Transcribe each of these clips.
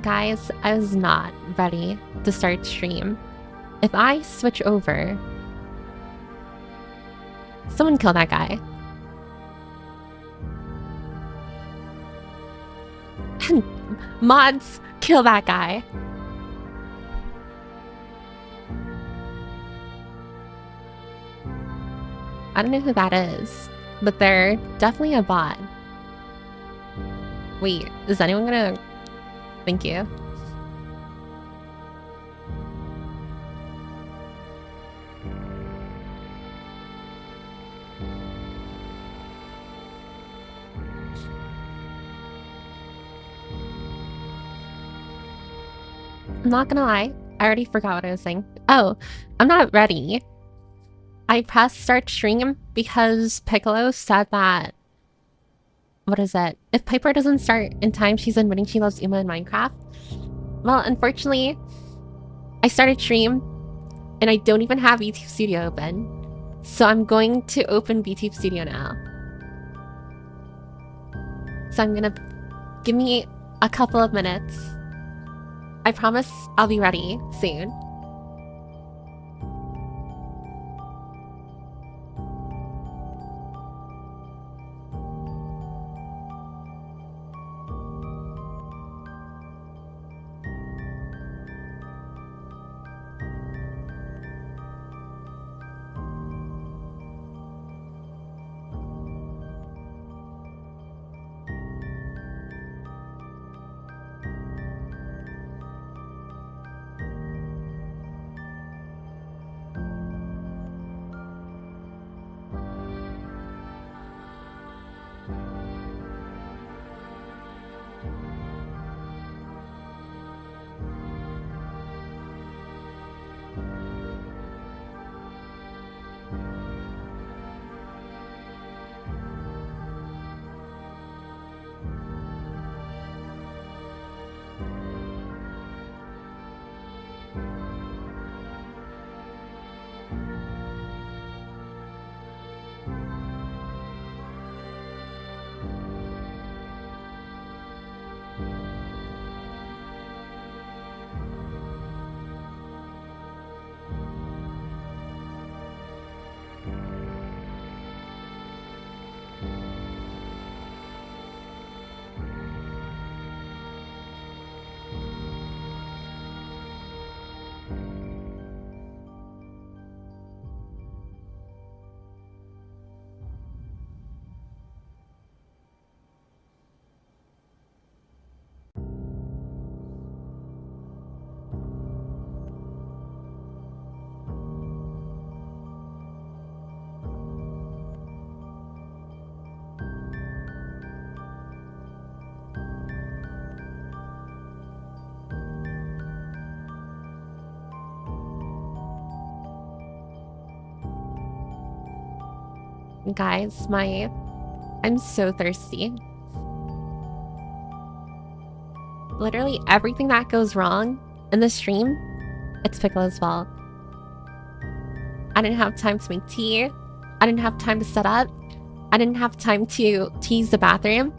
Guys, I was not ready to start stream. If I switch over... Someone kill that guy. Mods, kill that guy. I don't know who that is, but they're definitely a bot. Wait, is anyone gonna... Thank you. I'm not gonna lie, I already forgot what I was saying. Oh, I'm not ready. I pressed start stream because Piccolo said that... What is it? If Piper doesn't start in time, she's admitting she loves Uma in Minecraft. Well, unfortunately, I started stream and I don't even have BTube Studio open. So I'm going to open BTube Studio now. So I'm gonna... Give me a couple of minutes. I promise I'll be ready soon. Guys, I'm so thirsty. Literally everything that goes wrong in the stream, it's Piccolo's fault. I didn't have time to make tea. I didn't have time to set up. I didn't have time to use the bathroom.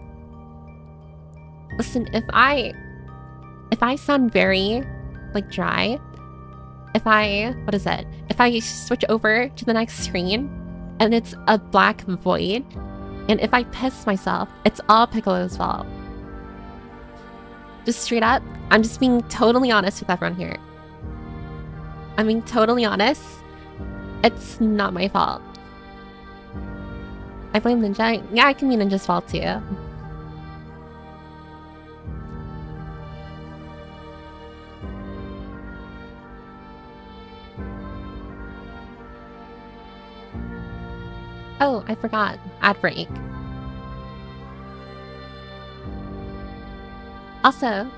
Listen, if I sound very, like, dry, if I switch over to the next screen, and it's a black void, and if I piss myself, it's all Piccolo's fault. Just straight up, I'm just being totally honest with everyone here. I'm being totally honest. It's not my fault. I blame Ninja. Yeah, it can be Ninja's fault too. Oh, I forgot. Ad break. Also,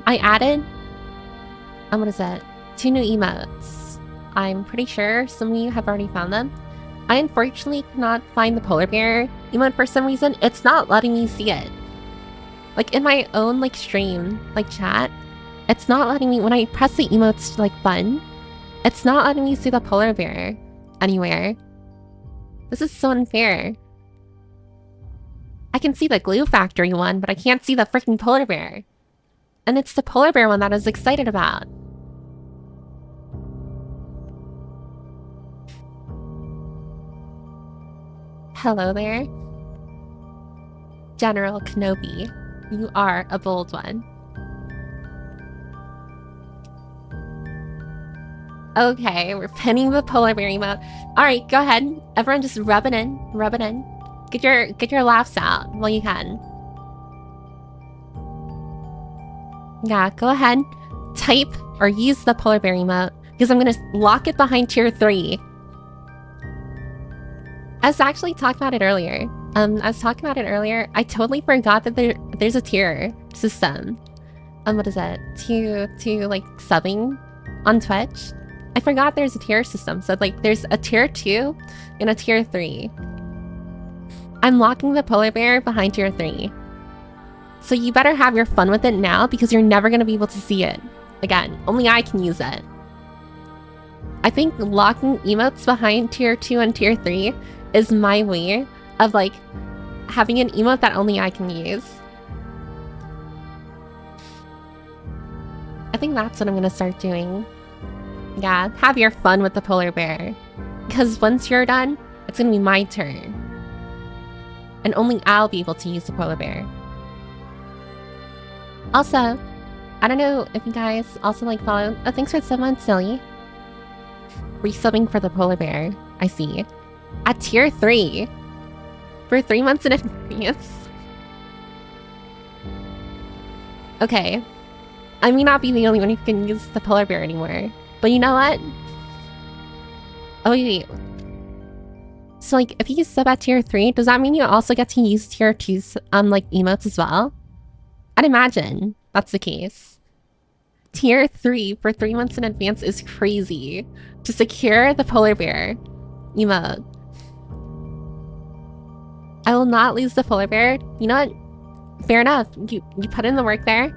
I added... what is it? 2 new emotes. I'm pretty sure some of you have already found them. I unfortunately cannot find the polar bear emote for some reason. It's not letting me see it. Like, in my own, like, stream, like, chat, it's not letting me... When I press the emotes, like, button, it's not letting me see the polar bear anywhere. This is so unfair. I can see the Glue Factory one, but I can't see the freaking polar bear. And it's the polar bear one that I was excited about. Hello there. General Kenobi. You are a bold one. Okay, we're pinning the polar bear emote. Alright, go ahead. Everyone just rub it in. Rub it in. Get your laughs out while you can. Yeah, go ahead. Type or use the polar bear emote because I'm gonna lock it behind tier 3. I was actually talking about it earlier. I totally forgot that there's a tier system. What is it? To like subbing on Twitch. I forgot there's a tier system. So like there's a tier 2 and a tier 3. I'm locking the polar bear behind tier 3. So you better have your fun with it now because you're never gonna be able to see it again. Only I can use it. I think locking emotes behind tier 2 and tier 3 is my way of like having an emote that only I can use. I think that's what I'm gonna start doing. Yeah, have your fun with the polar bear. Because once you're done, it's gonna be my turn. And only I'll be able to use the polar bear. Also, I don't know if you guys also like follow. Oh, thanks for someone, silly. Resubbing for the polar bear. I see. At tier 3. For 3 months in advance. Okay. I may not be the only one who can use the polar bear anymore. But you know what? Oh, wait. So, like, if you sub at tier 3, does that mean you also get to use tier 2's, like, emotes as well? I'd imagine that's the case. Tier 3 for 3 months in advance is crazy. To secure the polar bear emote. I will not lose the polar bear. You know what? Fair enough. You put in the work there.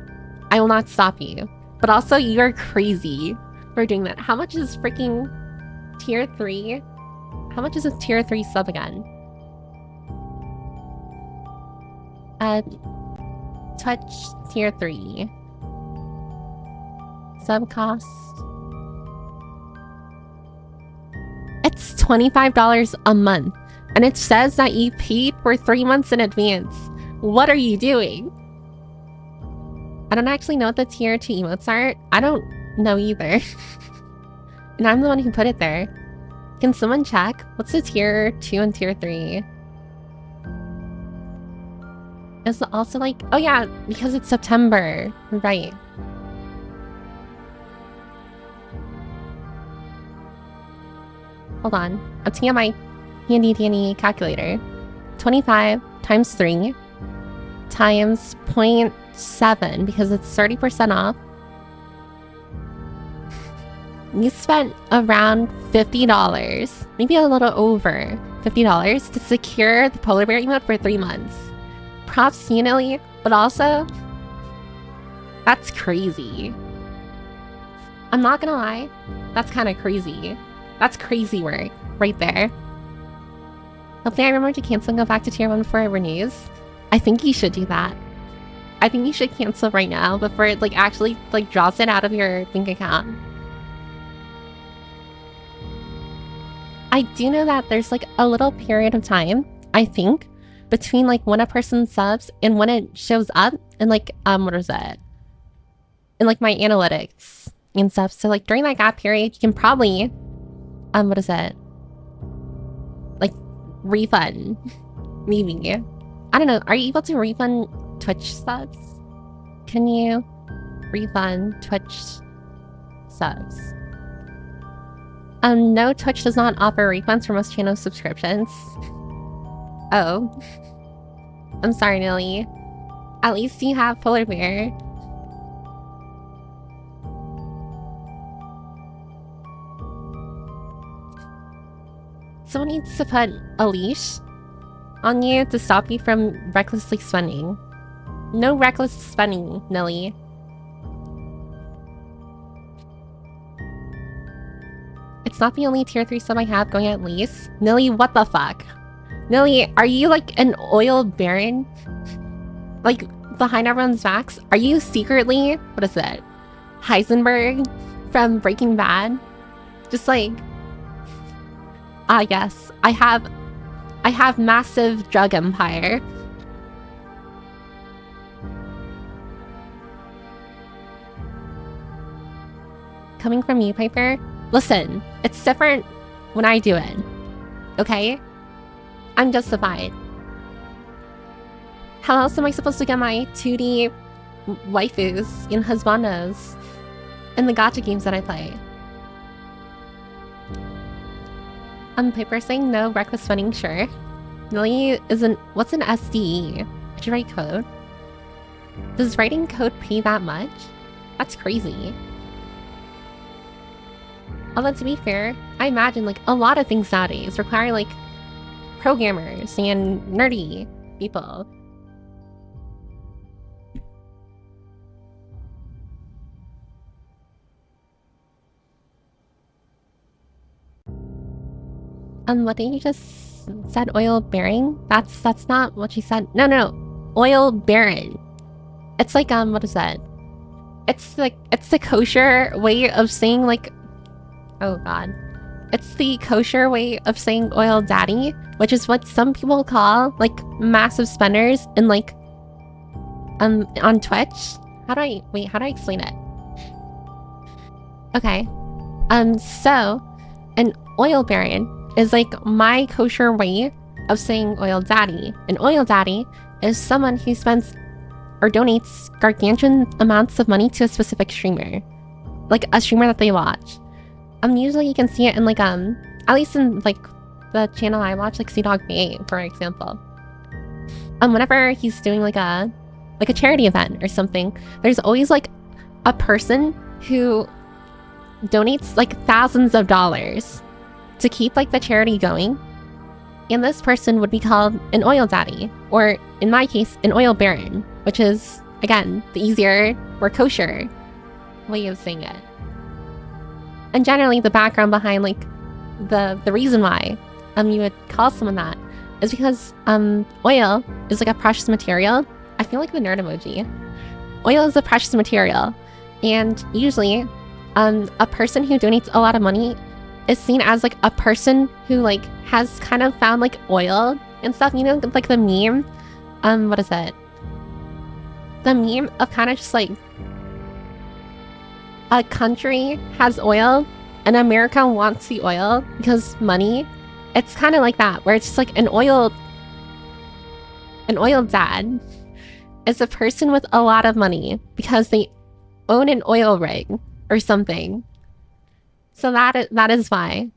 I will not stop you. But also, you're crazy for doing that. How much is freaking tier 3? How much is a tier 3 sub again? Twitch tier 3. Sub cost. It's $25 a month. And it says that you paid for 3 months in advance. What are you doing? I don't actually know what the tier 2 emotes are. I don't know either. And I'm the one who put it there. Can someone check? What's the tier 2 and tier 3? It's also like... Oh yeah, because it's September. Right. Hold on. I'm taking out my handy dandy calculator. 25 times 3 times 0.7 because it's 30% off. You spent around $50, maybe a little over $50 to secure the polar bear emote for 3 months. Props to you, Nilly, but also, that's crazy. I'm not gonna lie, that's kind of crazy. That's crazy work right there. Hopefully I remember to cancel and go back to tier 1 before it renews. I think you should do that. I think you should cancel right now before it like actually like drops it out of your bank account. I do know that there's like a little period of time, I think, between like when a person subs and when it shows up and like what is it? In like my analytics and stuff. So like during that gap period, you can probably what is it? Like refund. Maybe. I don't know. Are you able to refund Twitch subs? Can you refund Twitch subs? No, Twitch does not offer refunds for most channel subscriptions. Oh. I'm sorry, Nilly. At least you have polar bear. Someone needs to put a leash on you to stop you from recklessly spending. No reckless spending, Nilly. It's not the only tier 3 sub I have going at least. Nilly, what the fuck? Nilly, are you like an oil baron? Like, behind everyone's backs? Are you secretly, what is it, Heisenberg from Breaking Bad? Just like, yes, I have massive drug empire. Coming from you, Piper? Listen, it's different when I do it, okay? I'm justified. How else am I supposed to get my 2D waifus and husbandos in the gacha games that I play? Piper saying no, reckless spending, sure. Millie isn't. What's an SDE? Did you write code? Does writing code pay that much? That's crazy. Although to be fair, I imagine like a lot of things nowadays require like programmers and nerdy people. What did you just said? Oil bearing? That's not what she said. No. Oil baron. It's like what is that? It's the kosher way of saying like, oh god. It's the kosher way of saying oil daddy, which is what some people call like massive spenders in like on Twitch. How do I explain it? Okay. So an oil baron is like my kosher way of saying oil daddy. An oil daddy is someone who spends or donates gargantuan amounts of money to a specific streamer. Like a streamer that they watch. Usually you can see it in like at least in like the channel I watch, like CDawg8, for example. Whenever he's doing like a charity event or something, there's always like a person who donates like thousands of dollars to keep like the charity going, and this person would be called an oil daddy, or in my case, an oil baron, which is again the easier, more kosher way of saying it. And generally, the background behind like the reason why you would call someone that is because oil is like a precious material. I feel like the nerd emoji. Oil is a precious material, and usually, a person who donates a lot of money is seen as like a person who like has kind of found like oil and stuff, you know, like the meme. What is it? The meme of kind of just like a country has oil and America wants the oil because money. It's kind of like that, where it's just like an oil dad is a person with a lot of money because they own an oil rig or something. So that is why.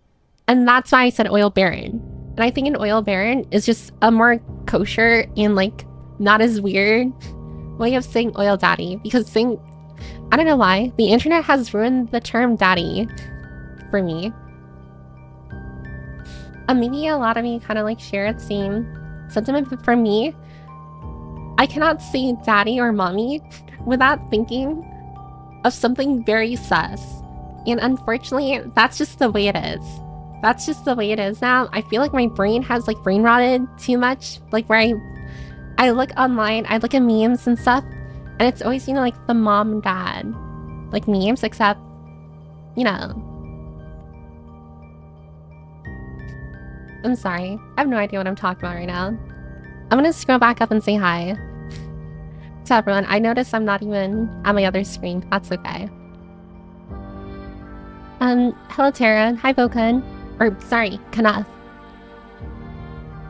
And that's why I said oil baron. And I think an oil baron is just a more kosher and like not as weird way of saying oil daddy, because saying, I don't know why, the internet has ruined the term daddy for me. Maybe a lot of you kind of like share the same sentiment, but for me, I cannot say daddy or mommy without thinking of something very sus. And unfortunately, that's just the way it is. That's just the way it is now. I feel like my brain has like brain rotted too much. Like where I look online, I look at memes and stuff, and it's always, you know, like the mom and dad like memes, except, you know. I'm sorry. I have no idea what I'm talking about right now. I'm gonna scroll back up and say hi to everyone. I noticed I'm not even on my other screen. That's okay. Hello Tara. Hi Bokan. Or, sorry, Kanath.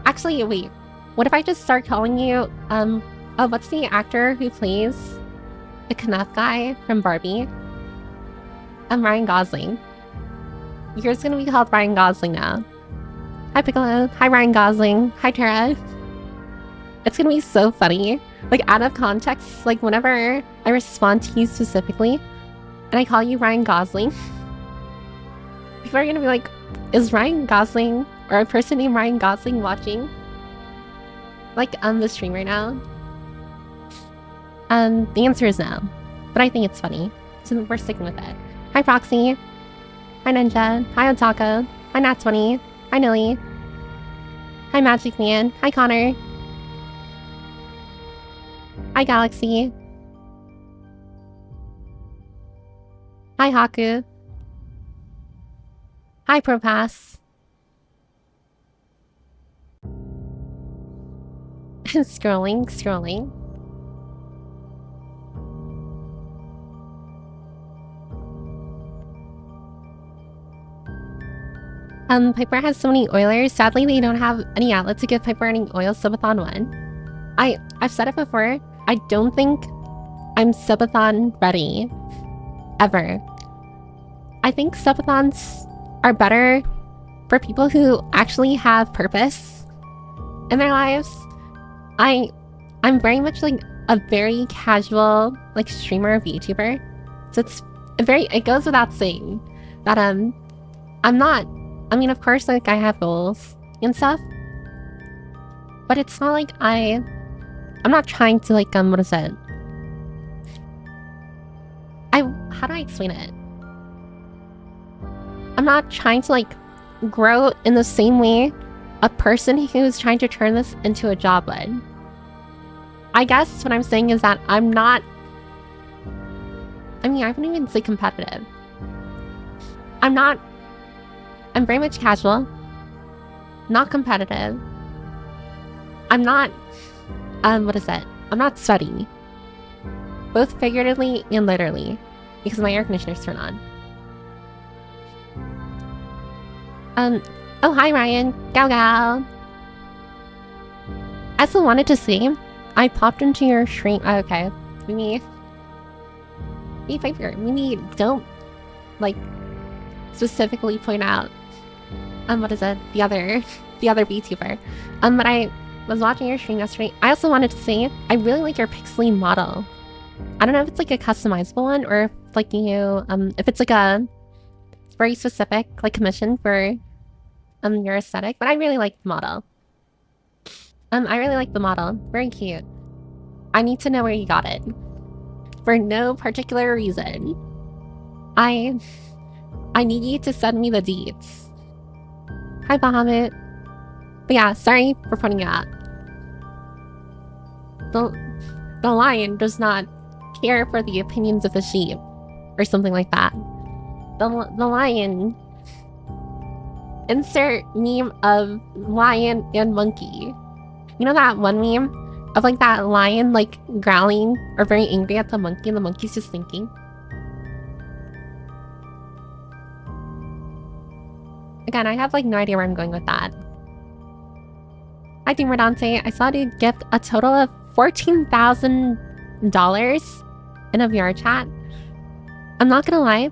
Actually, wait. What if I just start calling you, oh, what's the actor who plays the Kanath guy from Barbie? Ryan Gosling. Yours gonna be called Ryan Gosling now. Hi Piccolo. Hi Ryan Gosling. Hi Tara. It's gonna be so funny. Like, out of context, like, whenever I respond to you specifically, and I call you Ryan Gosling, people are gonna be like, is Ryan Gosling, or a person named Ryan Gosling watching, like, the stream right now? The answer is no. But I think it's funny, so we're sticking with it. Hi Proxy. Hi Ninja. Hi Otaka. Hi Nat20. Hi Nilly. Hi Magic Man. Hi Connor. Hi Hi, Galaxy. Hi, Haku. Hi, Propass. Scrolling. Piper has so many oilers. Sadly, they don't have any outlet to give Piper any oil subathon 1. I've said it before. I don't think I'm subathon ready. Ever. I think subathons are better for people who actually have purpose in their lives. I'm very much like a very casual like streamer of YouTuber. So it goes without saying that I'm not, I mean, of course, like I have goals and stuff, but it's not like I'm not trying to like what is it? How do I explain it? I'm not trying to like grow in the same way a person who's trying to turn this into a job would. I guess what I'm saying is that I'm not, I mean, I wouldn't even say competitive. I'm very much casual, not competitive. I'm not, what is it? I'm not sweaty. Both figuratively and literally, because my air conditioner's turned on. Oh, hi, Ryan. Gao. I still wanted to see. I popped into your stream. Oh, okay. Maybe don't, like, specifically point out, what is it? The other VTuber. But I was watching your stream yesterday. I also wanted to say, I really like your pixely model. I don't know if it's, like, a customizable one, or if, like, you, if it's, like, a very specific, like, commission for, your aesthetic, but I really like the model. I really like the model. Very cute. I need to know where you got it. For no particular reason. I need you to send me the deeds. Hi, Bahamut. But yeah, sorry for pointing it out. The lion does not care for the opinions of the sheep. Or something like that. The lion... Insert meme of lion and monkey. You know that one meme of like that lion like growling or very angry at the monkey and the monkey's just thinking? Again, I have like no idea where I'm going with that. Hi, Team Redante. I saw you gift a total of $14,000 in a VR chat. I'm not gonna lie,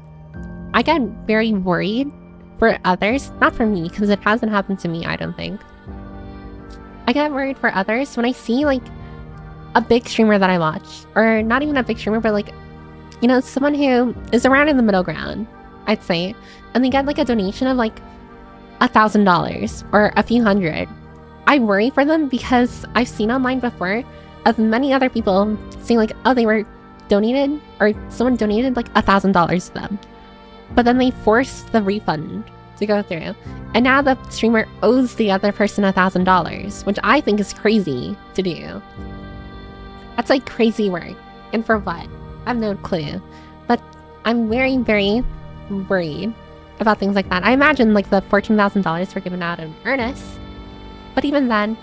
I get very worried for others, not for me, because it hasn't happened to me, I don't think. I get worried for others when I see, like, a big streamer that I watch. Or not even a big streamer, but, like, you know, someone who is around in the middle ground, I'd say. And they get, like, a donation of, like, $1,000 or a few hundred. I worry for them because I've seen online before of many other people saying, like, oh, they were donated, or someone donated, like, $1,000 to them. But then they forced the refund to go through. And now the streamer owes the other person $1,000, which I think is crazy to do. That's like crazy work. And for what? I have no clue. But I'm very, very worried about things like that. I imagine like the $14,000 were given out in earnest. But even then,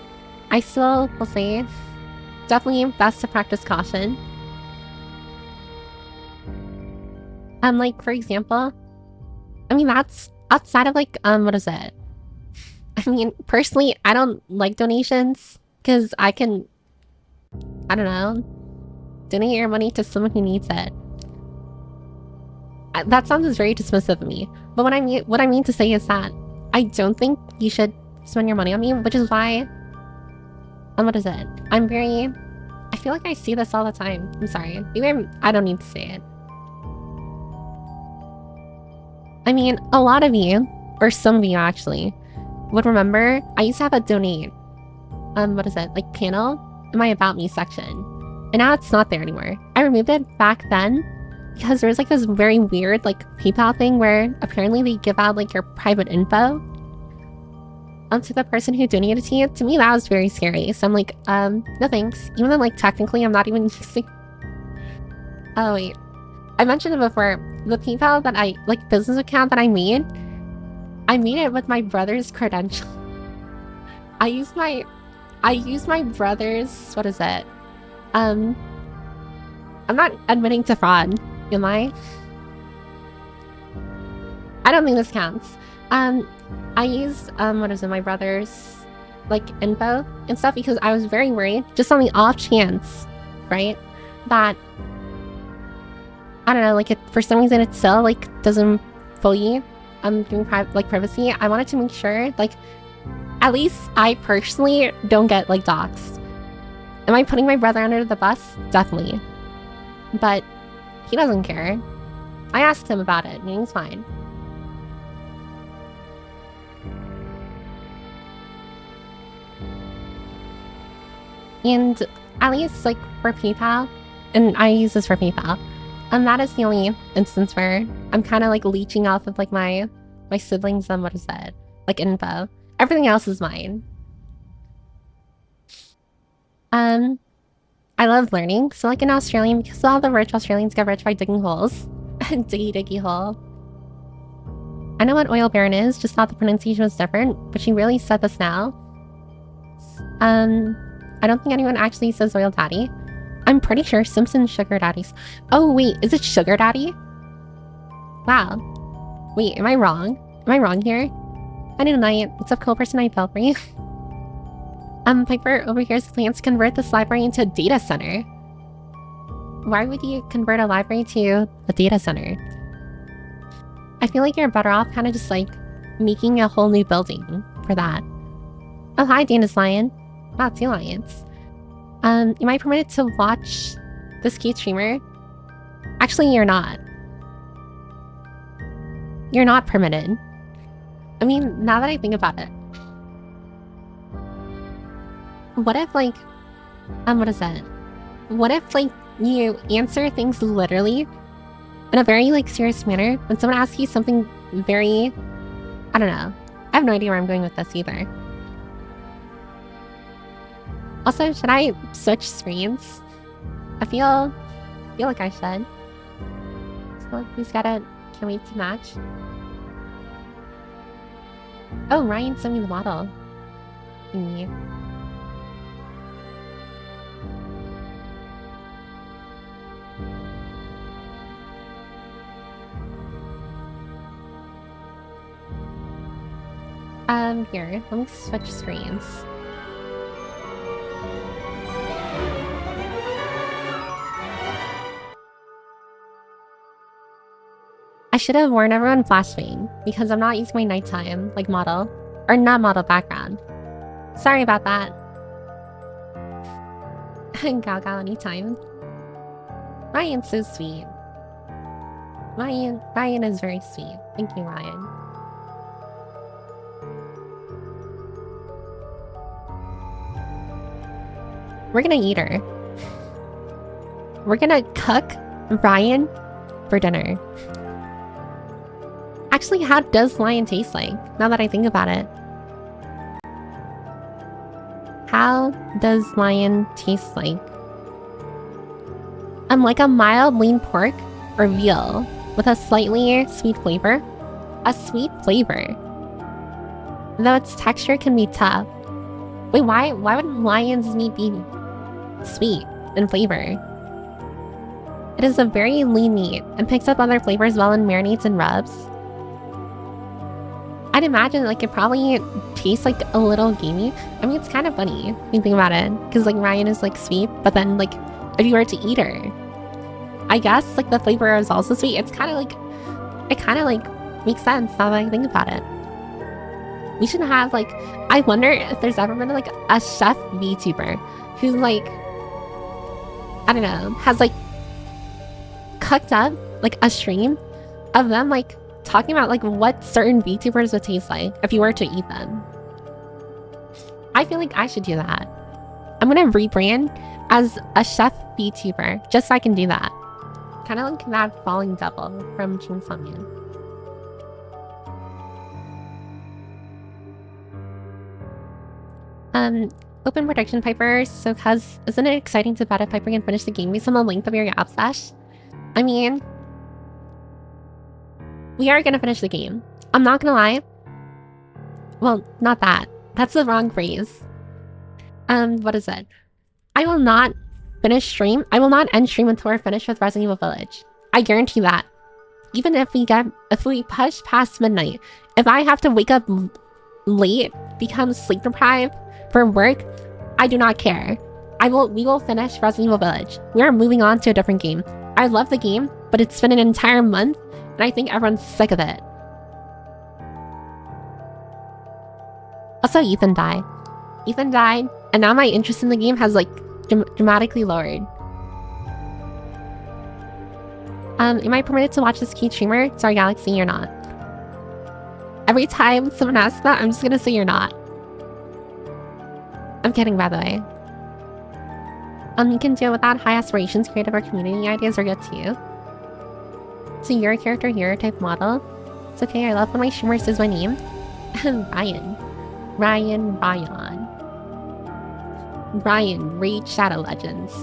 I still will say definitely best to practice caution. Like, for example, I mean, that's outside of, like, what is it? I mean, personally, I don't like donations, because I can, I don't know, donate your money to someone who needs it. That sounds very dismissive of me, but what I mean to say is that I don't think you should spend your money on me, which is why, what is it? I feel like I see this all the time. I'm sorry. Maybe I don't need to say it. I mean, a lot of you, or some of you actually, would remember I used to have a donate, what is it, like panel in my About Me section. And now it's not there anymore. I removed it back then because there was like this very weird like PayPal thing where apparently they give out like your private info. to the person who donated to me, that was very scary. So I'm like, no thanks. Even though, like, technically I'm not even using... Oh, wait. I mentioned it before. The PayPal that business account that I made it with my brother's credential. I used my brother's, what is it? I'm not admitting to fraud, am I? I don't think this counts. I used, what is it, my brother's, info and stuff because I was very worried, just on the off chance, right, that, I don't know, for some reason it still, doesn't fully, doing privacy. I wanted to make sure, at least I personally don't get, doxxed. Am I putting my brother under the bus? Definitely. But he doesn't care. I asked him about it, and he's fine. And at least, for PayPal, and I use this for PayPal, that is the only instance where I'm kind of, leeching off of, my siblings' what is that? Info. Everything else is mine. I love learning. So, in Australian, because all the rich Australians get rich by digging holes. Diggy hole. I know what oil baron is, just thought the pronunciation was different, but she really said this now. I don't think anyone actually says oil daddy. I'm pretty sure Simpsons sugar daddies. Oh, wait, is it sugar daddy? Wow. Wait, am I wrong? Am I wrong here? I didn't know it. What's up, cool person? I fell for you. Piper overhears plans to convert this library into a data center. Why would you convert a library to a data center? I feel like you're better off kind of just making a whole new building for that. Oh, hi, Dana's Lion. Wow, 2 lions. Am I permitted to watch this cute streamer? Actually, you're not. You're not permitted. I mean, now that I think about it. What if, what is that? What if, you answer things literally in a very, serious manner when someone asks you something very... I don't know. I have no idea where I'm going with this either. Also, should I switch screens? I feel like I should. So, who's gotta... Can't wait to match. Oh, Ryan sent me the model. Me. Here, let me switch screens. I should have warned everyone flashbang, because I'm not using my nighttime, model. Or not model background. Sorry about that. Gal anytime. Ryan's so sweet. Ryan is very sweet. Thank you, Ryan. We're gonna eat her. We're gonna cook Ryan for dinner. Actually, how does lion taste like? Now that I think about it. How does lion taste like? Like a mild lean pork or veal with a slightly sweet flavor. A sweet flavor. Though its texture can be tough. Wait, why would lion's meat be sweet in flavor? It is a very lean meat and picks up other flavors well in marinades and rubs. I'd imagine it probably tastes a little gamey. I mean, it's kind of funny when you think about it, because Ryan is sweet, but then if you were to eat her, I guess the flavor is also sweet. It's kind of it kind of makes sense now that I think about it. We should have I wonder if there's ever been a chef VTuber who's I don't know, has cooked up a stream of them talking about what certain VTubers would taste like if you were to eat them. I feel I should do that. I'm gonna rebrand as a chef VTuber just so I can do that. Kind of that falling double from Chainsaw Man. Open prediction, Piper. So, cuz, isn't it exciting to bet if Piper can finish the game based on the length of your gap slash? I mean, we are gonna finish the game. I'm not gonna lie. Well, not that. That's the wrong phrase. What is it? I will not finish stream. I will not end stream until we're finished with Resident Evil Village. I guarantee that. Even if we push past midnight, if I have to wake up late, become sleep deprived for work, I do not care. We will finish Resident Evil Village. We are moving on to a different game. I love the game, but it's been an entire month, and I think everyone's sick of it. Also, Ethan died. Ethan died, and now my interest in the game has, like, dramatically lowered. Am I permitted to watch this key streamer? Sorry, Galaxy, you're not. Every time someone asks that, I'm just gonna say you're not. I'm kidding, by the way. You can do it without high aspirations, creative or community ideas are good too. So you're a character hero type model. It's okay, I love when my streamer says my name. Ryan. Ryan, Raid Shadow Legends.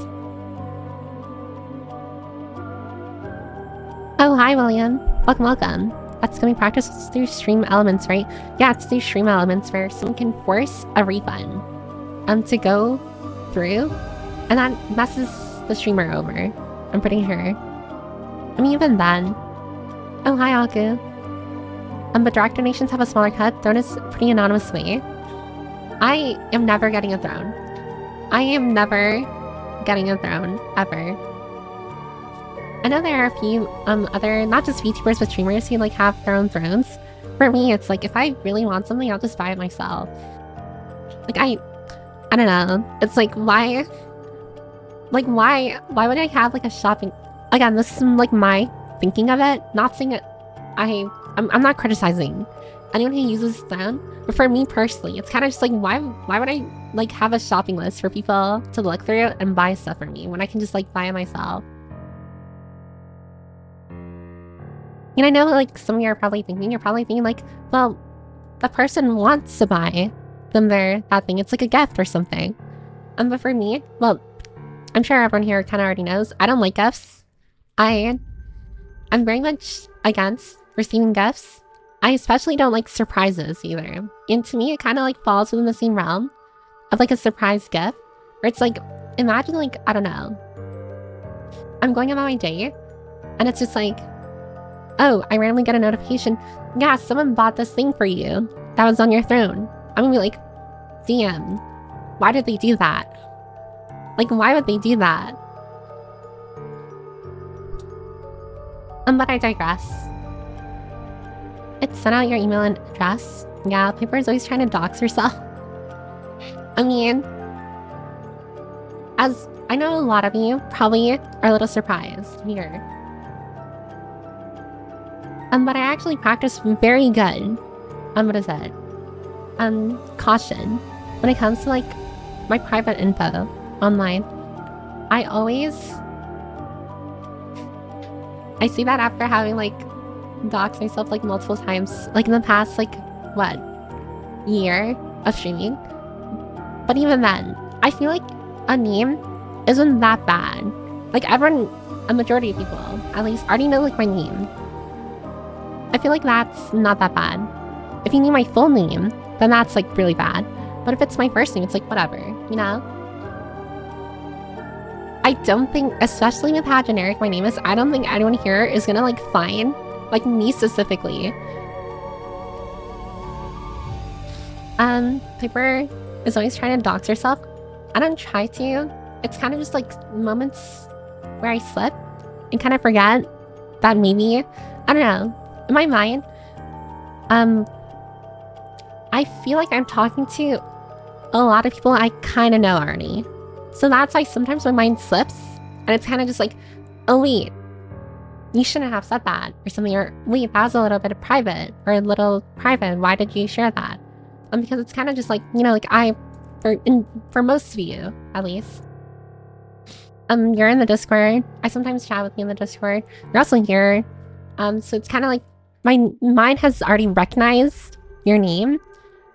Oh, hi, William. Welcome. That's gonna be practiced through stream elements, right? Yeah, it's through stream elements where someone can force a refund to go through, and that messes the streamer over. I'm pretty sure. I mean, even then. Oh, hi, Aku. But direct donations have a smaller cut. Throne is a pretty anonymous way. I am never getting a throne. I am never getting a throne, ever. I know there are a few other, not just VTubers, but streamers who like have their own thrones. For me, it's like, if I really want something, I'll just buy it myself. Like, I don't know. It's like, why would I have like a shopping... Again, this is like my thinking of it. Not saying it... I'm not criticizing anyone who uses throne, but for me personally, it's kind of just like, why would I like have a shopping list for people to look through and buy stuff for me when I can just like buy it myself? And I know like some of you are probably thinking like, well, the person wants to buy them that thing. It's like a gift or something. But for me, well, I'm sure everyone here kind of already knows, I don't like gifts. I'm very much against receiving gifts. I especially don't like surprises either. And to me, it kind of like falls within the same realm of like a surprise gift. Where it's like, imagine like, I don't know. I'm going about my day and it's just like, oh, I randomly get a notification. Yeah, someone bought this thing for you that was on your throne. I'm gonna be like, damn, why did they do that? Like, why would they do that? But I digress. It's send out your email and address. Yeah, Piper is always trying to dox herself. I mean, as I know a lot of you probably are a little surprised here. But I actually practice very good. What is it? Caution. When it comes to like my private info online, I see that after having like doxed myself like multiple times, like in the past like what, year of streaming. But even then, I feel like a name isn't that bad. Like everyone, a majority of people at least already know like my name. I feel like that's not that bad. If you need my full name, then that's like really bad. But if it's my first name, it's like whatever, you know? I don't think, especially with how generic my name is, I don't think anyone here is gonna like find like me specifically. Piper is always trying to dox herself. I don't try to. It's kind of just like moments where I slip and kind of forget that maybe, I don't know, in my mind, I feel like I'm talking to a lot of people I kind of know already. So that's why sometimes my mind slips and it's kind of just like, oh wait, you shouldn't have said that or something, or wait, that was a little bit private or a little private. Why did you share that? Because it's kind of just like, you know, like for most of you at least, you're in the Discord. I sometimes chat with you in the Discord. You're also here. So it's kind of like my mind has already recognized your name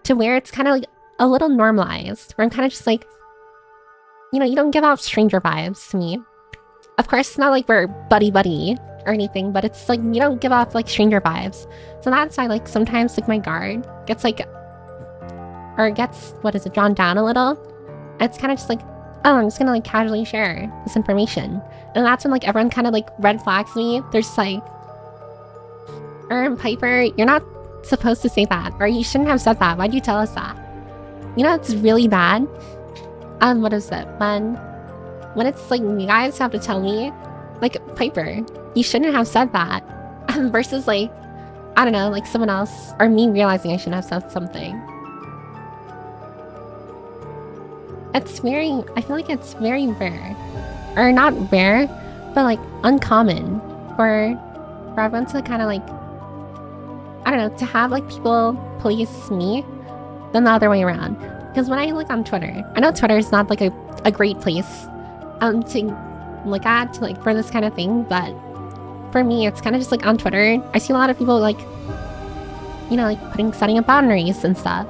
to where it's kind of like a little normalized, where I'm kind of just like, you know, you don't give off stranger vibes to me. Of course, it's not like we're buddy-buddy or anything, but it's like, you don't give off like stranger vibes. So that's why like sometimes like my guard gets like, or gets, what is it, drawn down a little. It's kind of just like, oh, I'm just gonna like casually share this information. And that's when like everyone kind of like red flags me. They're just like, Piper, you're not supposed to say that, or you shouldn't have said that. Why'd you tell us that? You know, it's really bad. What is it? When it's like, you guys have to tell me, like, Piper, you shouldn't have said that. Versus like, I don't know, like someone else, or me realizing I shouldn't have said something. It's very, I feel like it's very rare. Or not rare, but like uncommon for everyone to kind of like, I don't know, to have like people police me than the other way around. Because when I look on Twitter, I know Twitter is not like a great place to look at to like for this kind of thing, but for me it's kind of just like on Twitter I see a lot of people like, you know, like setting up boundaries and stuff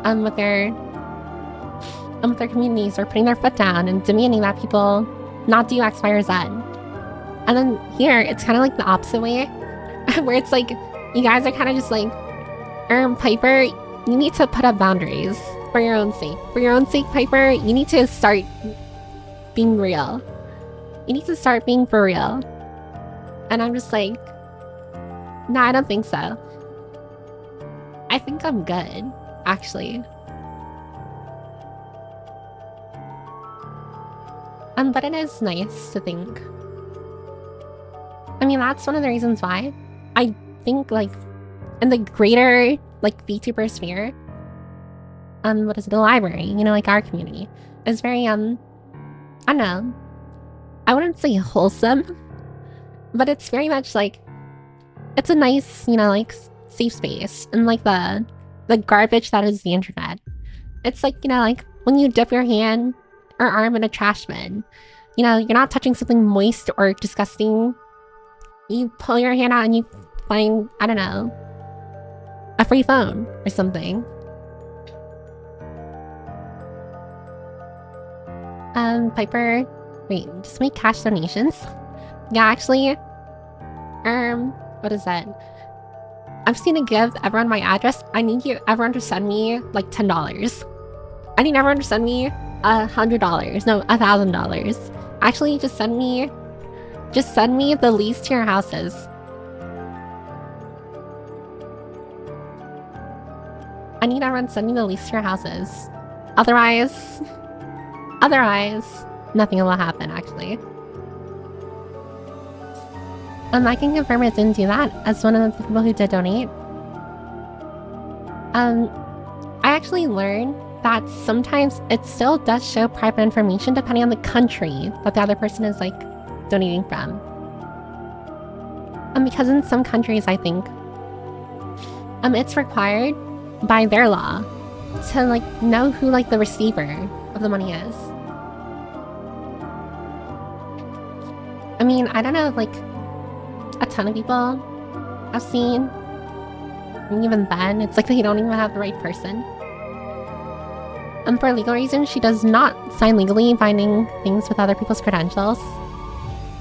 with their communities, or putting their foot down and demanding that people not do X, Y, or Z. And then here it's kind of like the opposite way where it's like you guys are kind of just like, Piper, you need to put up boundaries for your own sake. For your own sake, Piper, you need to start being real. You need to start being for real. And I'm just like, no, I don't think so. I think I'm good, actually. But it is nice to think. I mean, that's one of the reasons why I think, like, in the greater, like, VTuber sphere, what is it, the library, you know, like, our community, is very, I don't know, I wouldn't say wholesome, but it's very much, like, it's a nice, you know, like, safe space, and, like, the garbage that is the internet. It's like, you know, like, when you dip your hand or arm in a trash bin, you know, you're not touching something moist or disgusting. You pull your hand out and you find, I don't know, a free phone or something. Piper, wait, just make cash donations? Yeah, actually, what is that? I'm just gonna give everyone my address. I need everyone to send me like $10. I need everyone to send me $100. No, $1,000. Actually, just send me the lease to your houses. I need everyone to send me the lease to your houses. Otherwise, nothing will happen, actually. I can confirm I didn't do that as one of the people who did donate. I actually learned that sometimes it still does show private information depending on the country that the other person is like donating from. Because in some countries, I think, it's required by their law to like know who like the receiver of the money is. I mean, I don't know, like a ton of people I've seen, and even then, it's like they don't even have the right person. For legal reasons, she does not sign legally binding things with other people's credentials.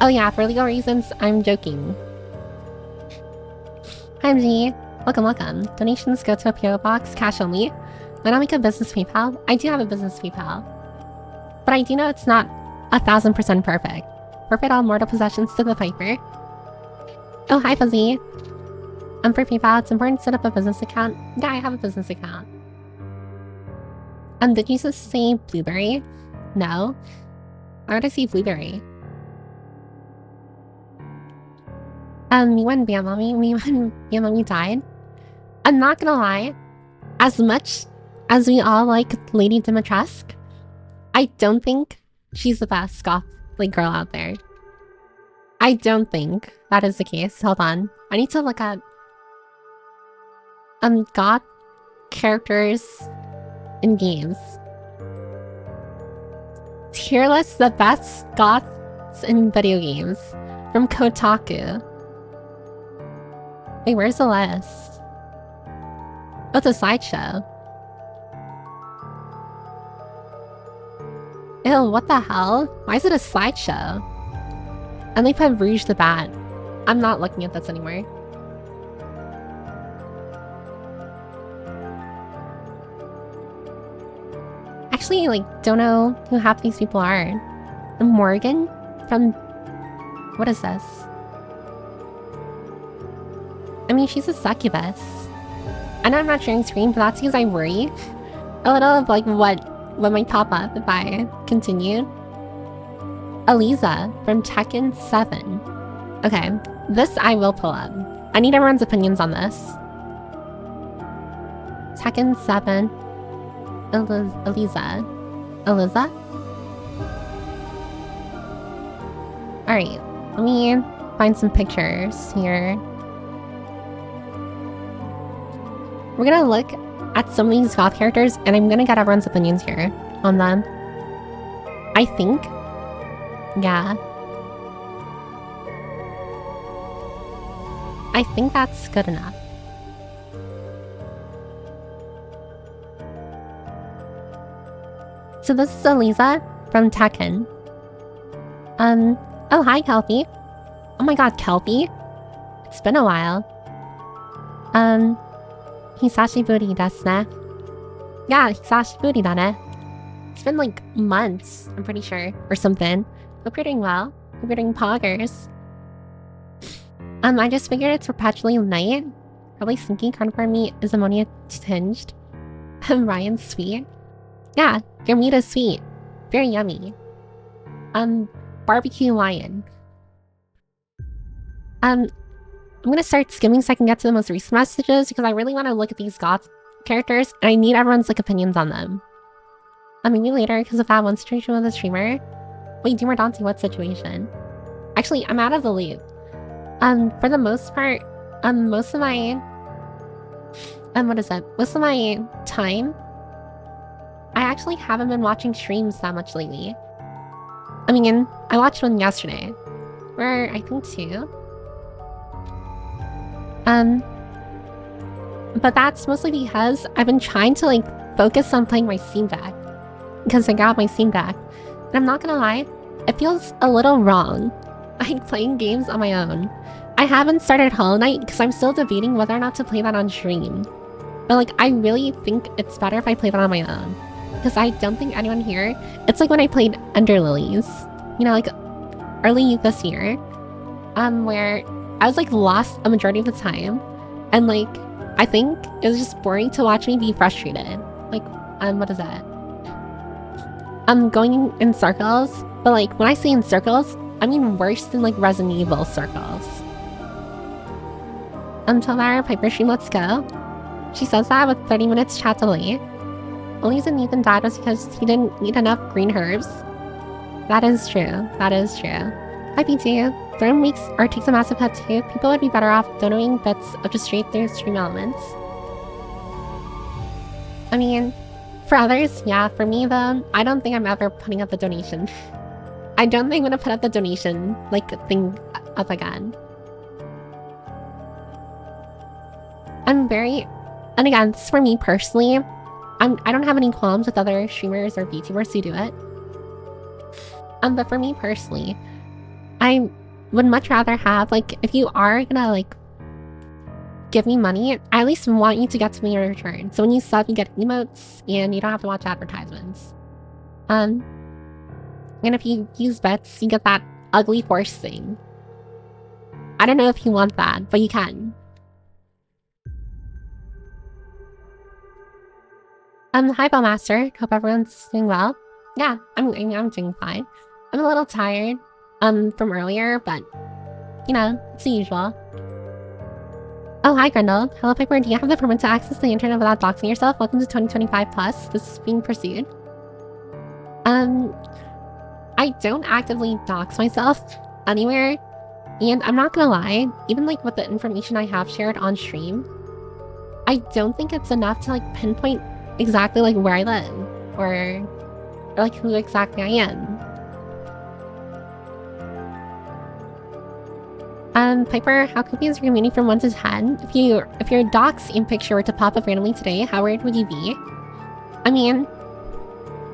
Oh yeah, for legal reasons, I'm joking. Hi MG, welcome. Donations go to a PO box, cash only. I don't make a business PayPal. I do have a business PayPal, but I do know it's not 1000% perfect. Forfeit all mortal possessions to the Piper. Oh, hi Fuzzy. For PayPal, it's important to set up a business account. Yeah, I have a business account. Did you just say blueberry? No. Why would I say blueberry? Me when Bamami died. I'm not gonna lie. As much as we all like Lady Dimitrescu, I don't think she's the best goth like girl out there. I don't think that is the case. Hold on. I need to look at goth characters in games. Tier list the best goths in video games from Kotaku. Wait, where's the list? Oh, it's a slideshow. Ew, what the hell? Why is it a slideshow? And they put Rouge the Bat. I'm not looking at this anymore. Actually, like, don't know who half these people are. Morgan from... What is this? I mean, she's a succubus. I know I'm not sharing screen, but that's because I worry a little of like what might pop up if I continue. Aliza from Tekken 7. Okay, this I will pull up. I need everyone's opinions on this. Tekken 7. Aliza. Alright, let me find some pictures here. We're gonna look at some of these goth characters, and I'm gonna get everyone's opinions here on them. I think, yeah. I think that's good enough. So this is Aliza from Tekken. Oh hi Kelpie. Oh my god, Kelpie. It's been a while. Hisashiburi desu ne. Yeah, hisashiburi da ne. It's been like months, I'm pretty sure, or something. Hope you're doing well. Hope you're doing poggers. I just figured it's perpetually night. Probably stinky carnivore meat is ammonia tinged. Ryan's sweet. Yeah, your meat is sweet. Very yummy. Barbecue lion. I'm gonna start skimming so I can get to the most recent messages because I really want to look at these goth characters and I need everyone's like opinions on them. Maybe later because of that one situation with the streamer. Wait, Doomer Dante, what situation? Actually, I'm out of the loop. For the most part, most of my most of my time, I actually haven't been watching streams that much lately. I mean, I watched one yesterday, or I think two. But that's mostly because I've been trying to like focus on playing my Steam Deck. Because I got my Steam Deck. And I'm not gonna lie, it feels a little wrong. Like playing games on my own. I haven't started Hollow Knight because I'm still debating whether or not to play that on stream. But like, I really think it's better if I play that on my own. Because I don't think anyone here... It's like when I played Under Lilies. You know, like early this year. Where I was like lost a majority of the time. And like, I think it was just boring to watch me be frustrated. Like, what is that? I'm going in circles. But like, when I say in circles, I mean worse than like Resident Evil circles. Tomorrow, Piper stream, let's go. She says that with 30 minutes chat delay. The reason Nathan died was because he didn't eat enough green herbs. That is true. That is true. Hi, PT. Throwing weeks or takes a massive hit too. People would be better off donating bits of just straight through stream elements. I mean, for others, yeah. For me, though, I don't think I'm ever putting up the donation. I don't think I'm gonna put up the donation, like, thing up again. I'm very... And again, this is for me personally. I don't have any qualms with other streamers or VTubers who do it. But for me personally, I would much rather have, like, if you are gonna, like, give me money, I at least want you to get something in return. So when you sub, you get emotes, and you don't have to watch advertisements. And if you use bets, you get that ugly horse thing. I don't know if you want that, but you can. Hi Bellmaster, hope everyone's doing well. Yeah, I'm doing fine. I'm a little tired, from earlier, but, you know, it's the usual. Oh, hi Grendel. Hello Piper, do you have the permit to access the internet without doxing yourself? Welcome to 2025 plus. This is being pursued. I don't actively dox myself anywhere, and I'm not gonna lie, even like with the information I have shared on stream, I don't think it's enough to like pinpoint exactly like where I live, or like who exactly I am. Piper, how creepy is your community from 1 to 10? If your dox in picture were to pop up randomly today, how worried would you be? I mean,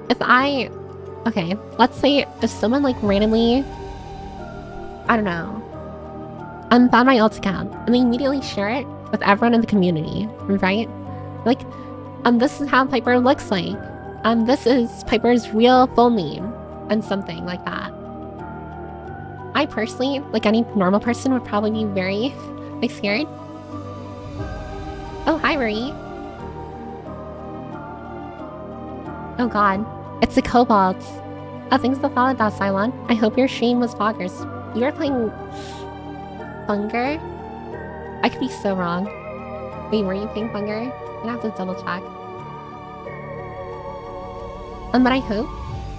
if I Okay, let's say if someone like randomly, I don't know, found my alt account and they immediately share it with everyone in the community, right? Like, this is how Piper looks like. This is Piper's real full name, and something like that. I personally, like any normal person, would probably be very, like, scared. Oh, hi, Ruri. Oh god, it's the kobolds. Oh, thanks for the follow, Cylon. I hope your stream was poggers. You were playing Funger? I could be so wrong. Wait, were you playing Funger? I'm gonna have to double check. But I hope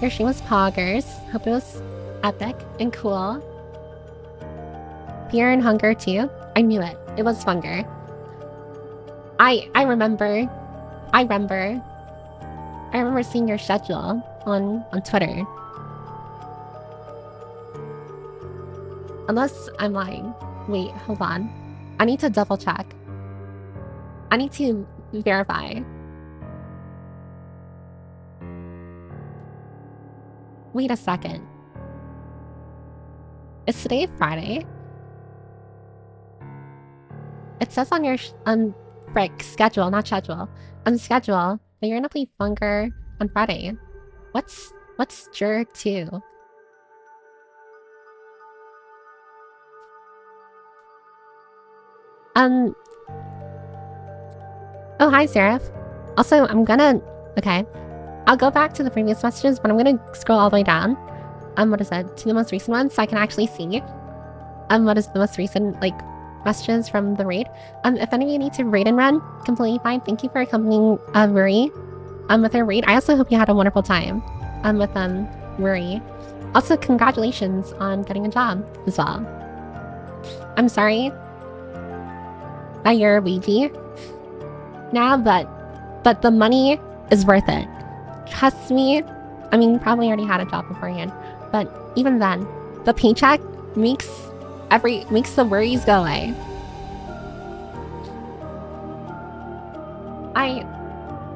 your stream was poggers. Hope it was epic and cool. Fear and hunger too. I knew it. It was Funger. I remember seeing your schedule on Twitter. Unless I'm lying. Wait, hold on. I need to double check. I need to verify. Wait a second. Is today Friday? It says on your schedule, not schedule. On schedule that you're gonna play Funger on Friday. What's Jur 2? Oh, hi, Seraph. Also, okay. I'll go back to the previous messages, but I'm gonna scroll all the way down. What is it? To the most recent one, so I can actually see. What is the most recent, like, messages from the raid? If any of you need to raid and run, completely fine. Thank you for accompanying, Ruri, with her raid. I also hope you had a wonderful time, with, Ruri. Also, congratulations on getting a job as well. I'm sorry that you're a Ouija now, but the money is worth it. Trust me. I mean, you probably already had a job beforehand, but even then, the paycheck makes the worries go away.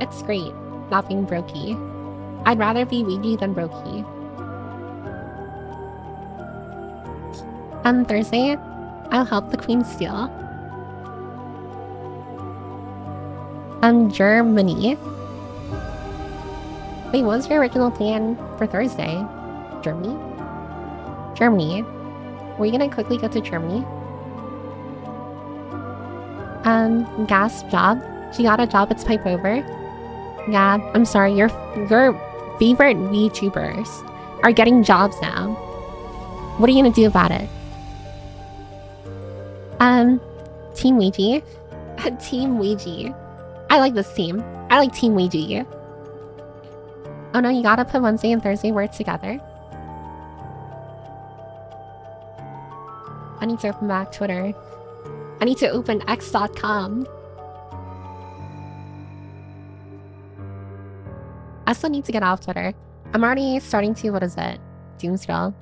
It's great not being brokey. I'd rather be Ouija than brokey. On Thursday, I'll help the Queen steal. Germany. Wait, what was your original plan for Thursday? Germany? Germany. Were you gonna quickly go to Germany? Gasp job. She got a job at Pipe Over. Yeah, I'm sorry, your favorite VTubers are getting jobs now. What are you gonna do about it? Team Ouija. Team Ouija. I like this team. I like Team Ouija. Oh no, you gotta put Wednesday and Thursday words together. I need to open back Twitter. I need to open x.com. I still need to get off Twitter. I'm already starting to, what is it? Doomscroll.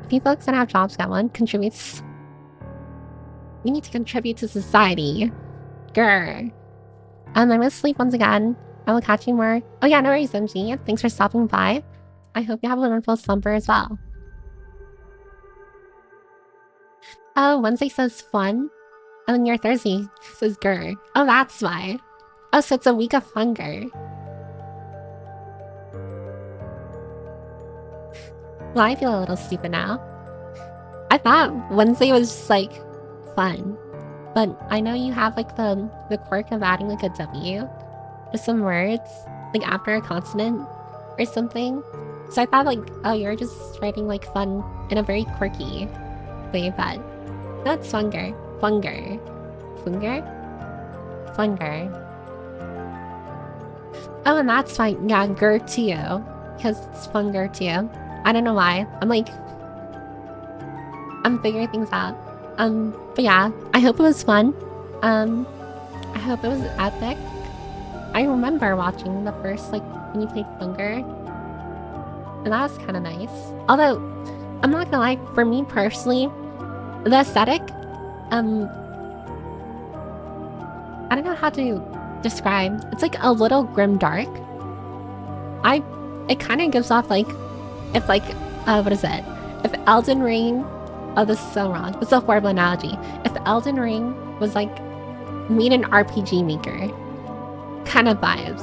If you folks that have jobs get one, contributes. We need to contribute to society. Grr. I'm gonna sleep once again. I will catch you more. Oh yeah, no worries, MG. Thanks for stopping by. I hope you have a wonderful slumber as well. Oh, Wednesday says fun. And then your Thursday says grr. Oh, that's why. Oh, so it's a week of hunger. Well, I feel a little stupid now. I thought Wednesday was just like fun. But I know you have like the quirk of adding like a W with some words, like after a consonant or something. So I thought like, oh, you're just writing like fun in a very quirky way, but that's funger. Funger. Funger? Funger. Oh, and that's fine. Yeah, gur to you. Because it's funger to you. I don't know why. I'm figuring things out. But yeah, I hope it was fun. I hope it was epic. I remember watching the first, like, when you played Funger. And that was kind of nice. Although, I'm not gonna lie, for me personally, the aesthetic, I don't know how to describe. It's like a little grim dark. it kind of gives off like, if like, what is it? If Elden Ring, oh, this is so wrong. This is a horrible analogy. If Elden Ring was like, meet an RPG maker, kind of vibes.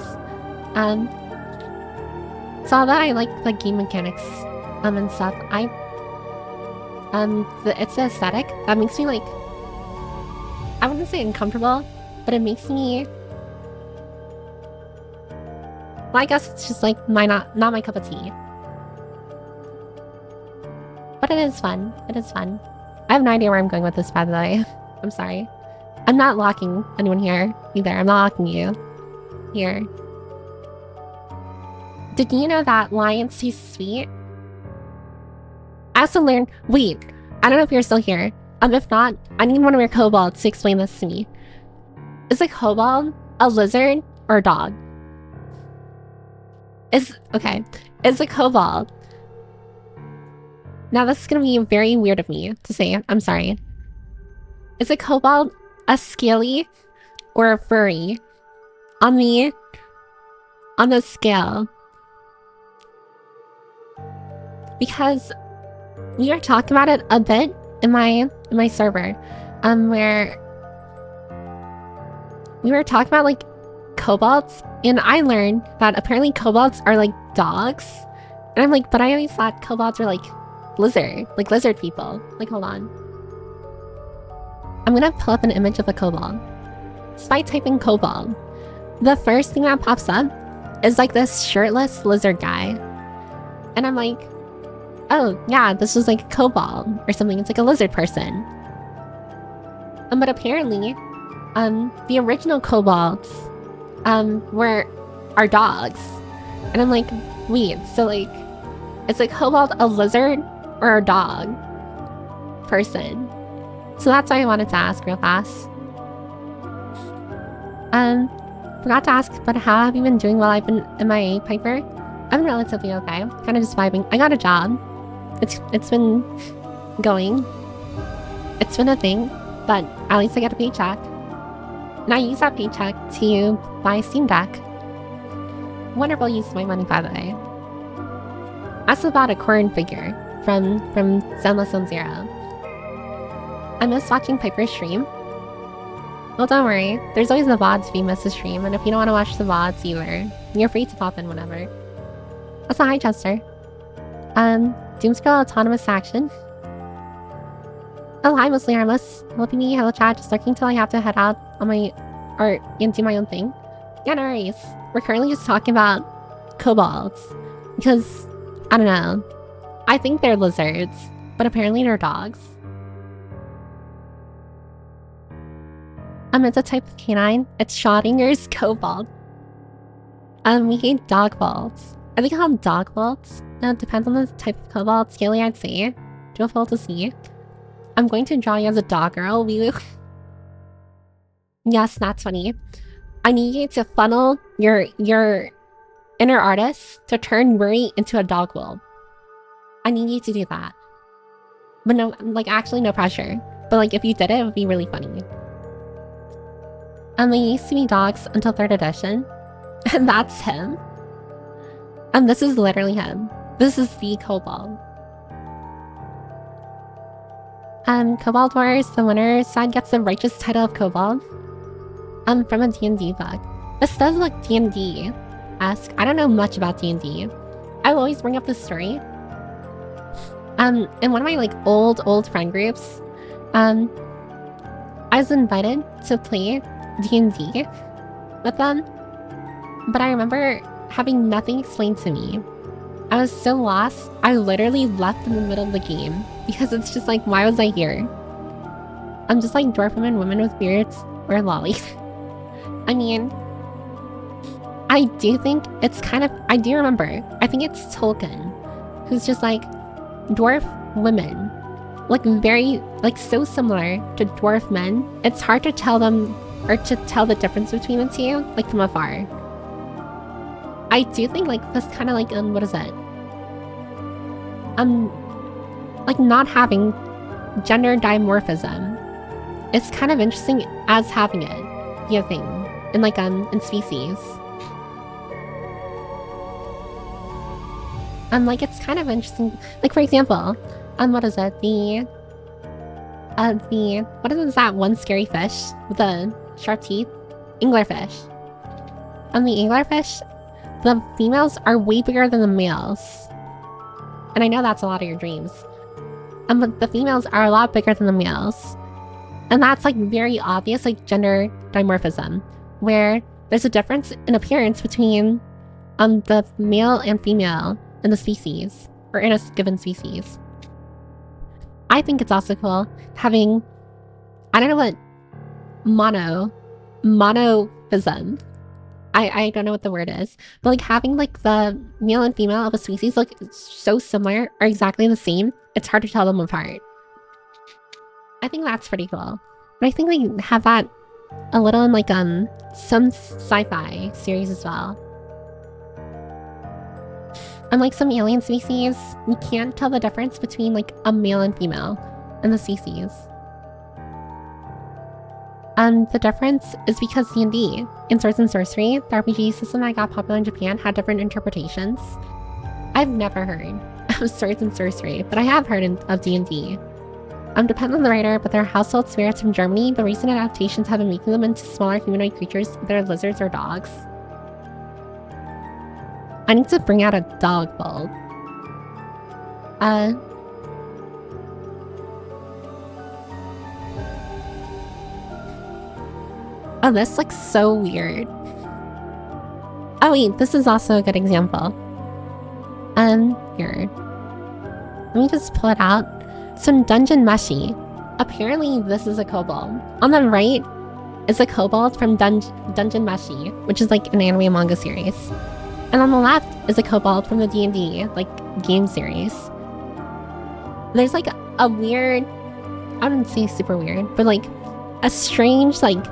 So although I like the game mechanics, and stuff, it's the aesthetic that makes me like, I wouldn't say uncomfortable, but it makes me, well, I guess it's just like not my cup of tea. But it is fun. It is fun. I have no idea where I'm going with this, by the way. I'm sorry. I'm not locking anyone here either. I'm not locking you here. Did you know that lions taste sweet? I also learned. Wait, I don't know if you're still here. If not, I need one of your kobolds to explain this to me. Is a kobold a lizard or a dog? Is a kobold? Now this is gonna be very weird of me to say. I'm sorry. Is a kobold a scaly or a furry? On the scale. Because we were talking about it a bit in my server, where we were talking about like kobolds, and I learned that apparently kobolds are like dogs, and I'm like, but I always thought kobolds were like lizard people. Like, hold on, I'm gonna pull up an image of a kobold. Just by typing kobold, the first thing that pops up is like this shirtless lizard guy, and I'm like, oh yeah, this was like a kobold or something. It's like a lizard person. But apparently, the original kobolds, are dogs, and I'm like, wait, so like, it's like kobold a lizard or a dog person? So that's why I wanted to ask real fast. Forgot to ask, but how have you been doing while I've been MIA, Piper? I've been relatively okay. Kind of just vibing. I got a job. It's been going. It's been a thing, but at least I get a paycheck. And I use that paycheck to buy a Steam Deck. Wonderful use of my money, by the way. I also bought a corn figure from Zenless Zone Zero. I miss watching Piper stream. Well, don't worry. There's always the VODs if you miss the stream, and if you don't want to watch the VODs either, you're free to pop in whenever. Also, hi, Chester. Doomscroll Autonomous Action. Oh, hi, Mostly Harmless. Hello, me. Hello, chat. Just lurking till I have to head out on my... and do my own thing. Yeah, no worries. We're currently just talking about kobolds. Because, I don't know. I think they're lizards, but apparently they're dogs. It's a type of canine. It's Schrodinger's kobold. We hate dog bolts. I think I call them dog bolts. Now, it depends on the type of kobold. Scaly, I'd say. Difficult to see. I'm going to draw you as a dog girl. Yes, that's funny. I need you to funnel your inner artist to turn Ruri into a dog wolf. I need you to do that. But no, like, actually no pressure. But like, if you did it, it would be really funny. They used to be dogs until 3rd edition. And that's him. And this is literally him. This is the kobold. Kobold Wars, the winner's side gets the righteous title of kobold. From a D&D book. This does look D&D-esque. I don't know much about D&D. I will always bring up this story. In one of my like old friend groups, I was invited to play D&D with them, but I remember having nothing explained to me. I was so lost, I literally left in the middle of the game because it's just like, why was I here? I'm just like dwarf women with beards or lollies. I mean, I do think it's kind of, I do remember, I think it's Tolkien, who's just like, dwarf women, like very, like so similar to dwarf men, it's hard to tell them, or to tell the difference between the two, like from afar. I do think like this kind of like, what is it? Like not having gender dimorphism, it's kind of interesting as having it be a thing in like, in species. Like, it's kind of interesting. Like, for example, what is it? What is that one scary fish with the sharp teeth? Anglerfish. The anglerfish, the females are way bigger than the males. And I know that's a lot of your dreams. But the females are a lot bigger than the males. And that's like very obvious, like gender dimorphism, where there's a difference in appearance between the male and female in the species, or in a given species. I think it's also cool having, I don't know what monomorphism. I don't know what the word is, but like having like the male and female of a species look so similar or exactly the same, it's hard to tell them apart. I think that's pretty cool. But I think we have that a little in like some sci-fi series as well. Unlike some alien species, you can't tell the difference between like a male and female in the species. The difference is because D&D and Swords and Sorcery, the RPG system that got popular in Japan, had different interpretations. I've never heard of Swords and Sorcery, but I have heard of D&D. Depends on the writer, but they're household spirits from Germany. The recent adaptations have been making them into smaller humanoid creatures, either lizards or dogs. I need to bring out a dog bulb. Oh, this looks so weird. Oh wait, this is also a good example. Here. Let me just pull it out. Some Dungeon Meshi. Apparently this is a kobold. On the right is a kobold from Dungeon Meshi, which is like an anime and manga series. And on the left is a kobold from the D&D, like, game series. There's like a weird, I wouldn't say super weird, but like a strange like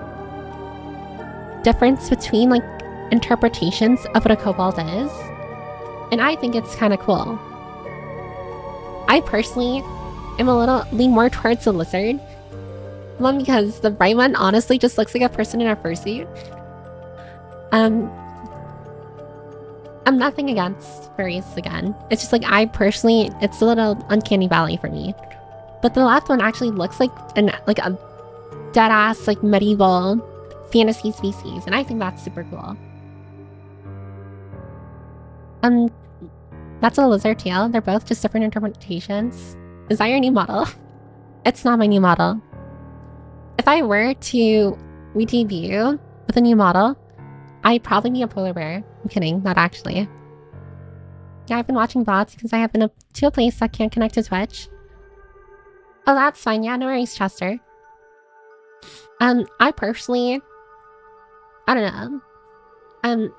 difference between like interpretations of what a kobold is. And I think it's kind of cool. I personally am a little lean more towards the lizard. One, because the right one honestly just looks like a person in a fursuit. I'm nothing against furries again. It's just like I personally, it's a little uncanny valley for me. But the last one actually looks like a dead ass like medieval fantasy species, and I think that's super cool. That's a lizard tail. They're both just different interpretations. Is that your new model? It's not my new model. If I were to re-debut with a new model, I'd probably be a polar bear. I'm kidding, not actually. Yeah, I've been watching VODs because I have been to a place that can't connect to Twitch. Oh, that's fine. Yeah, no worries, Chester. I personally, I don't know.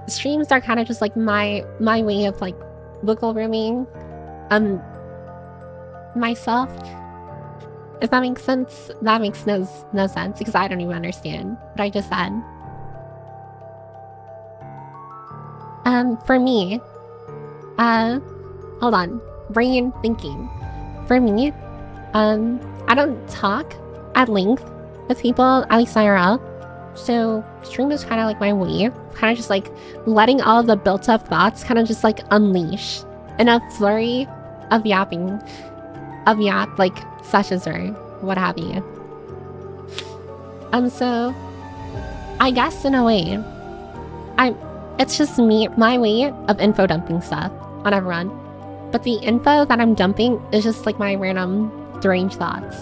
Streams are kind of just like my way of like vocal rooming myself. If that makes sense. That makes no sense because I don't even understand what I just said. For me, hold on, brain thinking. For me, I don't talk at length with people, at least IRL. So stream is kind of like my way, kind of just like letting all of the built up thoughts kind of just like unleash in a flurry of yapping, like sessions or what have you. So I guess in a way, it's just my way of info dumping stuff on everyone. But the info that I'm dumping is just like my random deranged thoughts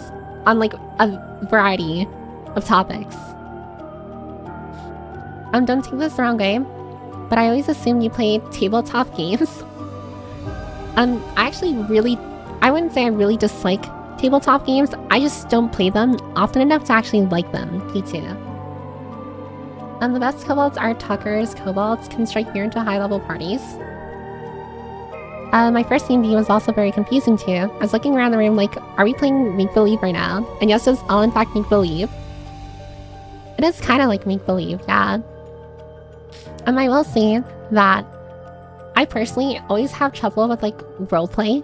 on like a variety of topics. Don't take this the wrong way, but I always assumed you played tabletop games. I wouldn't say I really dislike tabletop games. I just don't play them often enough to actually like them. Me too. The best kobolds are Tuckers. Kobolds can strike fear into high-level parties. My first D&D was also very confusing too. I was looking around the room like, are we playing make-believe right now? And yes, it's all in fact make-believe. It is kind of like make-believe, yeah. I will say that I personally always have trouble with like roleplay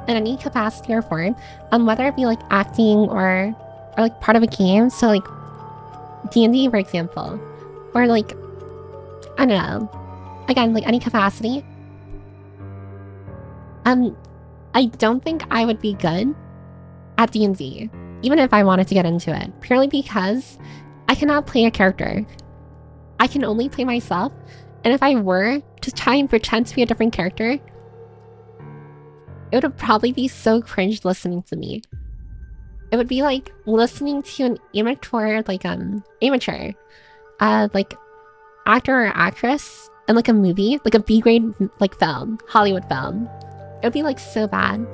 in any capacity or form, whether it be like acting or like part of a game. So like D&D, for example, or like, I don't know, again, like any capacity. I don't think I would be good at D&D, even if I wanted to get into it, purely because I cannot play a character. I can only play myself, and if I were to try and pretend to be a different character, it would probably be so cringe listening to me. It would be like listening to an amateur, like actor or actress in like a movie, like a B-grade like film, Hollywood film. It would be like so bad.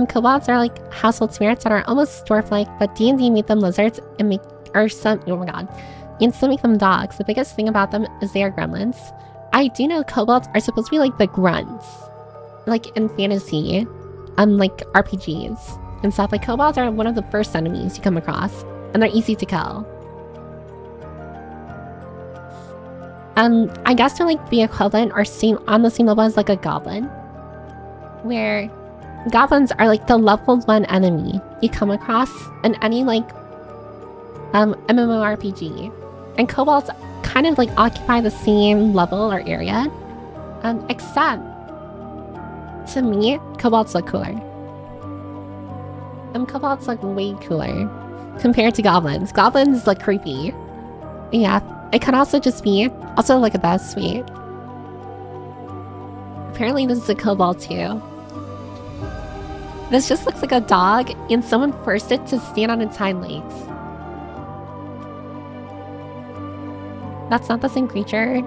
Kobolds are like household spirits that are almost dwarf-like, but D&D made them lizards and oh my god, and some make them dogs. The biggest thing about them is they are gremlins. I do know kobolds are supposed to be like the grunts, like in fantasy, like RPGs and stuff. Like kobolds are one of the first enemies you come across, and they're easy to kill. I guess they're like the equivalent or on the same level as like a goblin, where goblins are like the level 1 enemy you come across in any like MMORPG, and kobolds kind of like occupy the same level or area, except to me, kobolds look cooler. Kobolds look way cooler compared to goblins. Goblins look creepy. Yeah, it could also just be look at that, sweet. Apparently this is a kobold too. This just looks like a dog, and someone forced it to stand on its hind legs. That's not the same creature.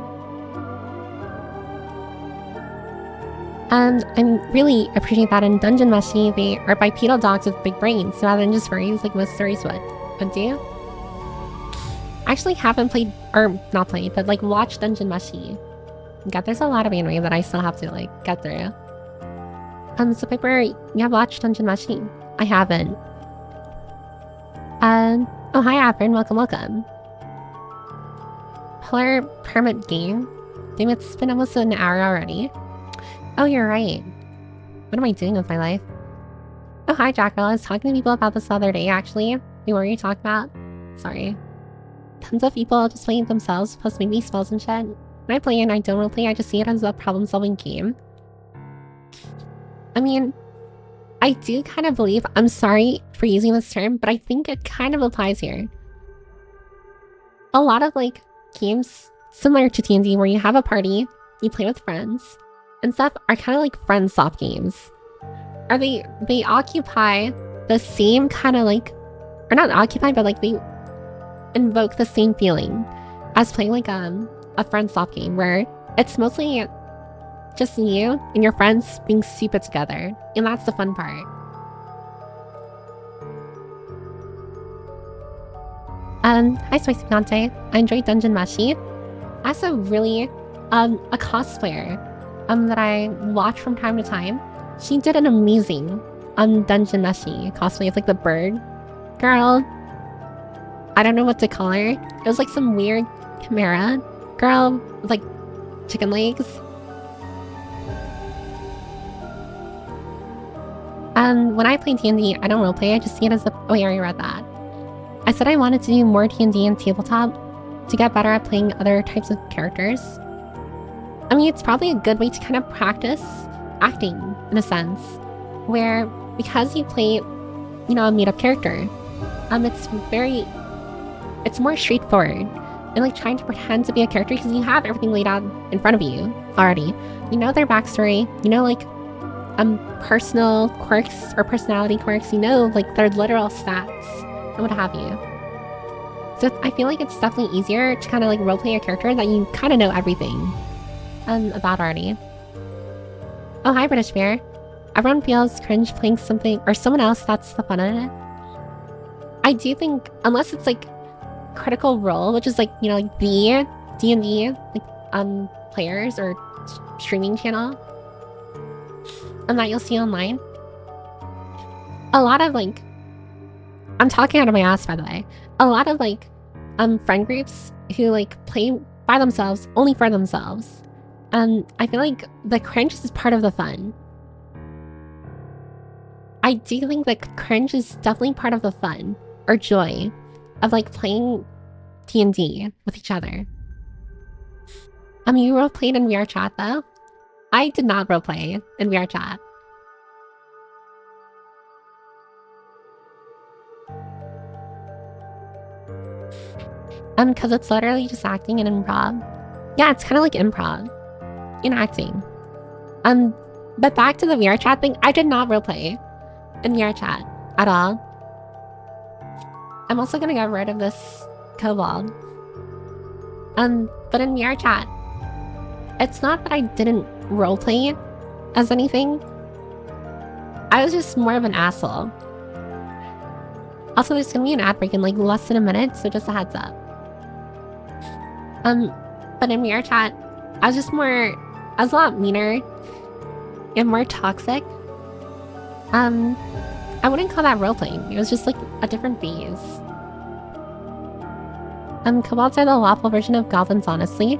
And I really appreciate that in Dungeon Meshi, they are bipedal dogs with big brains, rather than just furries like most stories would. But do you? I actually haven't played, or not played, but like watched Dungeon Meshi. God, there's a lot of anime that I still have to like get through. So Piper, you have watched Dungeon Meshi? I haven't. Oh hi Avern, welcome. Polar Permit Game? Damn, it's been almost an hour already. Oh, you're right. What am I doing with my life? Oh hi Jackerel, I was talking to people about this the other day actually. Wait, what were you talking about? Sorry. Tons of people just playing themselves, plus maybe spells and shit. When I play and I don't roleplay, I just see it as a problem-solving game. I mean, I do kind of believe, I'm sorry for using this term, but I think it kind of applies here. A lot of like games similar to D&D where you have a party, you play with friends, and stuff are kind of like friend soft games. Or they occupy the same kind of like, or not occupy, but like they invoke the same feeling as playing like a friend soft game where it's mostly just you and your friends being stupid together, and that's the fun part. Hi Spicy Conte. I enjoyed Dungeon Meshi. Also really, a cosplayer that I watch from time to time. She did an amazing Dungeon Meshi cosplay of like the bird girl. I don't know what to call her. It was like some weird chimera girl with like chicken legs. When I play D&D, I don't roleplay, I just see it as a... Oh, yeah, I already read that. I said I wanted to do more D&D and tabletop to get better at playing other types of characters. I mean, it's probably a good way to kind of practice acting, in a sense, where because you play, you know, a made-up character, it's more straightforward and like trying to pretend to be a character because you have everything laid out in front of you already. You know their backstory, you know like personal quirks or personality quirks, you know like their literal stats and what have you. So I feel like it's definitely easier to kind of like roleplay a character that you kind of know everything about already. Oh, hi British Bear. Everyone feels cringe playing something or someone else, that's the fun in it. I do think, unless it's like Critical Role, which is like, you know, like the D&D like players or streaming channel, and that you'll see online. A lot of like, I'm talking out of my ass by the way, a lot of like friend groups who like play by themselves, only for themselves. I feel like the cringe is part of the fun. I do think that cringe is definitely part of the fun or joy of like playing D&D with each other. You role played in VR chat though? I did not roleplay in VR chat. Because it's literally just acting and improv. Yeah, it's kind of like improv in acting. But back to the VR chat thing, I did not roleplay in VR chat at all. I'm also gonna get rid of this kobold. But in VR chat, it's not that I didn't roleplay as anything. I was just more of an asshole. Also, there's gonna be an ad break in like less than a minute, so just a heads up. But in VR chat, I was a lot meaner and more toxic. I wouldn't call that roleplaying. It was just like a different phase. Kobolds are the lawful version of goblins, honestly.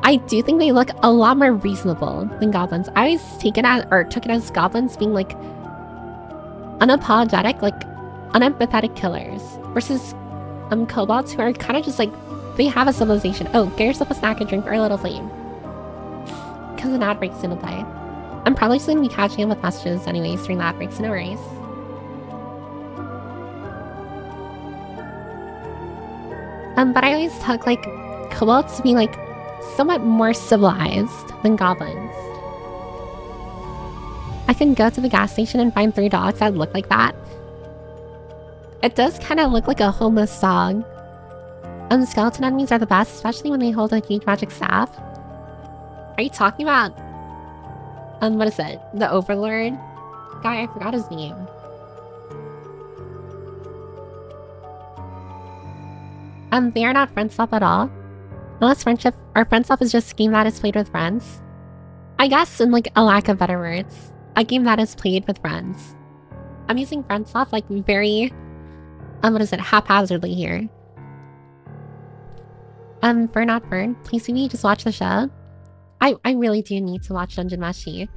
I do think they look a lot more reasonable than goblins. I always took it as goblins being like unapologetic, like unempathetic killers versus kobolds who are kind of just like, they have a civilization. Oh, get yourself a snack and drink or a little flame. Because an ad break's gonna play. I'm probably just gonna be catching up with messages anyways during the ad break, so no worries. But I always took like kobolds to be like somewhat more civilized than goblins. I can go to the gas station and find 3 dogs that look like that. It does kind of look like a homeless dog. Skeleton enemies are the best, especially when they hold a huge magic staff. Are you talking about what is it? The Overlord guy? I forgot his name. They are not friend swap at all. Unless friendship or friend swap is just a game that is played with friends. I guess in like a lack of better words, a game that is played with friends. I'm using friend swap like very haphazardly here. Fern not Fern, please maybe just watch the show. I really do need to watch Dungeon Meshi.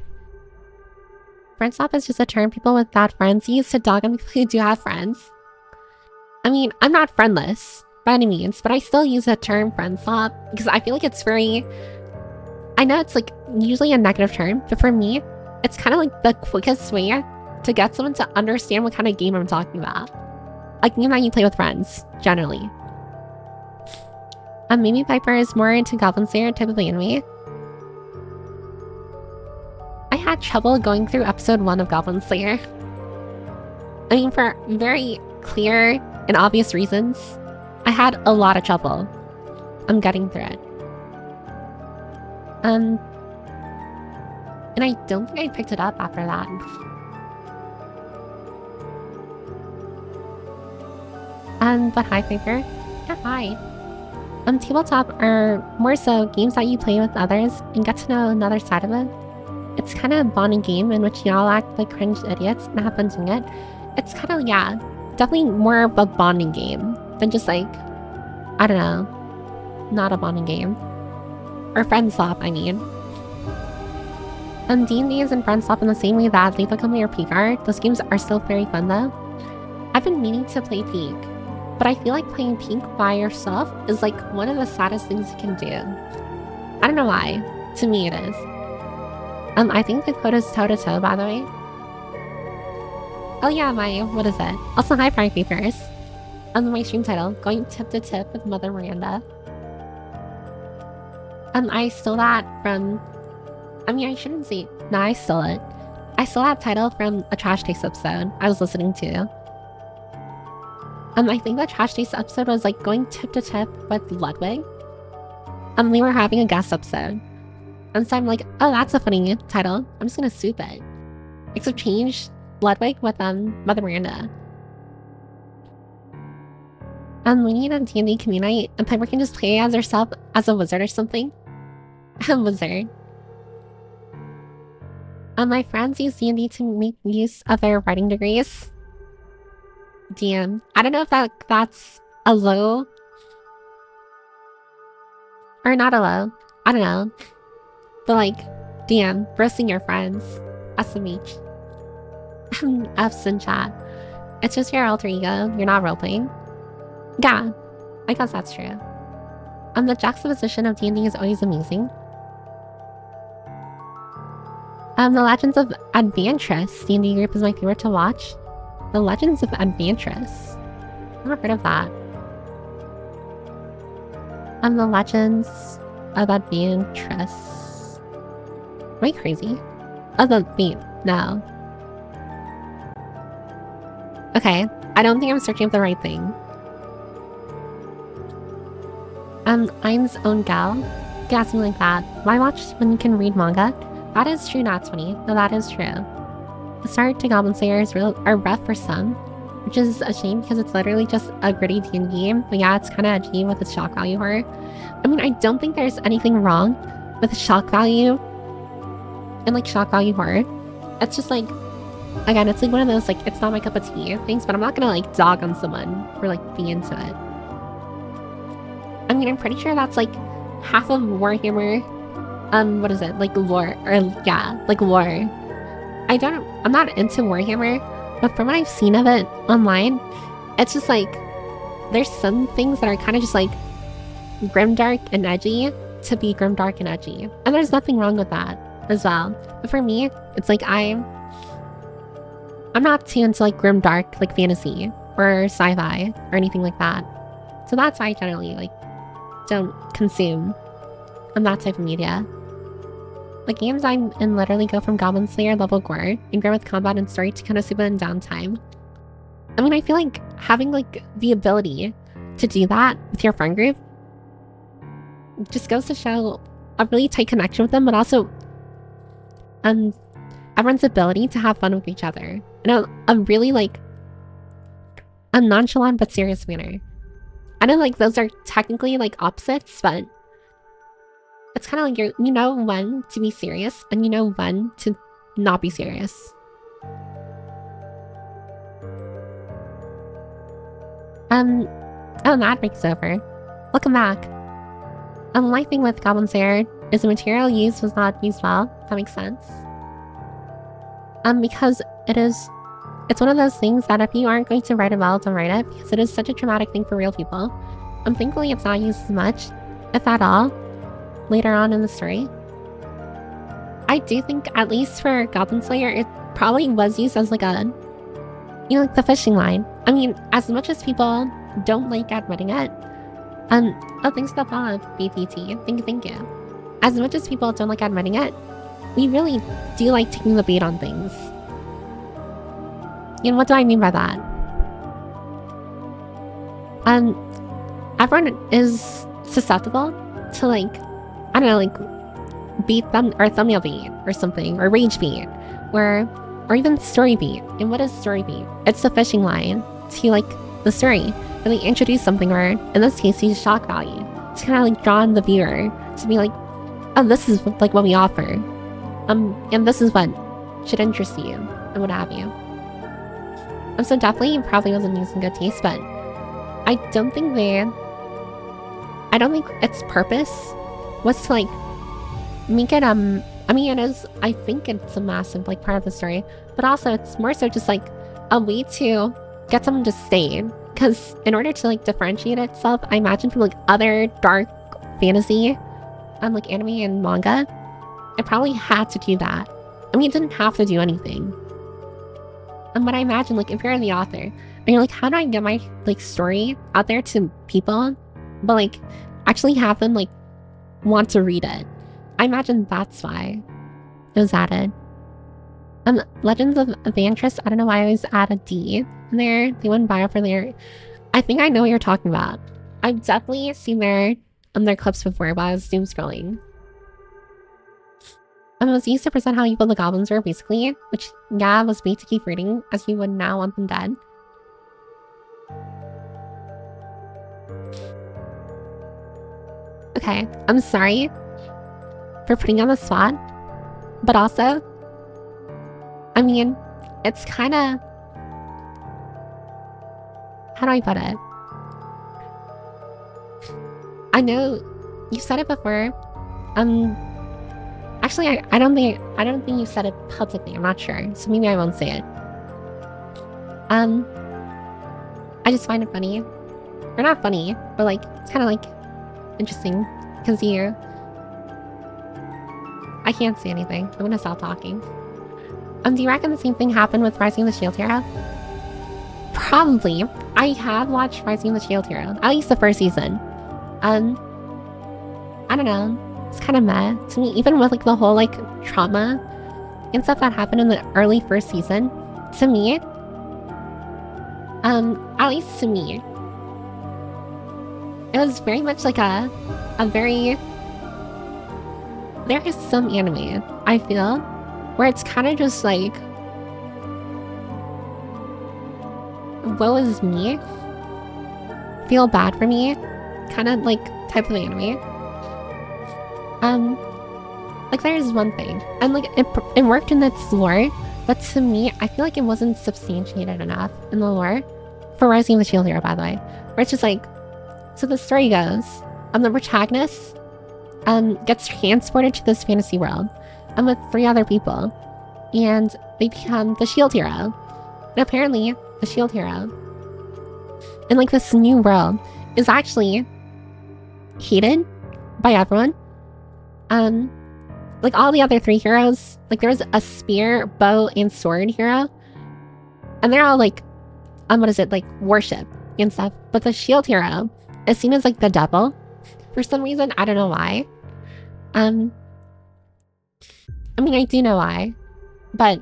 Friend swap is just a term people without friends use to dog on people who do have friends. I mean, I'm not friendless by any means, but I still use the term friend swap because I feel like it's very... I know it's like usually a negative term, but for me, it's kind of like the quickest way to get someone to understand what kind of game I'm talking about. A game that you play with friends, generally. Maybe Piper is more into Goblin Slayer type of anime. I had trouble going through episode 1 of Goblin Slayer. I mean, for very clear and obvious reasons, I had a lot of trouble. I'm getting through it. And I don't think I picked it up after that. But hi, Piper. Yeah, hi. Tabletop are more so games that you play with others and get to know another side of it. It's kind of a bonding game in which you all act like cringe idiots and have fun doing it. It's kind of, yeah, definitely more of a bonding game than just like, I don't know, not a bonding game. Or friend swap, I mean. D&D is in friend swap in the same way that Lethal Company or Peak are. Those games are still very fun though. I've been meaning to play Peak, but I feel like playing Peak by yourself is like one of the saddest things you can do. I don't know why. To me it is. I think the code is toe to toe, by the way. Oh yeah, what is it? Also, hi Prime Papers. My stream title, Going Tip to Tip with Mother Miranda. I stole that from... I mean, I shouldn't say... No, I stole it. I stole that title from a Trash Taste episode I was listening to. I think the Trash Taste episode was like Going Tip to Tip with Ludwig. We were having a guest episode. And so I'm like, oh, that's a funny title. I'm just gonna soup it. Except change Ludwig with Mother Miranda. We need a D&D community, and Piper can just play as herself as a wizard or something. A wizard. My friends use D&D to make use of their writing degrees. DM. I don't know if that's a low or not a low. I don't know. But like, DM, roasting your friends. SMH. F's in chat. It's just your alter ego. You're not roleplaying. Yeah, I guess that's true. The juxtaposition of D&D is always amazing. The Legends of Adventress D&D group is my favorite to watch. The Legends of Adventress. I've never heard of that. The Legends of Adventress. Am I crazy? Oh, wait, no. Okay, I don't think I'm searching for the right thing. Ein's own gal? Yeah, something like that. Why watch when you can read manga? That is true, not 20. No, that is true. The start to Goblin Slayers are rough for some, which is a shame because it's literally just a gritty D&D game. But yeah, it's kind of edgy with its shock value horror. I mean, I don't think there's anything wrong with shock value and like shock value horror. It's just like, again, it's like one of those like, it's not my cup of tea things, but I'm not gonna like dog on someone for like being into it. I mean, I'm pretty sure that's like half of Warhammer, what is it? Like lore, or yeah, like lore. I'm not into Warhammer, but from what I've seen of it online, it's just like, there's some things that are kind of just like grimdark and edgy to be grimdark and edgy. And there's nothing wrong with that as well. But for me, it's like I'm not too into like grimdark, like fantasy or sci-fi or anything like that. So that's why I generally like don't consume that type of media. The games I'm in literally go from Goblin Slayer level gore and grim with combat and story to Konosuba in downtime. I mean, I feel like having like the ability to do that with your friend group just goes to show a really tight connection with them, but also everyone's ability to have fun with each other in a really like a nonchalant but serious manner. I know like those are technically like opposites, but it's kind of like you know when to be serious and you know when to not be serious. Oh, that breaks over. Welcome back. My thing with Goblin Slayer is the material used was not used well. That makes sense. Because it's one of those things that if you aren't going to write it well, don't write it, because it is such a traumatic thing for real people. Thankfully it's not used as much, if at all, later on in the story. I do think, at least for Goblin Slayer, it probably was used as like a, you know, like the fishing line. I mean, as much as people don't like admitting it, oh, thanks for the follow, BPT. Thank you. As much as people don't like admitting it, we really do like taking the bait on things. And what do I mean by that? Everyone is susceptible to like, I don't know, like beat them or thumbnail beat or something, or rage beat, or even story beat. And what is story beat? It's the fishing line to like the story, really introduce something, or in this case, use shock value to kind of like draw in the viewer to be like, oh, this is like what we offer, and this is what should interest you, and what have you. So definitely probably wasn't used in good taste, but I don't think its purpose was to like make it, I mean, I think it's a massive like part of the story, but also it's more so just like a way to get someone to stay. Because in order to like differentiate itself, I imagine from like other dark fantasy, like anime and manga, it probably had to do that. I mean, it didn't have to do anything. But I imagine like if you're the author and you're like, how do I get my like story out there to people, but like actually have them like want to read it? I imagine that's why it was added. Legends of Adventress, I don't know why I always add a D in there. They wouldn't buy it for their... I think I know what you're talking about. I've definitely seen their clips before while I was doom scrolling. It was used to present how evil the goblins were, basically, which, yeah, was made to keep reading, as you would now want them dead. Okay, I'm sorry for putting you on the spot, but also, I mean, it's kind of... How do I put it? I know you said it before. Actually, I don't think you said it publicly. I'm not sure, so maybe I won't say it. I just find it funny, or not funny, but like it's kind of like interesting because I can't say anything. I'm gonna stop talking. Do you reckon the same thing happened with Rising of the Shield Hero? Probably. I have watched Rising of the Shield Hero, at least the first season. I don't know. It's kind of meh to me, even with like the whole like trauma and stuff that happened in the early first season. To me, at least to me, it was very much like a very. There is some anime, I feel, where it's kind of just like, woe is me, feel bad for me, kind of like type of anime. Like there's one thing, and like it worked in its lore, but to me, I feel like it wasn't substantiated enough in the lore for Rising of the Shield Hero, by the way, where it's just like, so the story goes, the protagonist gets transported to this fantasy world with 3 other people, and they become the Shield Hero. And apparently, the Shield Hero in like this new world is actually hated by everyone. Like all the other 3 heroes, like there's a spear, bow, and sword hero, and they're all like, what is it, like worship and stuff. But the Shield Hero is seen as like the devil for some reason. I don't know why. I mean, I do know why, but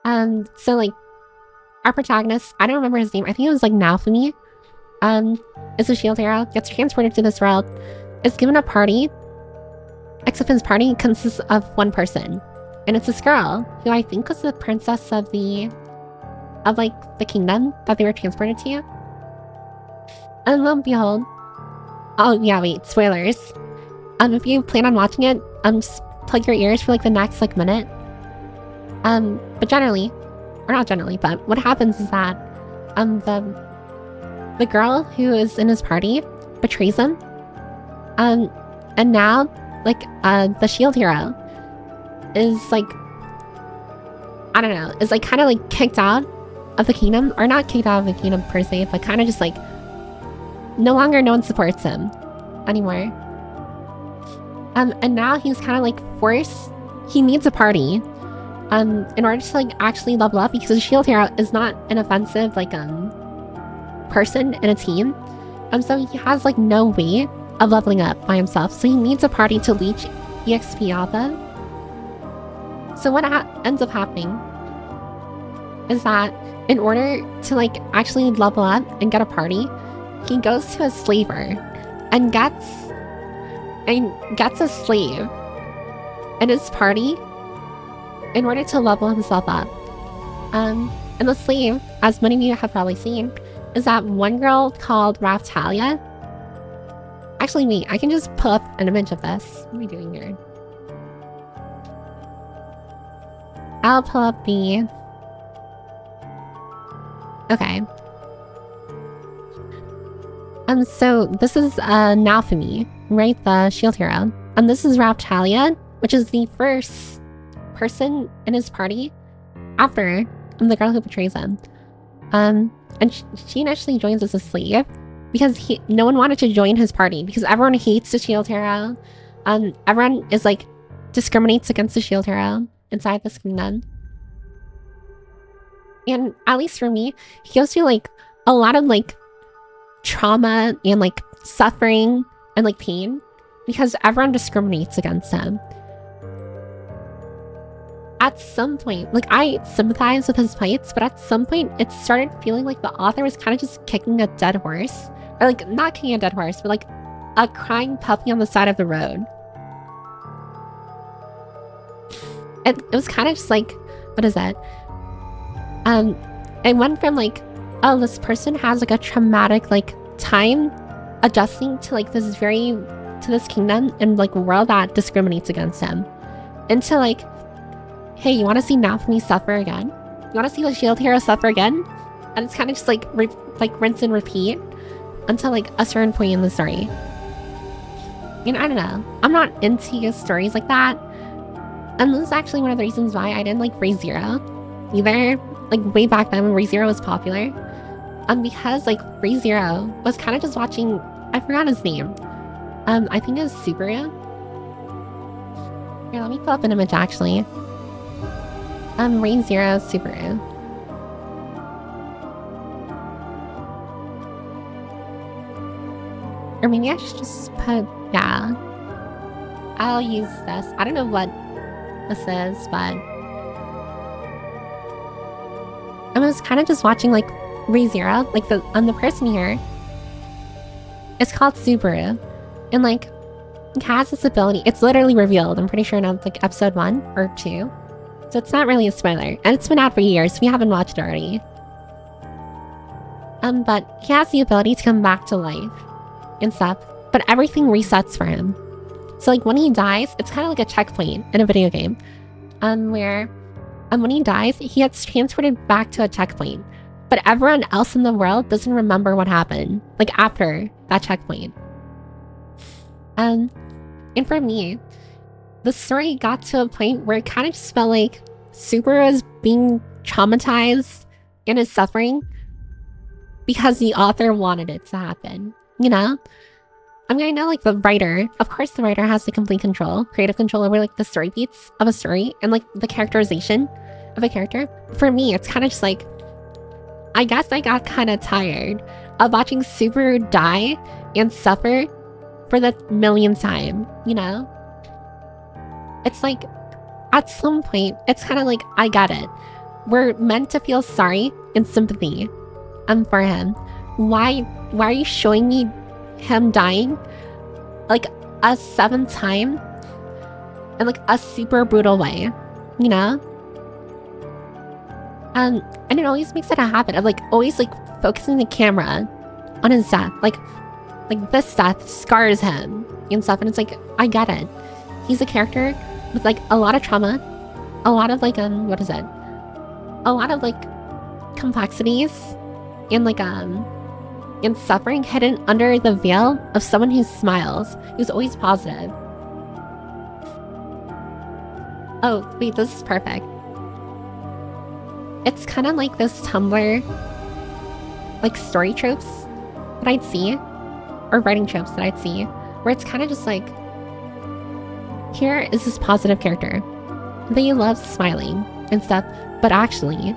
so like our protagonist, I don't remember his name. I think it was like Naofumi. Is a Shield Hero, gets transported to this world, is given a party, except his party consists of 1 person, and it's this girl who I think was the princess of the kingdom that they were transported to. And lo and behold, oh yeah, wait, spoilers. If you plan on watching it, just plug your ears for like the next like minute. But generally, or not generally, but what happens is that the girl who is in his party betrays him. And now like the Shield Hero is like, I don't know, is like kind of like kicked out of the kingdom, or not kicked out of the kingdom per se, but kind of just like no one supports him anymore. And now he's kind of like forced, he needs a party in order to like actually level up, because the Shield Hero is not an offensive like person in a team, so he has like no way of leveling up by himself, so he needs a party to leech EXP off of. So what ends up happening is that in order to like actually level up and get a party, he goes to a slaver and gets a slave in his party in order to level himself up. And the slave, as many of you have probably seen, is that one girl called Raftalia. Actually, wait, I can just pull up an image of this. What are we doing here? I'll pull up the... Okay. So this is Naofumi, right? The Shield Hero. And this is Raftalia, which is the first person in his party after the girl who betrays him. And she initially joins as a slave because no one wanted to join his party, because everyone hates the Shield Hero. Everyone is like discriminates against the Shield Hero inside this kingdom. And at least for me, he goes through like a lot of like trauma and like suffering and like pain because everyone discriminates against him. At some point, like I sympathize with his fights, but at some point it started feeling like the author was kind of just kicking a dead horse, or like not kicking a dead horse, but like a crying puppy on the side of the road. It was kind of just like, what is that? It went from like, oh, this person has like a traumatic like time adjusting to like this kingdom and like world that discriminates against him, into like, hey, you want to see Naofumi suffer again? You want to see the Shield Hero suffer again? And it's kind of just like rinse and repeat until like a certain point in the story. And I don't know, I'm not into stories like that. And this is actually one of the reasons why I didn't like Re:Zero either, like way back then when Re:Zero was popular. Because like Re:Zero was kind of just watching, I forgot his name. I think it was Subaru. Here, let me pull up an image actually. Rain Zero Subaru. Or maybe I should just put, yeah. I'll use this. I don't know what this is, but I was kind of just watching like ReZero, like the person here. It's called Subaru, and like it has this ability. It's literally revealed. I'm pretty sure in like episode 1 or 2, so it's not really a spoiler, and it's been out for years. So we haven't watched it already. But he has the ability to come back to life and stuff, but everything resets for him. So like when he dies, it's kind of like a checkpoint in a video game, where when he dies, he gets transported back to a checkpoint, but everyone else in the world doesn't remember what happened, like after that checkpoint. And for me, the story got to a point where it kind of just felt like Subaru is being traumatized and is suffering because the author wanted it to happen, you know? I mean, I know like the writer, of course the writer has the complete control, creative control over like the story beats of a story and like the characterization of a character. For me, it's kind of just like, I guess I got kind of tired of watching Subaru die and suffer for the millionth time, you know? It's like, at some point, it's kind of like, I get it. We're meant to feel sorry and sympathy for him. Why are you showing me him dying like a 7th time in like a super brutal way, you know? And it always makes it a habit of like always like focusing the camera on his death, like this death scars him and stuff. And it's like, I get it. He's a character with like a lot of trauma, a lot of like what is it, a lot of like complexities and like and suffering hidden under the veil of someone who smiles, who's always positive. Oh, wait, this is perfect. It's kind of like this Tumblr, like story tropes that I'd see, or writing tropes that I'd see, where it's kind of just like, here is this positive character. They love smiling and stuff, but actually,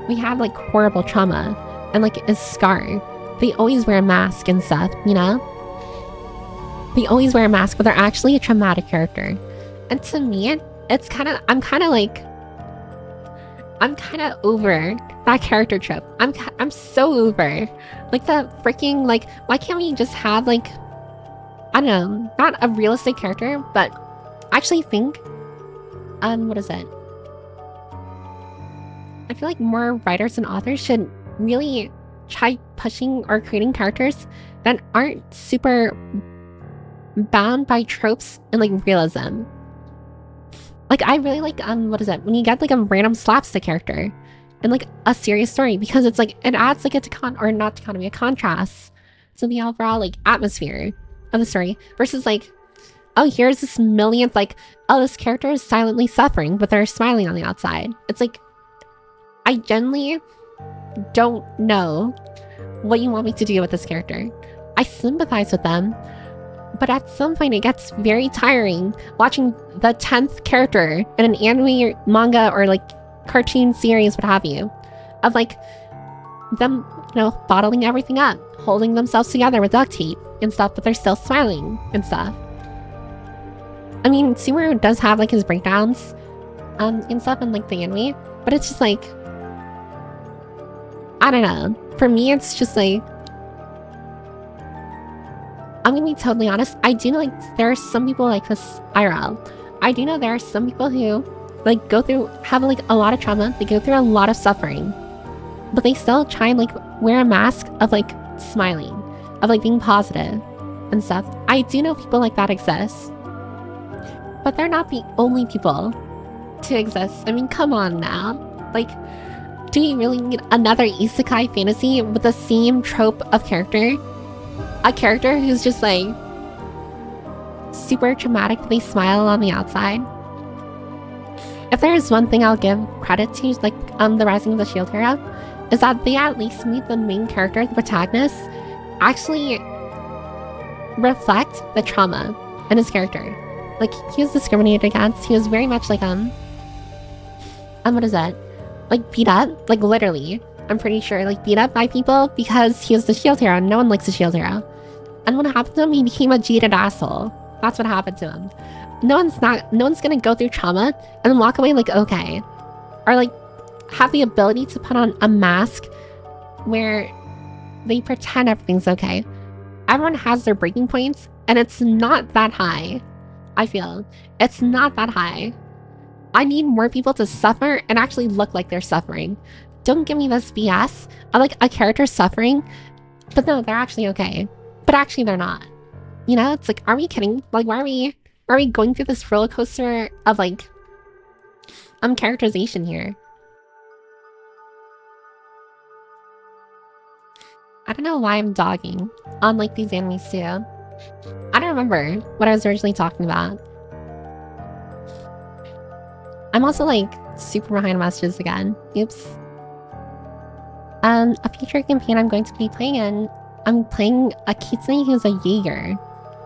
we have like horrible trauma and like is scarred. They always wear a mask and stuff, you know? They always wear a mask, but they're actually a traumatic character. And to me, it's kind of, I'm kind of over that character trope. I'm so over. Like the freaking, like, why can't we just have like, I don't know, not a realistic character, but actually think, what is it? I feel like more writers and authors should really try pushing or creating characters that aren't super bound by tropes and like realism. Like I really like what is it, when you get like a random slapstick character in like a serious story, because it's like it adds like a contrast to the overall like atmosphere of the story, versus like, oh, here's this millionth, like, oh, this character is silently suffering but they're smiling on the outside. It's like, I genuinely don't know what you want me to do with this character. I sympathize with them, but at some point it gets very tiring watching the 10th character in an anime or manga or like cartoon series, what have you, of like them, you know, bottling everything up, holding themselves together with duct tape and stuff, but they're still smiling and stuff. I mean, Subaru does have like his breakdowns and stuff in like the anime, but it's just like, I don't know. For me, it's just like, I'm gonna be totally honest. I do know like there are some people like this IRL. I do know there are some people who like have like a lot of trauma. They go through a lot of suffering, but they still try and like wear a mask of like smiling, of like being positive and stuff. I do know people like that exist, but they're not the only people to exist. I mean, come on now. Like, do you really need another isekai fantasy with the same trope of character? A character who's just like super traumatic, but they smile on the outside. If there is one thing I'll give credit to, like the Rising of the Shield Hero, is that they at least made the main character, the protagonist, actually reflect the trauma in his character. Like, he was discriminated against. He was very much like, what is that? Like, beat up? Like, literally. I'm pretty sure, like, beat up by people because he was the shield hero and no one likes the shield hero. And what happened to him? He became a jaded asshole. That's what happened to him. No one's gonna go through trauma and then walk away like, okay. Or, like, have the ability to put on a mask where they pretend everything's okay. Everyone has their breaking points, and it's not that high. I feel. It's not that high. I need more people to suffer and actually look like they're suffering. Don't give me this BS. I like a character suffering, but no, they're actually okay. But actually they're not. You know, it's like, are we kidding? Like, why are we going through this roller coaster of like, characterization here? I don't know why I'm dogging on like these animes too. I don't remember what I was originally talking about. I'm also like super behind messages again. Oops. A future campaign I'm going to be playing in, I'm playing a Kitsune who's a Jaeger.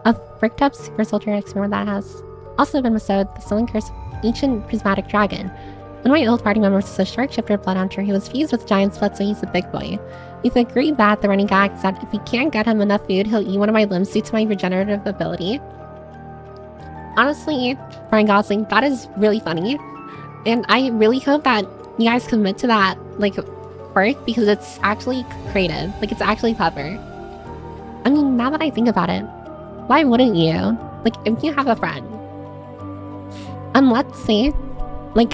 A bricked up super soldier experiment that has also been bestowed the stolen curse of ancient prismatic dragon. One of my old party members is a shark shifter blood hunter who was fused with giant blood, so he's a big boy. We've agreed that the running gag is that if we can't get him enough food, he'll eat one of my limbs due to my regenerative ability. Honestly, Ryan Gosling, that is really funny. And I really hope that you guys commit to that, like, work, because it's actually creative. Like, it's actually clever. I mean, now that I think about it, why wouldn't you? Like, if you have a friend, and let's say, like,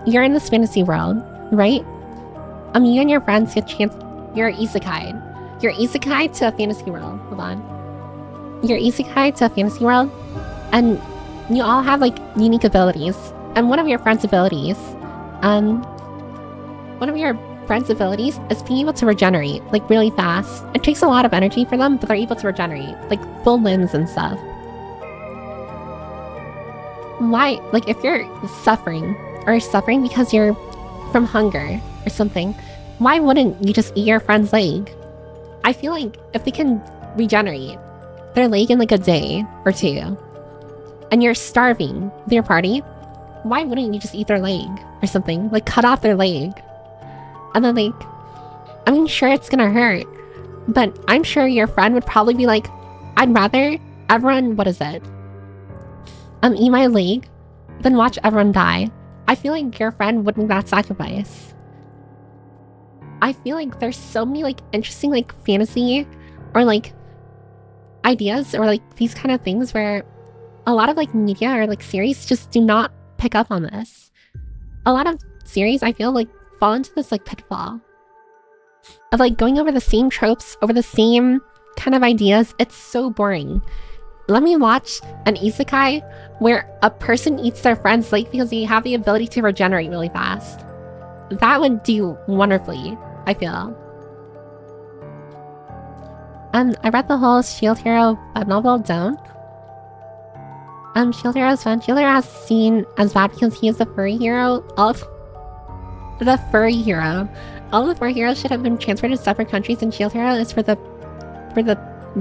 you're in this fantasy world, right? You and your friends get chance. You're isekai. You're isekai to a fantasy world. Hold on. You're isekai to a fantasy world, and you all have like unique abilities. And one of your friends' abilities, is being able to regenerate like really fast. It takes a lot of energy for them, but they're able to regenerate like full limbs and stuff. Why? Like, if you're suffering because you're from hunger or something, why wouldn't you just eat your friend's leg? I feel like if they can regenerate their leg in like a day or two, and you're starving with your party, why wouldn't you just eat their leg or something? Like, cut off their leg. And then like, I mean, sure, it's gonna hurt, but I'm sure your friend would probably be like, I'd rather everyone, eat my leg than watch everyone die. I feel like your friend would make that sacrifice. I feel like there's so many like interesting like fantasy or like ideas or like these kind of things where a lot of like media or like series just do not pick up on this. A lot of series, I feel like, fall into this like pitfall of like going over the same tropes, over the same kind of ideas. It's so boring. Let me watch an isekai where a person eats their friend's leg because they have the ability to regenerate really fast. That would do wonderfully, I feel. I read the whole Shield Hero web novel, Don't. Shield Hero is fun. Shield Hero has seen as bad because he is the furry hero of the furry hero. All the furry heroes should have been transferred to separate countries, and Shield Hero is for the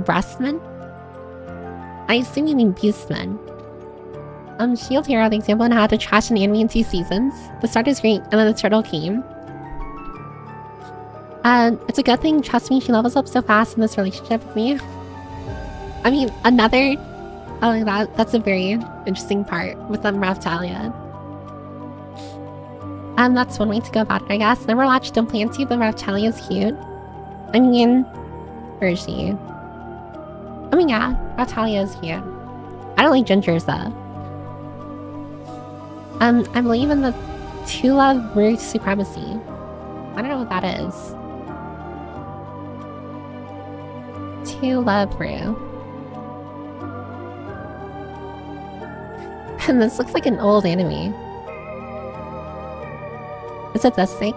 breastmen. I assume you mean beastmen. Shield Hero, the example on how to trash an anime in 2 seasons. The start is great, and then the turtle came. It's a good thing, trust me, she levels up so fast in this relationship with me. I mean, that's a very interesting part with Raphtalia. That's one way to go about it, I guess. Never watched, don't plan to, but Raphtalia is cute. I mean, where is she? I mean, yeah, Raphtalia is cute. I don't like gingers, though. I believe in the two-love root supremacy. I don't know what that is. Two-love root. And this looks like an old anime. Is it this thing?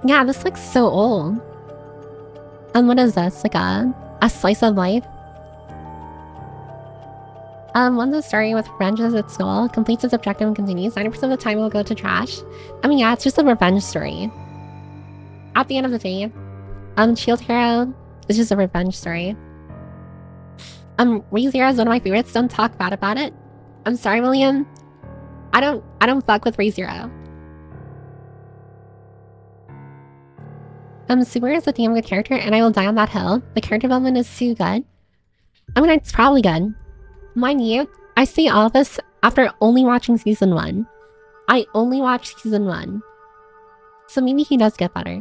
Yeah, this looks so old. And what is this? Like a slice of life? Once the story with revenge as its goal, completes its objective and continues, 90% of the time it will go to trash. I mean, yeah, it's just a revenge story. At the end of the day, Shield Hero is just a revenge story. ReZero is one of my favorites. Don't talk bad about it. I'm sorry, William. I don't fuck with ReZero. Super is a damn good character, and I will die on that hill. The character development is too good. I mean, it's probably good. Mind you, I see all of this after only watching season 1. I only watched season 1. So maybe he does get better.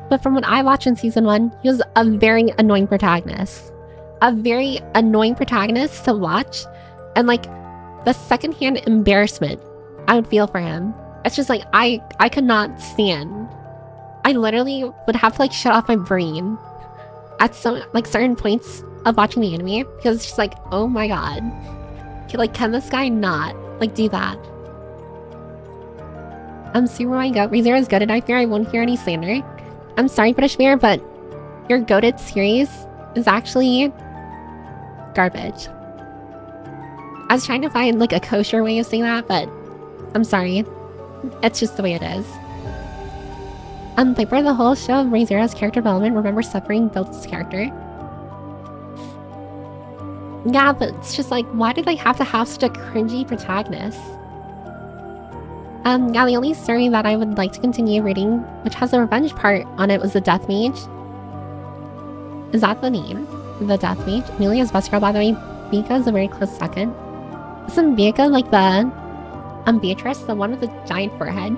But from what I watched in season 1, he was a very annoying protagonist. A very annoying protagonist to watch. And like, the secondhand embarrassment I would feel for him. It's just like, I could not stand. I literally would have to like shut off my brain at some like certain points of watching the anime because it's just like, oh my god, can this guy not like do that? Super my god, ReZero is good, and I fear I won't hear any slander. I'm sorry, British Bear, but your goated series is actually garbage. I was trying to find like a kosher way of saying that, but I'm sorry, it's just the way it is. Piper, the whole show of ReZero's character development, remember suffering built his character. Yeah, but it's just like, why did they have to have such a cringy protagonist? Yeah, the only story that I would like to continue reading, which has a revenge part on it, was the Death Mage. Is that the name? The Death Mage? Amelia's best girl, by the way. Bika is a very close second. Isn't Bika like the Beatrice, the one with the giant forehead?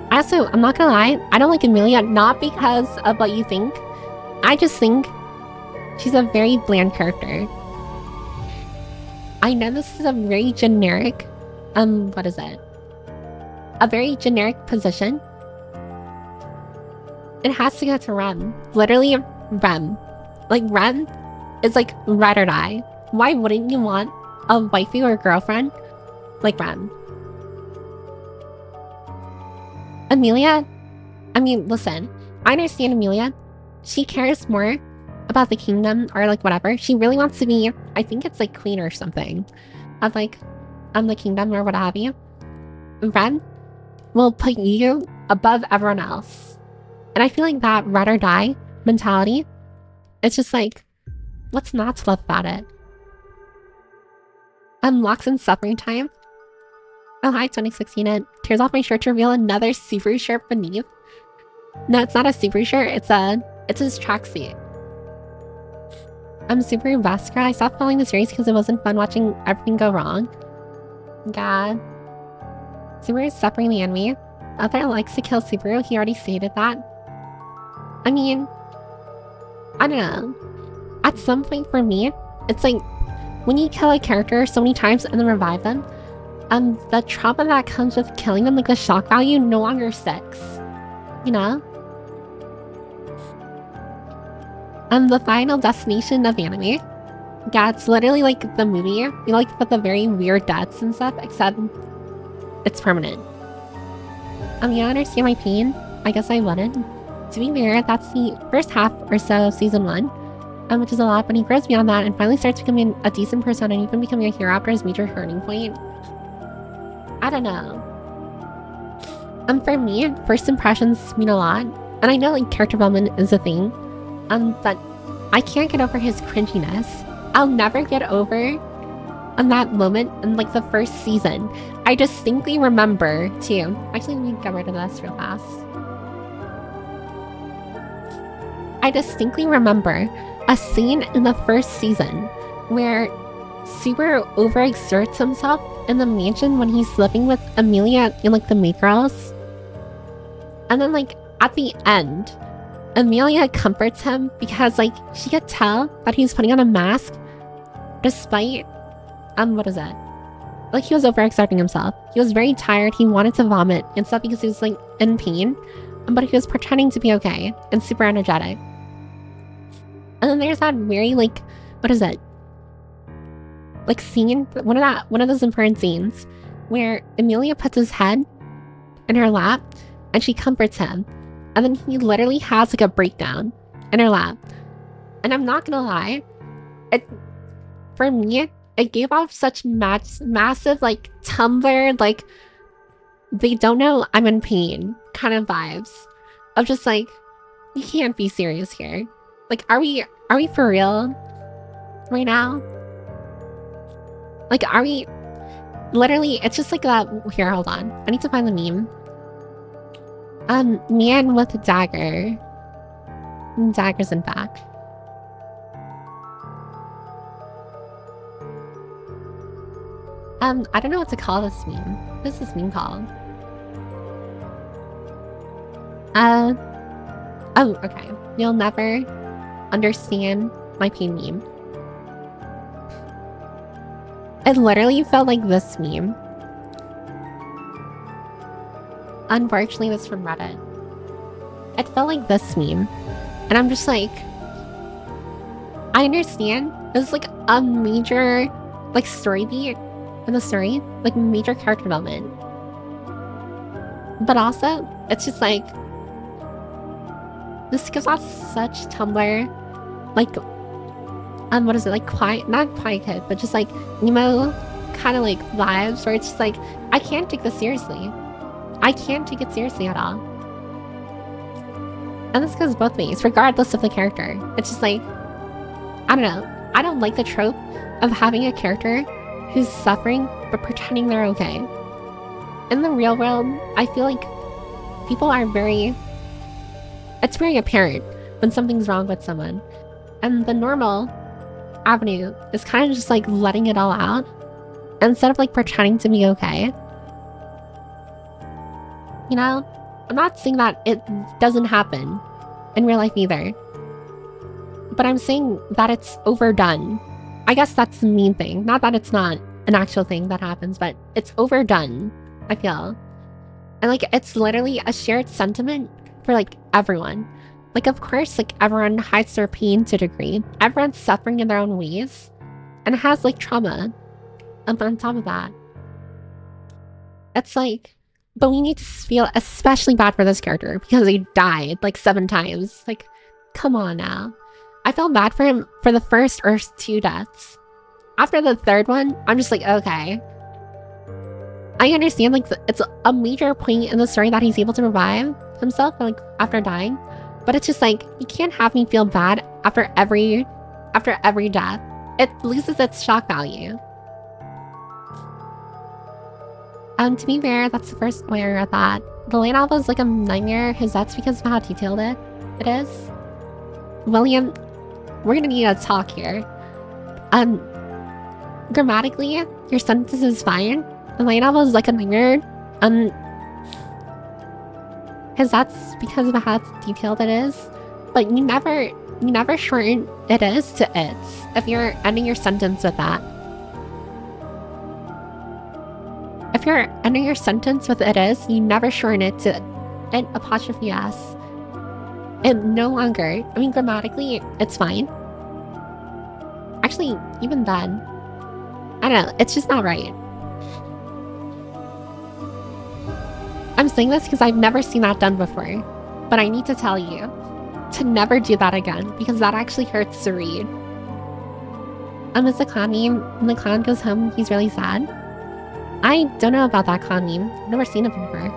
Also, I'm not gonna lie, I don't like Amelia, not because of what you think. I just think she's a very bland character. I know this is a very generic, what is it? A very generic position. It has to go to Rem. Literally, Rem. Like, Rem is like ride or die. Why wouldn't you want a waifu or girlfriend like Rem? Amelia, I mean, listen, I understand Amelia. She cares more about the kingdom or like whatever. She really wants to be, I think it's like queen or something of like, the kingdom or what have you. Ren will put you above everyone else. And I feel like that ride or die mentality, it's just like, what's not to love about it? Locks and suffering time. Oh hi, 2016 it. Tears off my shirt to reveal another super shirt beneath. No, it's not a super shirt, it's his tracksuit. I'm super invested. I stopped following the series because it wasn't fun watching everything go wrong. God. Subaru is suffering the anime. Other likes to kill Subaru, he already stated that. I mean, I don't know. At some point for me, it's like, when you kill a character so many times and then revive them, the trauma that comes with killing them, like the shock value, no longer sticks. You know? The final destination of anime. Yeah, it's literally like the movie. You like put the very weird deaths and stuff, except it's permanent. You don't understand my pain? I guess I wouldn't. To be fair, that's the first half or so of season 1. Which is a lot, but he grows beyond that and finally starts becoming a decent person and even becoming a hero after his major turning point. I don't know. For me, first impressions mean a lot. And I know like character development is a thing. But I can't get over his cringiness. I'll never get over that moment in like the first season. I distinctly remember too. Actually, let me get rid of this real fast. I distinctly remember a scene in the first season where Super overexerts himself in the mansion when he's living with Amelia and like the maid girls. And then like at the end, Amelia comforts him because like she could tell that he's putting on a mask despite what is it? Like he was overexerting himself. He was very tired, he wanted to vomit and stuff because he was like in pain. But he was pretending to be okay and super energetic. And then there's that very like, what is it? Like scene, one of those important scenes where Amelia puts his head in her lap and she comforts him. And then he literally has like a breakdown. in her lap. And I'm not gonna lie, for me, it gave off such massive, like, Tumblr, like, they don't know I'm in pain kind of vibes. Of just like, you can't be serious here. Like, are we for real right now? Like, are we... Literally, it's just like that... Here, hold on. I need to find the meme. Man with a dagger. Daggers in back. I don't know what to call this meme. What is this meme called? Oh, okay. You'll never understand my pain meme. It literally felt like this meme. Unfortunately, this is from Reddit. It felt like this meme. And I'm just like... I understand. It was like a major, like, story beat in the story. Like, major character development. But also, it's just like... This gives off such Tumblr, like, what is it, like, quiet, not quiet kid, but just like emo kind of like vibes where it's just like, I can't take this seriously. I can't take it seriously at all. And this goes both ways, regardless of the character. It's just like, I don't know. I don't like the trope of having a character who's suffering but pretending they're okay. In the real world, I feel like people are it's very apparent when something's wrong with someone. And the normal avenue is kind of just like letting it all out instead of like pretending to be okay. You know, I'm not saying that it doesn't happen in real life either, but I'm saying that it's overdone. I guess that's the main thing. Not that it's not an actual thing that happens, but it's overdone, I feel. And like, it's literally a shared sentiment for like everyone. Like, of course, like, everyone hides their pain to a degree. Everyone's suffering in their own ways and has like trauma on top of that. It's like, but we need to feel especially bad for this character because he died like 7 times. Like, come on now. I felt bad for him for the first or 2 deaths. After the 3rd one, I'm just like, okay. I understand, like, it's a major point in the story that he's able to revive himself, like, after dying. But it's just like, you can't have me feel bad after every death. It loses its shock value. To be fair, that's the first way I read that. The light novel is like a nightmare because that's because of how detailed it is. William, we're gonna need a talk here. Grammatically, your sentence is fine. The light novel is like a nightmare. Because that's because of how detailed it is. But you never shorten it is to its if you're ending your sentence with that. If you're ending your sentence with it is, you never shorten it to an apostrophe s. It no longer, I mean, grammatically, it's fine. Actually, even then, I don't know, it's just not right. I'm saying this because I've never seen that done before, but I need to tell you to never do that again because that actually hurts to read. It's a clown meme. When the clown goes home, he's really sad. I don't know about that clown meme. I've never seen it before.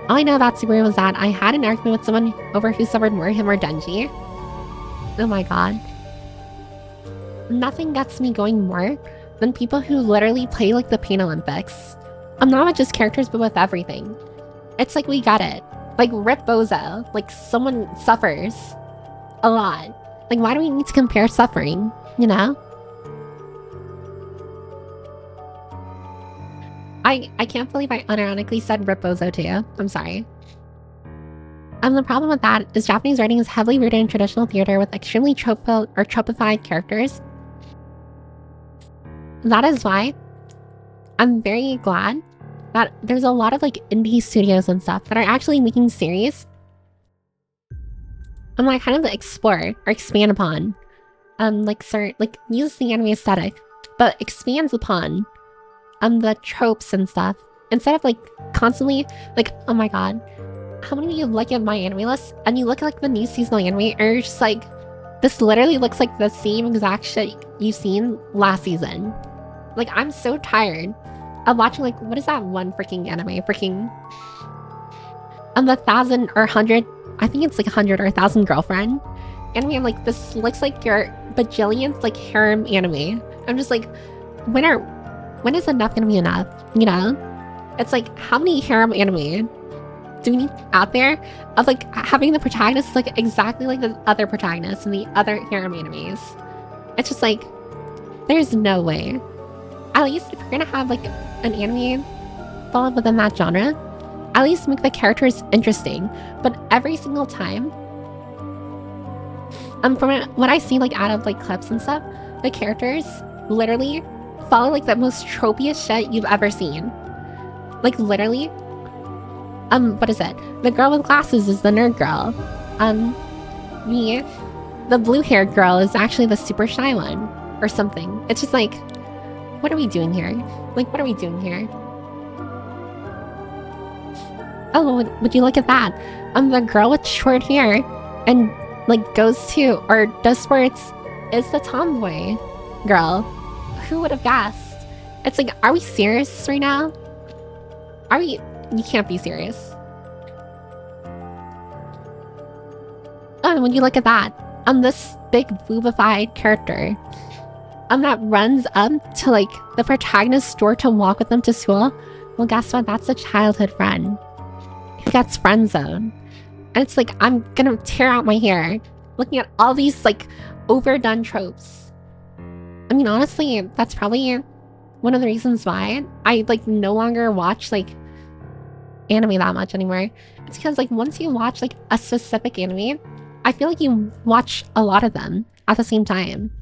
All I know about Subaru was that I had an argument with someone over who suffered more, him or Denji. Oh my god. Nothing gets me going more than people who literally play like the Pain Olympics. Not with just characters, but with everything. It's like, we get it. Like, Rip Bozo. Like, someone suffers a lot. Like, why do we need to compare suffering, you know? I can't believe I unironically said Rip Bozo to you. I'm sorry. The problem with that is Japanese writing is heavily rooted in traditional theater with extremely tropified characters. That is why I'm very glad that there's a lot of like indie studios and stuff that are actually making series. Like kind of explore or expand upon, use the anime aesthetic, but expands upon, the tropes and stuff instead of like constantly like, oh my god, how many of you look at my anime list and you look at like the new seasonal anime and you're just like, this literally looks like the same exact shit you've seen last season. Like, I'm so tired of watching, like, what is that one freaking anime? Freaking, the 1,000 or 100, I think it's like 100 or 1,000 girlfriend anime. I'm like, this looks like your bajillionth, like, harem anime. I'm just like, when is enough gonna be enough? You know? It's like, how many harem anime do we need out there of like having the protagonist like exactly like the other protagonists in the other harem animes? It's just like, there's no way. At least if you're gonna have like an anime fall within that genre, at least make the characters interesting. But every single time, from what I see like out of like clips and stuff, the characters literally follow like the most tropiest shit you've ever seen. Like literally, what is it? The girl with glasses is the nerd girl. The blue-haired girl is actually the super shy one, or something. It's just like, what are we doing here? Like, what are we doing here? Oh, would you look at that? The girl with short hair and like goes to or does sports is the tomboy girl. Who would have guessed? It's like, are we serious right now? Are we? You can't be serious. Oh, when you look at that, this big boobified character, that runs up to like the protagonist's door to walk with them to school. Well, guess what? That's a childhood friend who gets friend zoned. And it's like, I'm gonna tear out my hair looking at all these like overdone tropes. I mean, honestly, that's probably one of the reasons why I like no longer watch like anime that much anymore. It's because like once you watch like a specific anime, I feel like you watch a lot of them at the same time.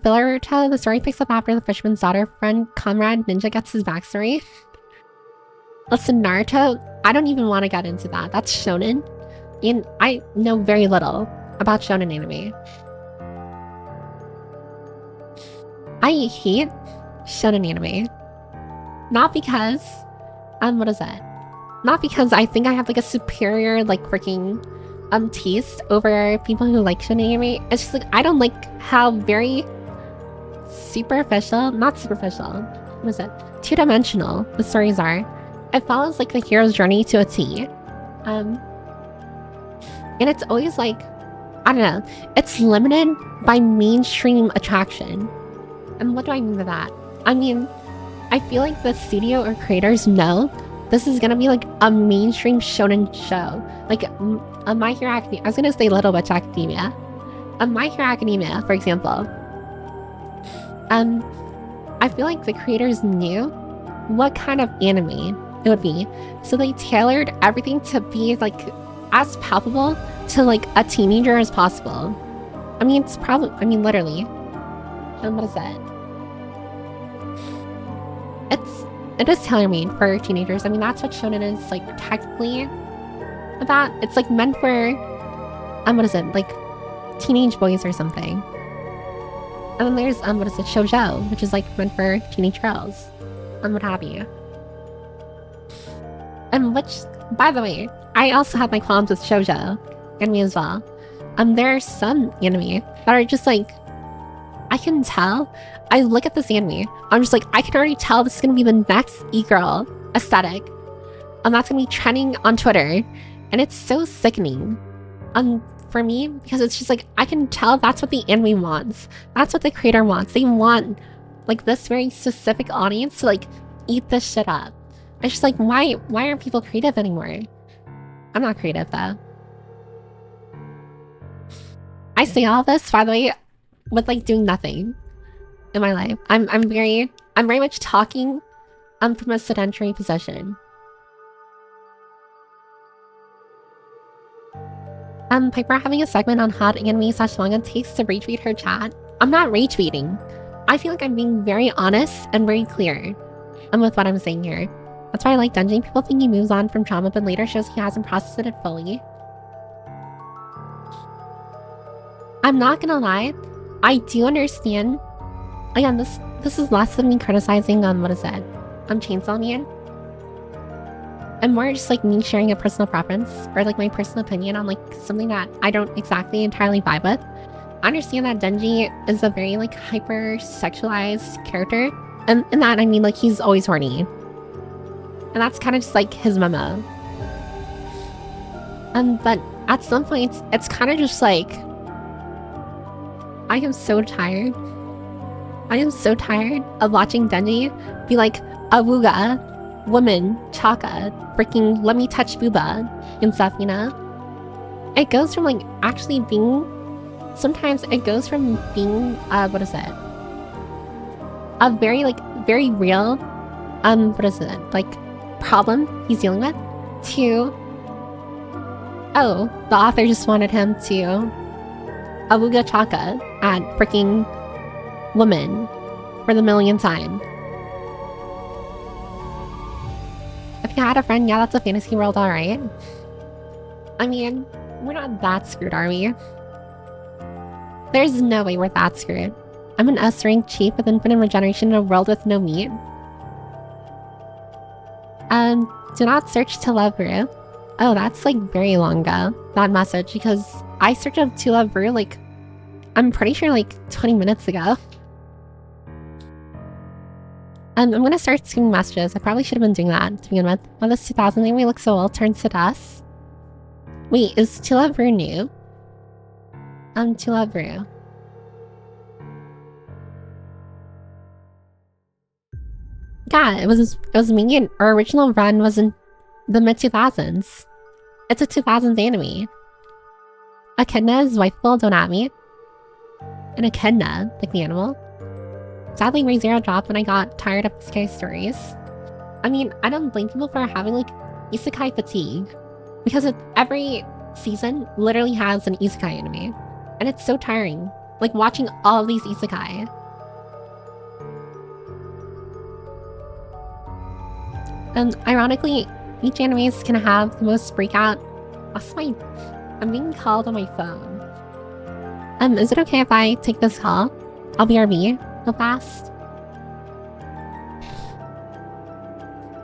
Filler, the story picks up after the fisherman's daughter friend Comrade Ninja gets his backstory. Listen, Naruto, I don't even want to get into that. That's shonen. And I know very little about shonen anime. I hate shonen anime. Not because, what is it? Not because I think I have like a superior like freaking taste over people who like shonen anime. It's just like, I don't like how very not superficial, what is it? Two-dimensional the stories are. It follows like the hero's journey to a T. And it's always like, I don't know, it's limited by mainstream attraction. And what do I mean by that? I mean, I feel like the studio or creators know this is gonna be like a mainstream shonen show. Like My Hero Academia, I was gonna say Little Witch Academia. My Hero Academia, for example. I feel like the creators knew what kind of anime it would be. So they tailored everything to be like as palpable to like a teenager as possible. I mean, it's probably, I mean, literally. What is that? It is tailor-made for teenagers. I mean, that's what shonen is like technically about. It's like meant for, what is it? Like teenage boys or something. And then there's, what is it? Shoujo, which is like meant for teenage girls. And what have you. And which, by the way, I also have my qualms with shoujo anime as well. There are some anime that are just like, I can tell. I look at this anime, I'm just like, I can already tell this is gonna be the next e-girl aesthetic. And that's gonna be trending on Twitter. And it's so sickening. For me, because it's just like, I can tell that's what the anime wants. That's what the creator wants. They want like this very specific audience to like eat this shit up. It's just like, why aren't people creative anymore? I'm not creative though. I say all this, by the way, with like doing nothing in my life. I'm very much talking from a sedentary position. Piper having a segment on hot anime/manga takes to rage bait her chat. I'm not rage baiting. I feel like I'm being very honest and very clear with what I'm saying here. That's why I like Dungeon. People think he moves on from trauma, but later shows he hasn't processed it fully. I'm not gonna lie, I do understand. Again, this is less than me criticizing what is it? Chainsaw Man. And more just like me sharing a personal preference or like my personal opinion on like something that I don't exactly entirely vibe with. I understand that Denji is a very like hyper sexualized character. And in that I mean like he's always horny. And that's kind of just like his memo. But at some points it's kind of just like I am so tired. I am so tired of watching Denji be like, awooga, woman, chaka, freaking let me touch booba and stuff, you know? It goes from like actually being, sometimes it goes from being, what is it? A very like, very real, what is it? Like problem he's dealing with to, oh, the author just wanted him to awooga chaka at freaking woman for the millionth time. If you had a friend, yeah, that's a fantasy world, alright. I mean, we're not that screwed, are we? There's no way we're that screwed. I'm an S-rank chief with infinite regeneration in a world with no meat. Do not search to love Ru. Oh, that's like very long ago, that message, because I searched up to love Ru like, I'm pretty sure like 20 minutes ago. I'm gonna start skimming messages. I probably should have been doing that to begin with. Oh, this 2000 thing we look so old turns to dust. Wait, is To Love Ru new? To Love Ru. Yeah, it was me. Our original run was in the mid 2000s. It's a 2000s anime. Echidna is wifeful, don't at me. And Echidna, like the animal. Sadly, ReZero dropped when I got tired of isekai stories. I mean, I don't blame people for having like isekai fatigue, because every season literally has an isekai anime, and it's so tiring, like watching all of these isekai. And ironically, each anime is gonna have the most breakout. I'm being called on my phone. Is it okay if I take this call? I'll BRB real fast.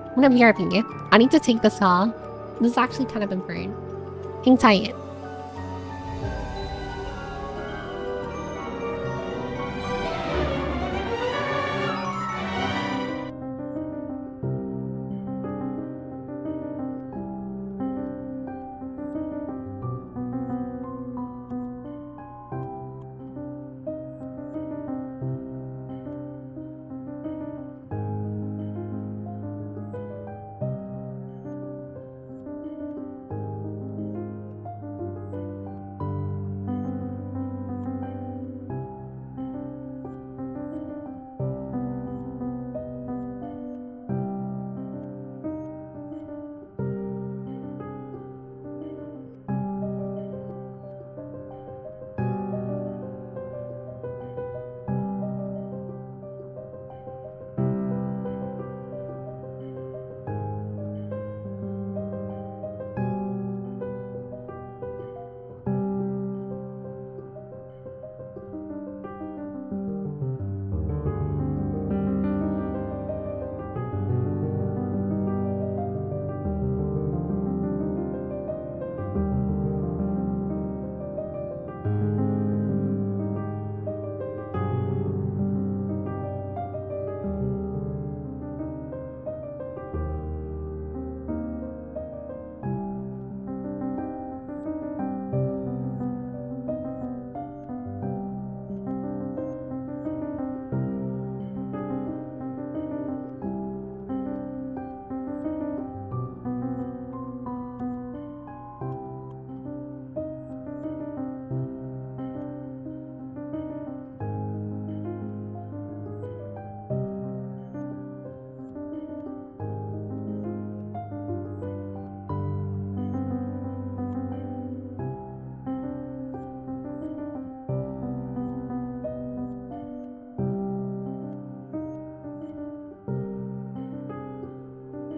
I'm gonna BRB. I need to take this call. This is actually kind of important. Hang tight.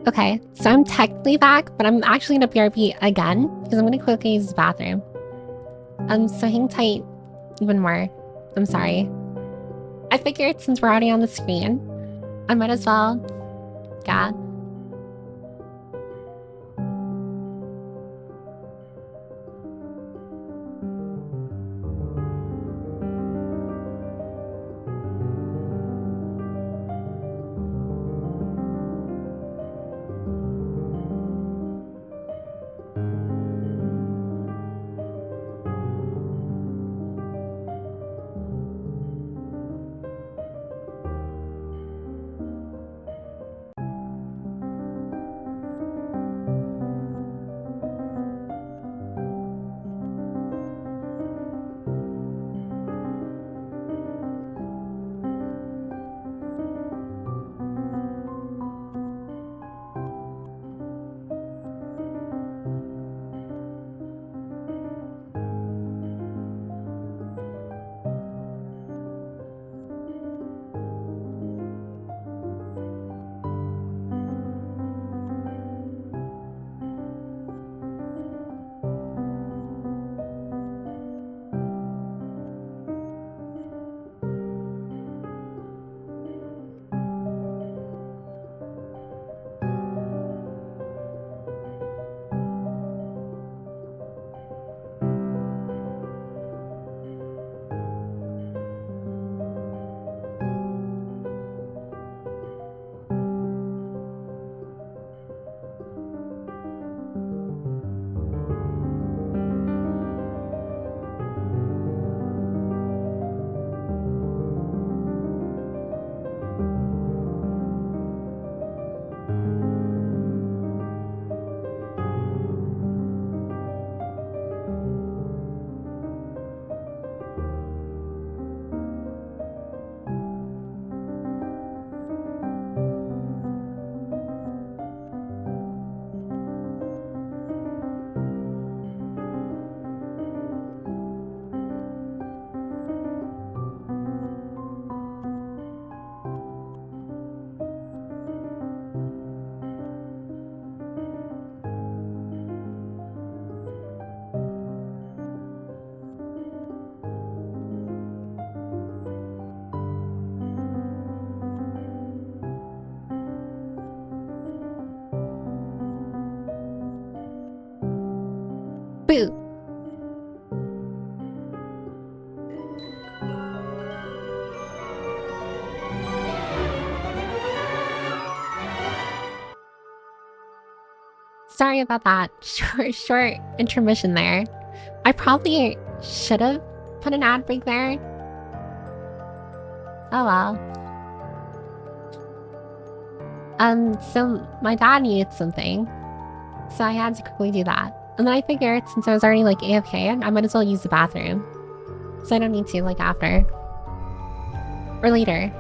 Okay, so I'm technically back, but I'm actually gonna BRB again because I'm gonna quickly use the bathroom. So hang tight even more. I'm sorry. I figured since we're already on the screen, I might as well Yeah. Boo. Sorry about that short intermission there. I probably should have put an ad break there. Oh well. So my dad needed something, so I had to quickly do that. And then I figured since I was already like AFK, I might as well use the bathroom. So I don't need to like after. Or later.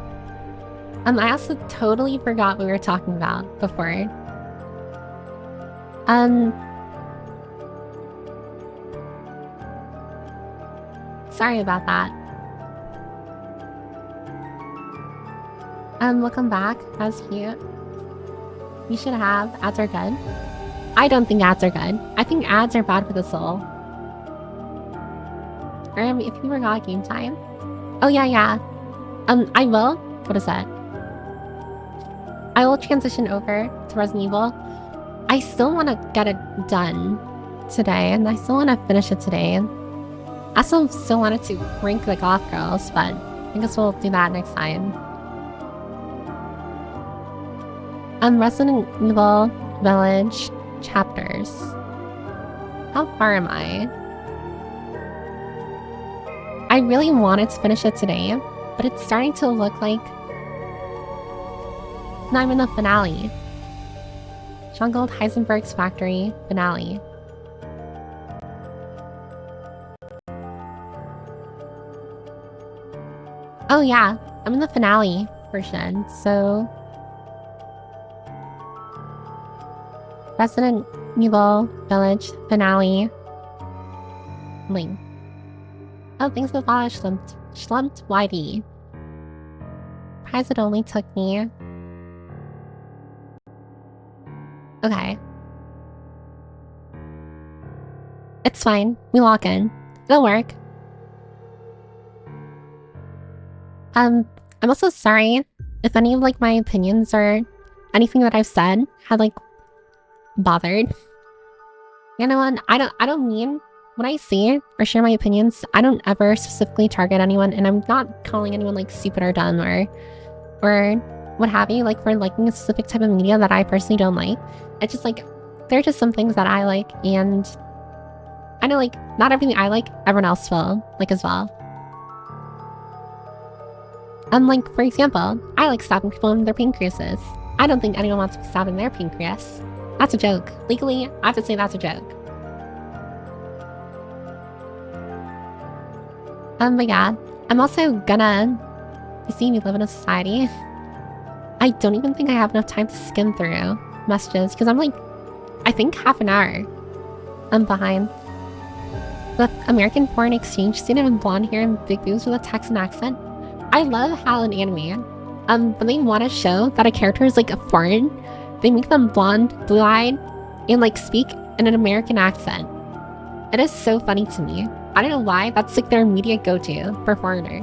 I also totally forgot what we were talking about before. Sorry about that. Welcome back. That was cute. You should have. Ads are good. I don't think ads are good. I think ads are bad for the soul. If you forgot game time. Oh yeah. I will. What is that? I will transition over to Resident Evil. I still want to get it done today, and I still want to finish it today. I also still wanted to rank the Goth Girls, but I guess we'll do that next time. Resident Evil Village chapters. How far am I? I really wanted to finish it today, but it's starting to look like now I'm in the finale. Jungle Heisenberg's Factory finale. Oh yeah, I'm in the finale version, so Resident Evil Village finale link. Oh, thanks for the follow, Schlumped YD. Surprised it only took me. Okay. It's fine. We lock in. It'll work. I'm also sorry if any of like my opinions are anything that I've said had like bothered anyone. I don't mean when I say or share my opinions, I don't ever specifically target anyone, and I'm not calling anyone like stupid or dumb or what have you, like for liking a specific type of media that I personally don't like. It's just like there are just some things that I like, and I know like not everything I like everyone else will like as well. Like for example, I like stabbing people in their pancreases. I don't think anyone wants to be stabbed in their pancreas. That's a joke. Legally, I have to say that's a joke. But yeah, I'm also gonna, you see, we live in a society. I don't even think I have enough time to skim through messages because I'm like, I think half an hour I'm behind. The American foreign exchange student with blonde hair and big boobs with a Texan accent. I love how in anime, when they want to show that a character is like a foreign, they make them blonde, blue-eyed, and like speak in an American accent. It is so funny to me. I don't know why, that's like their immediate go-to for foreigner.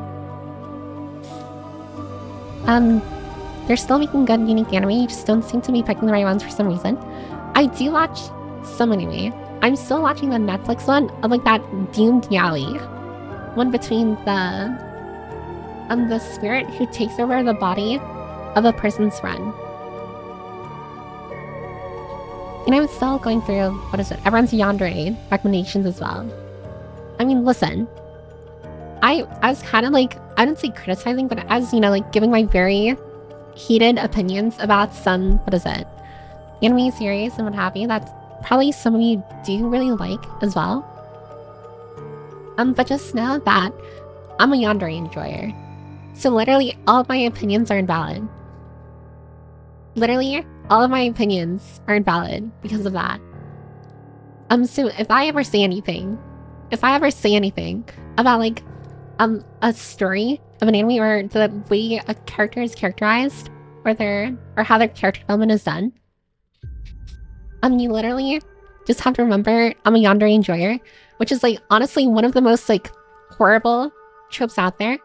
They're still making good, unique anime, you just don't seem to be picking the right ones for some reason. I do watch some anime. I'm still watching the Netflix one of like that doomed yaoi. One between the spirit who takes over the body of a person's friend. And I'm still going through, what is it, everyone's yandere recommendations as well. I mean, listen, I was kind of like, I don't say criticizing, but as, you know, like giving my very heated opinions about some, what is it, anime series and what have you, that's probably some of you do really like as well. But just know that I'm a yandere enjoyer. So literally all of my opinions are invalid. Literally all of my opinions are invalid because of that. So if I ever say anything about like a story of an anime or the way a character is characterized or how their character development is done, you literally just have to remember I'm a yandere enjoyer, which is like honestly one of the most like horrible tropes out there.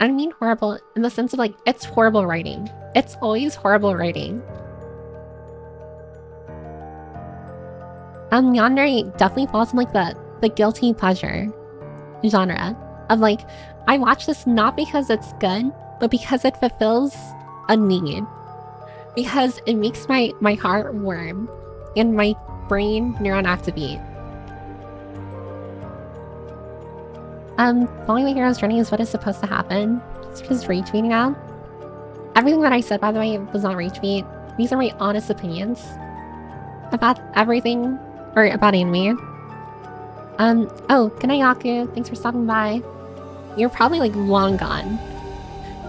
I don't mean horrible in the sense of like it's horrible writing. It's always horrible writing. Yandere definitely falls in like the guilty pleasure genre of like, I watch this not because it's good, but because it fulfills a need. Because it makes my heart warm and my brain neuron activate. Following the hero's journey is what is supposed to happen. Just retweeting now. Everything that I said, by the way, was not retweet. These are my honest opinions about everything, or about anime. Oh, good night, Yaku. Thanks for stopping by. You're probably like long gone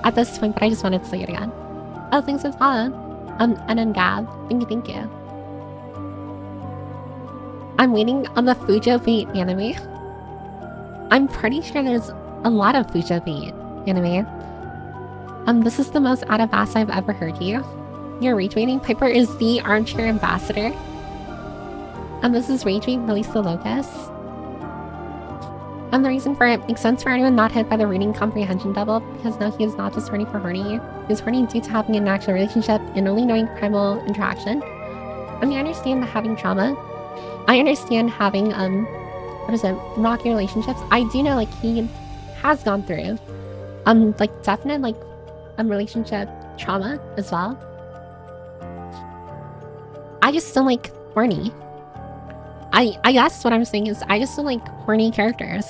at this point, but I just wanted to say it again. Oh, thanks for the follow. And then Gab. Thank you. I'm waiting on the Fujo Beat anime. I'm pretty sure there's a lot of Fujo Beat anime. This is the most out of ass I've ever heard you. You're retweeting. Piper is the armchair ambassador. This is retweet Release the Locust. The reason for it makes sense for anyone not hit by the reading comprehension double, because now he is not just horny for horny. He's horny due to having an actual relationship and only knowing primal interaction. I mean, I understand having trauma. I understand having, rocky relationships. I do know, like, he has gone through, like, definite, like, relationship trauma as well. I just don't like horny. I guess what I'm saying is I just don't like horny characters.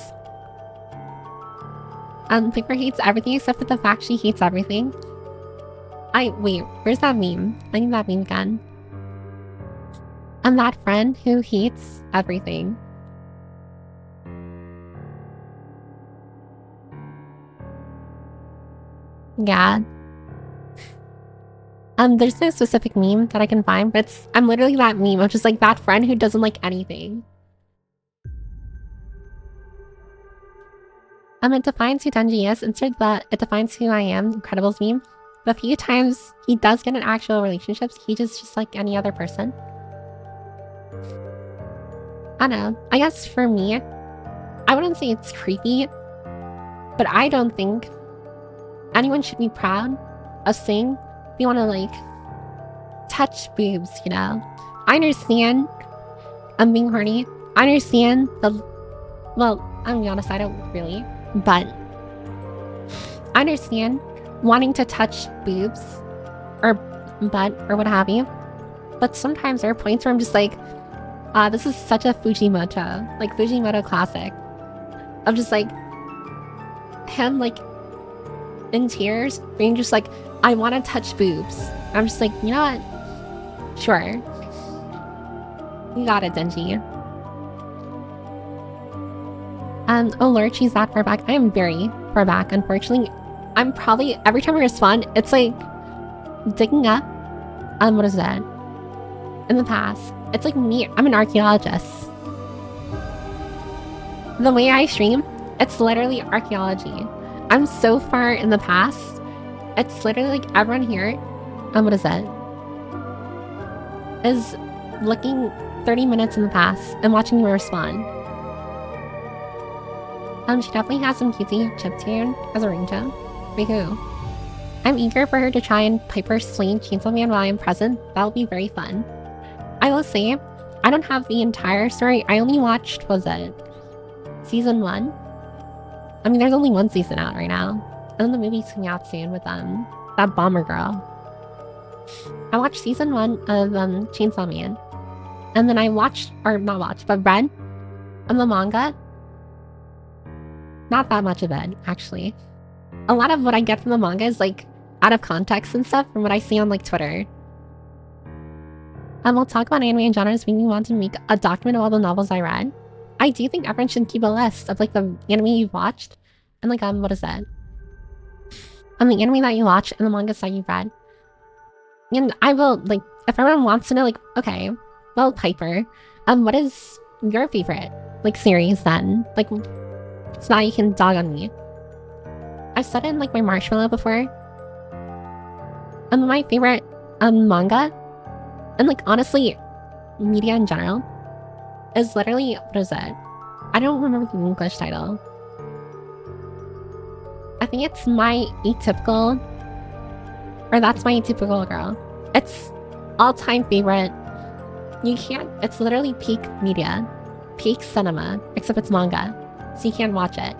Piper hates everything except for the fact she hates everything. Wait, where's that meme? I need that meme again. I'm that friend who hates everything. Yeah. There's no specific meme that I can find, but I'm literally that meme of just like that friend who doesn't like anything. It defines who Denji is. Instead of it defines who I am, Incredibles meme. The few times he does get in actual relationships, he just like any other person. I don't know. I guess for me, I wouldn't say it's creepy, but I don't think anyone should be proud of saying they want to like touch boobs, you know? I understand I'm being horny. I understand well, I'm gonna be honest, I don't really, but I understand wanting to touch boobs or butt or what have you. But sometimes there are points where I'm just like, this is such a Fujimoto classic. Of just like, him like, in tears, being just like, I want to touch boobs. I'm just like, you know what? Sure. You got it, Denji. Oh Lord, she's that far back. I am very far back, unfortunately. I'm probably, every time I respond, it's like, digging up, what is that? In the past. It's like me, I'm an archaeologist. The way I stream, it's literally archaeology. I'm so far in the past. It's literally like everyone here, what is that? Is looking 30 minutes in the past and watching me respond. She definitely has some cutesy chiptune as a ringtone. Wait, who? I'm eager for her to try and Piper swing Chainsaw Man while I'm present. That'll be very fun. I will say, I don't have the entire story. I only watched, was it season 1? I mean, there's only one season out right now. And then the movie's coming out soon with that bomber girl. I watched season 1 of Chainsaw Man. And then I watched, or not watched, but read the manga. Not that much of it, actually. A lot of what I get from the manga is like out of context and stuff from what I see on like Twitter. We'll talk about anime and genres making me want to make a document of all the novels I read. I do think everyone should keep a list of like the anime you've watched and like what is that? The anime that you watch and the mangas that you've read. And I will like if everyone wants to know like, okay, well Piper, what is your favorite like series then? Like so now you can dog on me. I've said it in like my marshmallow before. My favorite manga and like honestly media in general is literally, what is it? I don't remember the English title. I think it's My Atypical, or That's My Atypical Girl. It's all-time favorite. You can't, it's literally peak media, peak cinema, except it's manga, so you can't watch it.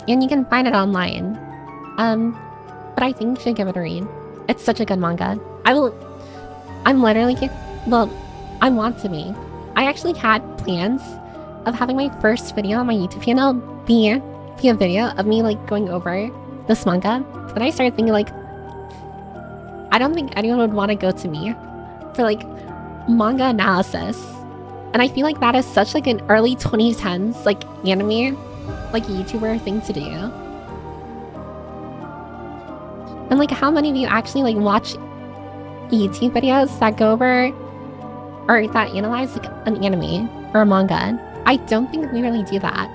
And you can find it online. But I think you should give it a read. It's such a good manga. I'm literally, well, I want to be. I actually had plans of having my first video on my YouTube channel be a video of me like going over this manga. Then I started thinking like, I don't think anyone would want to go to me for like manga analysis. And I feel like that is such like an early 2010s like anime, like YouTuber thing to do. And like how many of you actually like watch YouTube videos that go over or that analyze like an anime or a manga? I don't think we really do that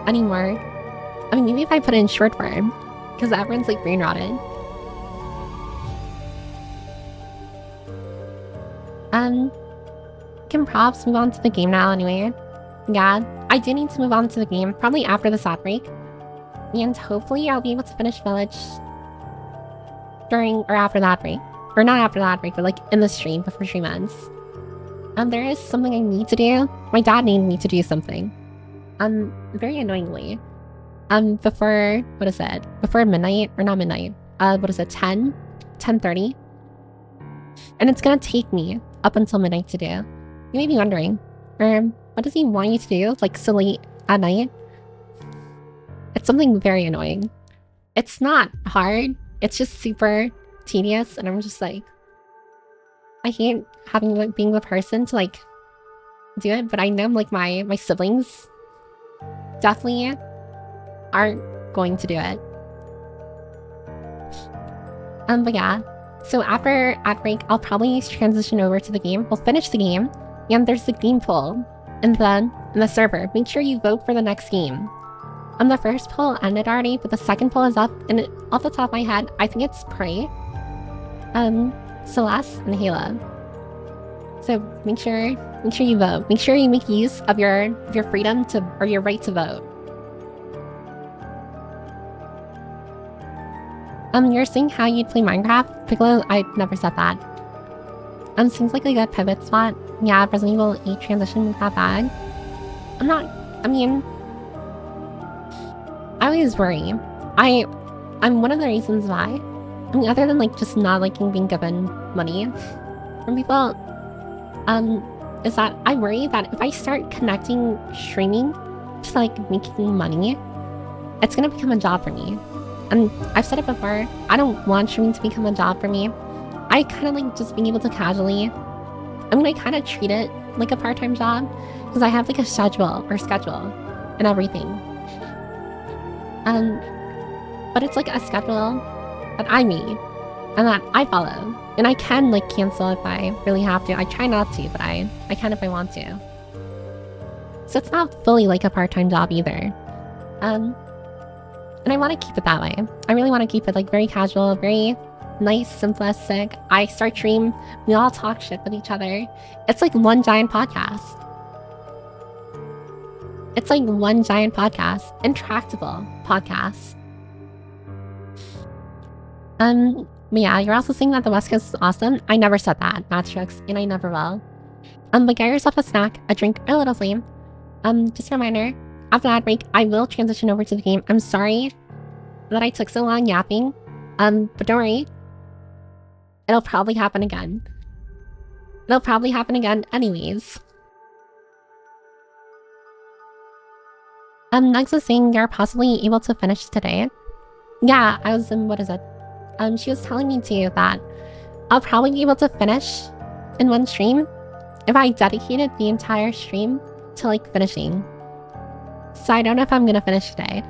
anymore. I mean, maybe if I put it in short form, because everyone's like brain rotted. Can props move on to the game now anyway? Yeah, I do need to move on to the game, probably after this ad break. And hopefully I'll be able to finish Village during or after that break. Or not after that break, but like in the stream before stream ends. There is something I need to do. My dad needed me to do something. Very annoyingly. Before, what is it? Before midnight, or not midnight. What is it, 10:30? And it's gonna take me up until midnight to do. You may be wondering, what does he want you to do, like so late at night? It's something very annoying. It's not hard, it's just super tedious, and I'm just like, I hate having like being the person to like do it, but I know like my siblings definitely aren't going to do it. But yeah, so after ad break, I'll probably transition over to the game. We'll finish the game, and there's the game poll and then in the server. Make sure you vote for the next game. The first poll ended already, but the second poll is up, and off the top of my head, I think it's Prey, Celeste, and Halo. So make sure you vote. Make sure you make use of your freedom to, or your right to vote. You're saying how you'd play Minecraft? Piccolo, I never said that. Seems like a good pivot spot. Yeah, Resident Evil 8 transition with that bag. I always worry. I'm one of the reasons why. I mean, other than like just not liking being given money from people, is that I worry that if I start connecting streaming to like making money, it's gonna become a job for me. And I've said it before, I don't want streaming to become a job for me. I kind of like just being able to casually, I kind of treat it like a part-time job because I have like a schedule and everything. But it's like a schedule that I made and that I follow. And I can like cancel if I really have to. I try not to, but I can if I want to. So it's not fully like a part-time job either. And I want to keep it that way. I really want to keep it like very casual, very nice, simplistic. I start stream, we all talk shit with each other. It's like one giant podcast. It's like one giant podcast. Intractable podcast. But yeah, you're also saying that the West Coast is awesome. I never said that, Matrix, and I never will. But get yourself a snack, a drink, or a little flame. Just a reminder, after that break, I will transition over to the game. I'm sorry that I took so long yapping. But don't worry. It'll probably happen again. It'll probably happen again anyways. Nugs was saying you're possibly able to finish today. Yeah, I was in, what is it? She was telling me too that I'll probably be able to finish in one stream if I dedicated the entire stream to like finishing. So I don't know if I'm gonna finish today,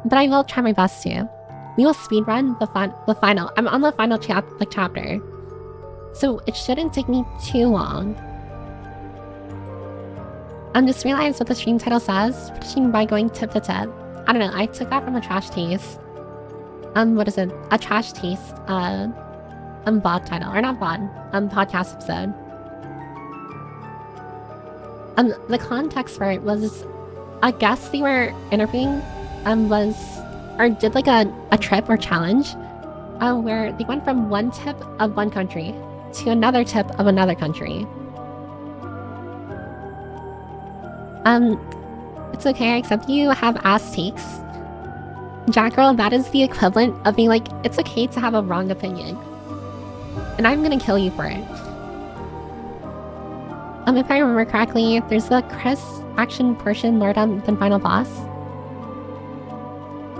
but I will try my best to. We will speedrun the final. I'm on the final chapter, so it shouldn't take me too long. Just realized what the stream title says. Finishing by going tip to tip. I don't know. I took that from a Trash Taste. What is it? A Trash Taste. VOD title or not VOD. Podcast episode. The context for it was a guest they were interviewing did like a trip or challenge where they went from one tip of one country to another tip of another country. It's okay, I accept you have ass takes. Jack Girl, that is the equivalent of being like, it's okay to have a wrong opinion. And I'm gonna kill you for it. If I remember correctly, there's the Chris action portion, Lordum, then final boss.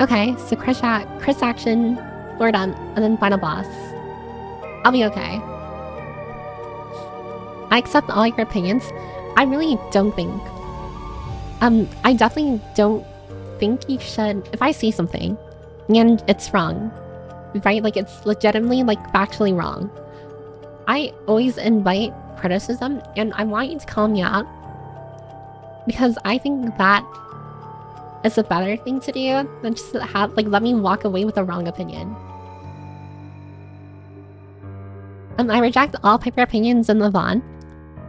Okay, so Chris action, Lordum, and then final boss. I'll be okay. I accept all your opinions. I really don't think. I definitely don't think you should, if I see something and it's wrong, right? Like it's legitimately like factually wrong. I always invite criticism and I want you to call me out because I think that is a better thing to do than just have like let me walk away with a wrong opinion. I reject all paper opinions and move on.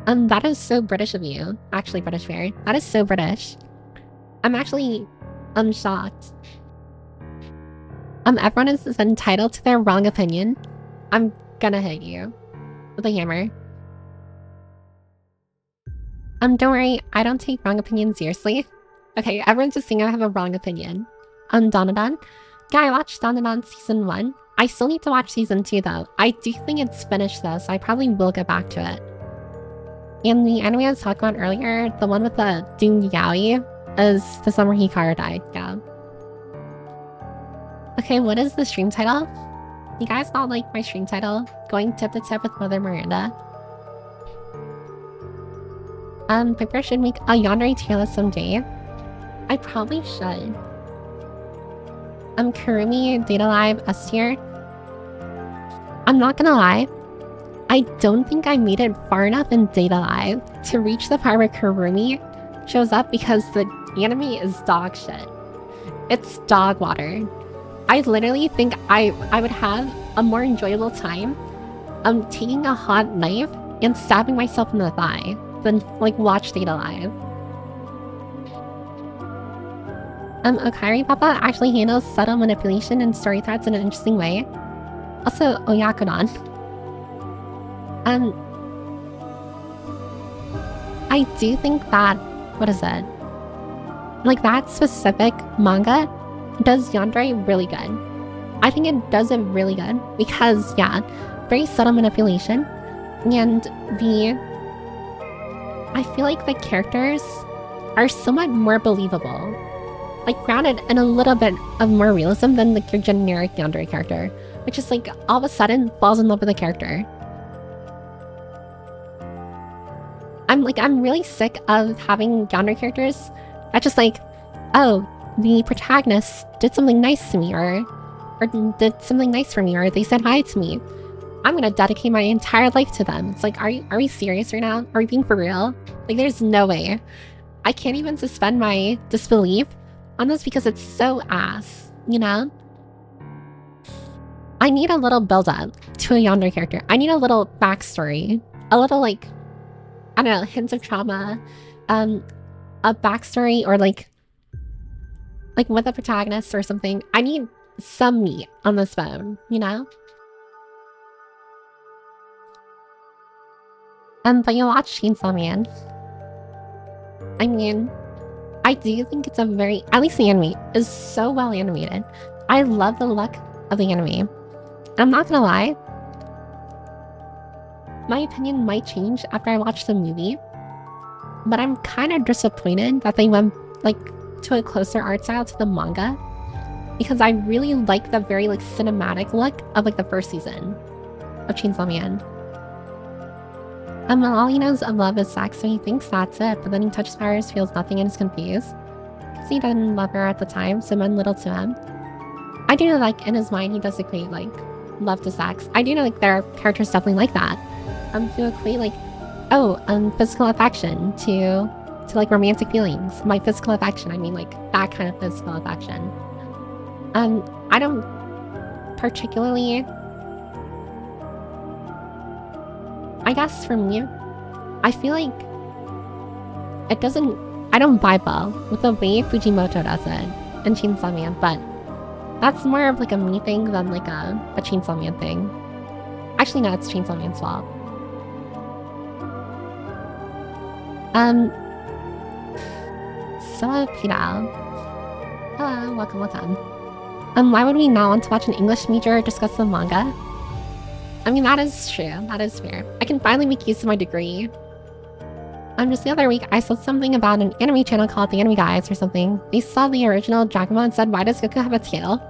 That is so British of you. Actually, British Fair. That is so British. I'm actually shocked. Everyone is entitled to their wrong opinion. I'm gonna hit you with a hammer. Don't worry, I don't take wrong opinions seriously. Okay, everyone's just saying I have a wrong opinion. Donadon. Yeah, I watched Donadon season 1. I still need to watch season 2 though. I do think it's finished though, so I probably will get back to it. And the anime I was talking about earlier, the one with the Doom Yaoi, is the summer Hikaru died, yeah. Okay, what is the stream title? You guys not like my stream title? Going tip to tip with Mother Miranda. Piper should make a Yandere tier list someday. I probably should. Kurumi, Data Live, S tier. I'm not gonna lie. I don't think I made it far enough in Data Live to reach the part where Kurumi shows up because the anime is dog shit. It's dog water. I literally think I would have a more enjoyable time taking a hot knife and stabbing myself in the thigh than like watch Data Live. Okairi Papa actually handles subtle manipulation and story threads in an interesting way. Also, Oyakodon. I do think that, what is it? Like, that specific manga does yandere really good. I think it does it really good because, yeah, very subtle manipulation. And I feel like the characters are somewhat more believable. Like, grounded in a little bit of more realism than like your generic yandere character, which is like all of a sudden falls in love with the character. I'm really sick of having yandere characters that just like, oh, the protagonist did something nice to me, or did something nice for me, or they said hi to me. I'm gonna dedicate my entire life to them. It's like, are we serious right now? Are we being for real? Like, there's no way. I can't even suspend my disbelief on this because it's so ass, you know? I need a little build up to a yandere character. I need a little backstory, a little like, I don't know, hints of trauma, a backstory, or like with a protagonist or something. I need some meat on this bone, you know? But you watch Chainsaw Man. I mean, I do think it's a very, at least the anime is so well animated. I love the look of the anime. And I'm not gonna lie, my opinion might change after I watch the movie, but I'm kind of disappointed that they went like to a closer art style to the manga, because I really like the very like cinematic look of like the first season of Chainsaw Man. All he knows of love is sex, so he thinks that's it, but then he touches Paris, feels nothing, and is confused. Because he didn't love her at the time, so it meant little to him. I do know, like, in his mind, he does equate, like, love to sex. I do know, like, there are characters definitely like that. Who equate, like, physical affection to like, romantic feelings. By physical affection, I mean, like, that kind of physical affection. I don't particularly... I guess for me, I feel like it doesn't... I don't vibe well with the way Fujimoto does it in Chainsaw Man, but that's more of like a me thing than like a Chainsaw Man thing. Actually, no, it's Chainsaw Man's fault. So, Peter. Hello, welcome. Why would we not want to watch an English major discuss the manga? I mean, that is true. That is fair. I can finally make use of my degree. Just the other week, I saw something about an anime channel called The Anime Guys or something. They saw the original Dragon Ball and said, why does Goku have a tail?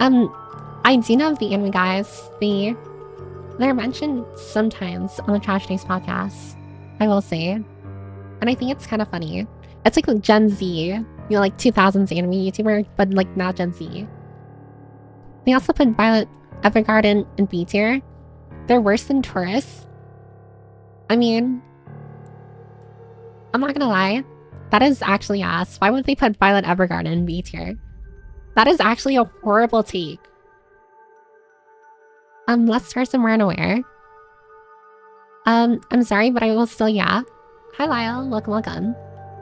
I do know of The Anime Guys. They're mentioned sometimes on the Trash Days podcast, I will say. And I think it's kind of funny. It's like Gen Z, you know, like 2000s anime YouTuber, but like not Gen Z. They also put Violet Evergarden in B tier. They're worse than Taurus. I mean, I'm not gonna lie. That is actually ass. Why would they put Violet Evergarden in B tier? That is actually a horrible take. Let's start somewhere unaware. I'm sorry, but I will still, yeah. Hi, Lyle. Welcome.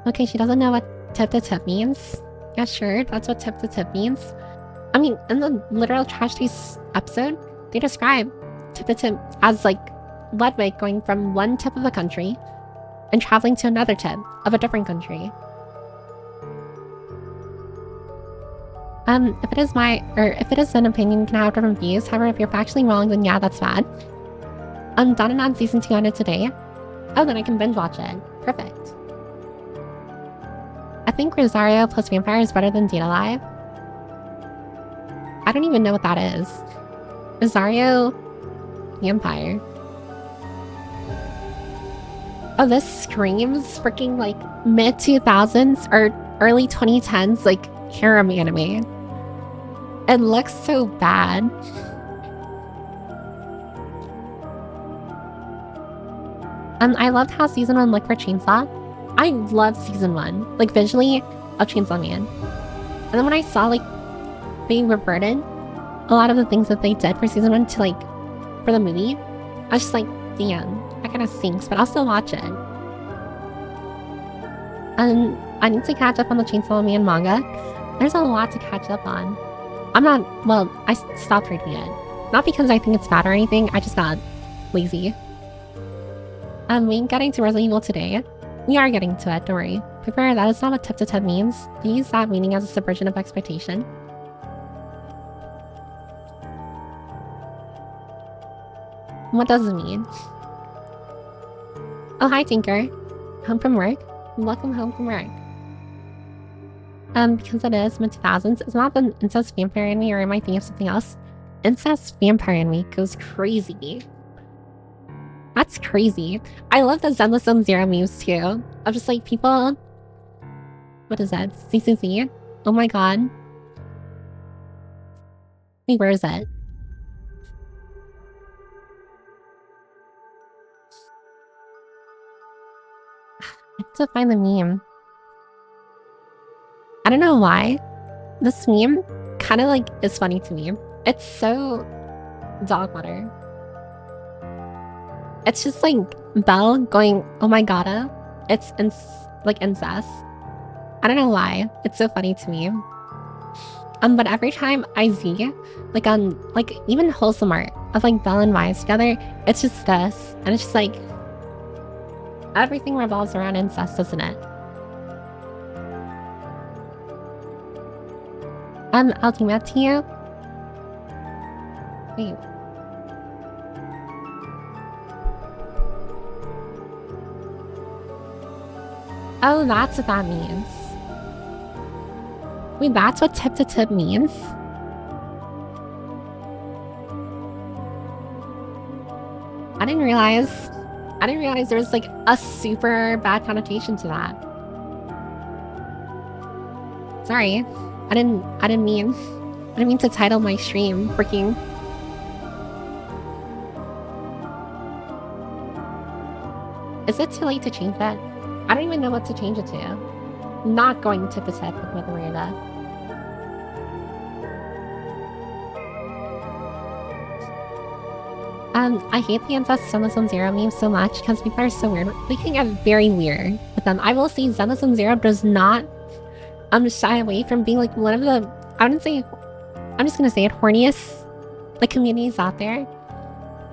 Okay, she doesn't know what tip to tip means. Yeah, sure. That's what tip to tip means. I mean, in the literal Trash Taste episode, they describe tip to tip as like Ludwig going from one tip of the country and traveling to another tip of a different country. If it is an opinion, can have different views. However, if you're factually wrong, then yeah, that's bad. Done on season 2 ended today. Oh, then I can binge watch it. Perfect. I think Rosario plus Vampire is better than Date Alive. I don't even know what that is. Rosario Vampire. Oh, this screams freaking like mid 2000s or early 2010s like harem anime. It looks so bad. I loved how season 1 looked for Chainsaw. I loved season 1, like visually, of Chainsaw Man. And then when I saw like they reverted a lot of the things that they did for season 1 to like for the movie, I was just like, damn, that kind of stinks, but I'll still watch it. I need to catch up on the Chainsaw Man manga. There's a lot to catch up on. I stopped reading it. Not because I think it's bad or anything, I just got lazy. We ain't getting to Resident Evil today. We are getting to it, don't worry. Piper, that is not what tip-to-tip means. They use that meaning as a subversion of expectation. What does it mean? Oh, hi, Tinker. Home from work? Welcome home from work. Because it is mid-2000s, it's not the incest vampire in me, or am I thinking of something else? Incest vampire in me goes crazy. That's crazy. I love the Zenless Zone Zero memes too. I'm just like, people... What is that? CCC? Oh my god. Wait, where is it? I have to find the meme. I don't know why. This meme kind of like is funny to me. It's so dog water. It's just like Belle going, oh my god, it's like incest. I don't know why. It's so funny to me. But every time I see like on like even wholesome art of like Belle and Wise together, it's just this, and it's just like everything revolves around incest, doesn't it? I'll do that to you. Wait. Oh, that's what that means. Wait, that's what tip-to-tip means? I didn't realize there was like a super bad connotation to that. Sorry. I didn't mean to title my stream freaking... Is it too late to change that? I don't even know what to change it to. Not going tip-to-tip with Mother Miranda. I hate the incest Zenless Zone Zero memes so much because people are so weird. They can get very weird with them. I will say Zenless Zone Zero does not shy away from being like one of the, I'm just gonna say it, horniest like communities out there.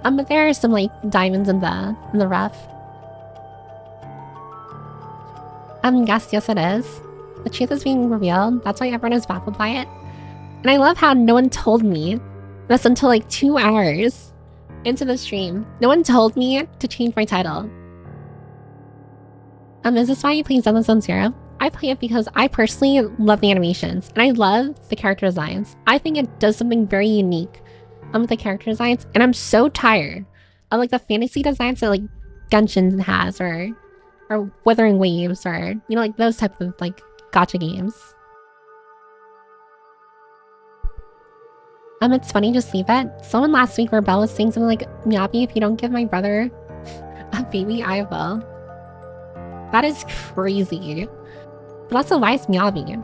But there are some like diamonds in the rough. Yes it is. The truth is being revealed. That's why everyone is baffled by it. And I love how no one told me this until like 2 hours into the stream. No one told me to change my title. Is this why you play Zenless Zone Zero? I play it because I personally love the animations and I love the character designs. I think it does something very unique with the character designs, and I'm so tired of like the fantasy designs that like Genshin has or Wuthering Waves or, you know, like those type of like gacha games. It's funny, just leave it. Someone last week where Belle was saying something like, Miyabi, if you don't give my brother a baby, I will. That is crazy. But also, why is Miyabi?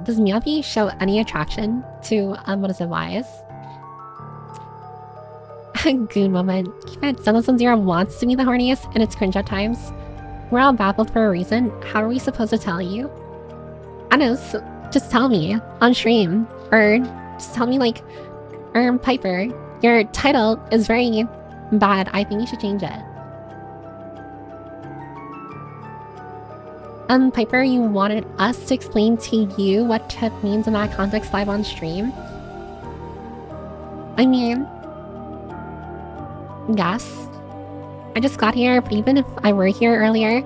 Does Miyabi show any attraction to, what is it, Wise? Good moment. Keep it, Zenless Zone Zero wants to be the horniest and it's cringe at times. We're all baffled for a reason. How are we supposed to tell you? I know, so just tell me on stream. Or just tell me like, Piper, your title is very bad. I think you should change it. Piper, you wanted us to explain to you what tip means in that context live on stream? I mean, yes. I just got here, but even if I were here earlier,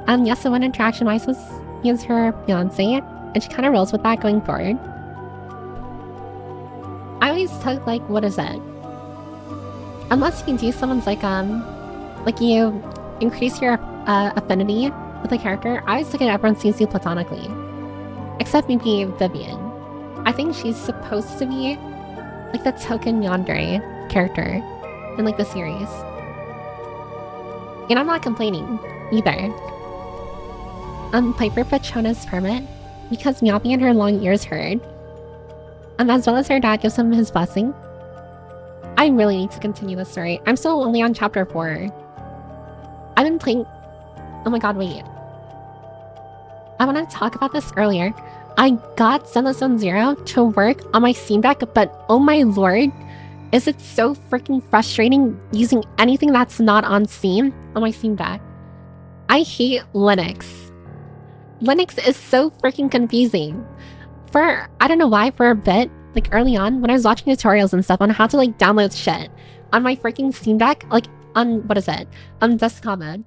yes, the one interaction wise was is her fiance, and she kind of rolls with that going forward. I always took like, what is it? Unless you can do someone's like you increase your affinity with a character, I always took it everyone sees you platonically, except maybe Vivian. I think she's supposed to be like the token yandere character in like the series, and I'm not complaining either. Piper Pachona's permit because Miyabi and her long ears heard, as well as her dad gives him his blessing. I really need to continue the story. I'm still only on chapter 4. I've been playing. Oh my god, wait. I want to talk about this earlier. I got Zenless Zone Zero to work on my Steam Deck, but oh my lord, is it so freaking frustrating using anything that's not on Steam on my Steam Deck. I hate Linux. Linux is so freaking confusing. I don't know why, for a bit, like early on, when I was watching tutorials and stuff on how to like download shit on my freaking Steam Deck, like on, desktop mode,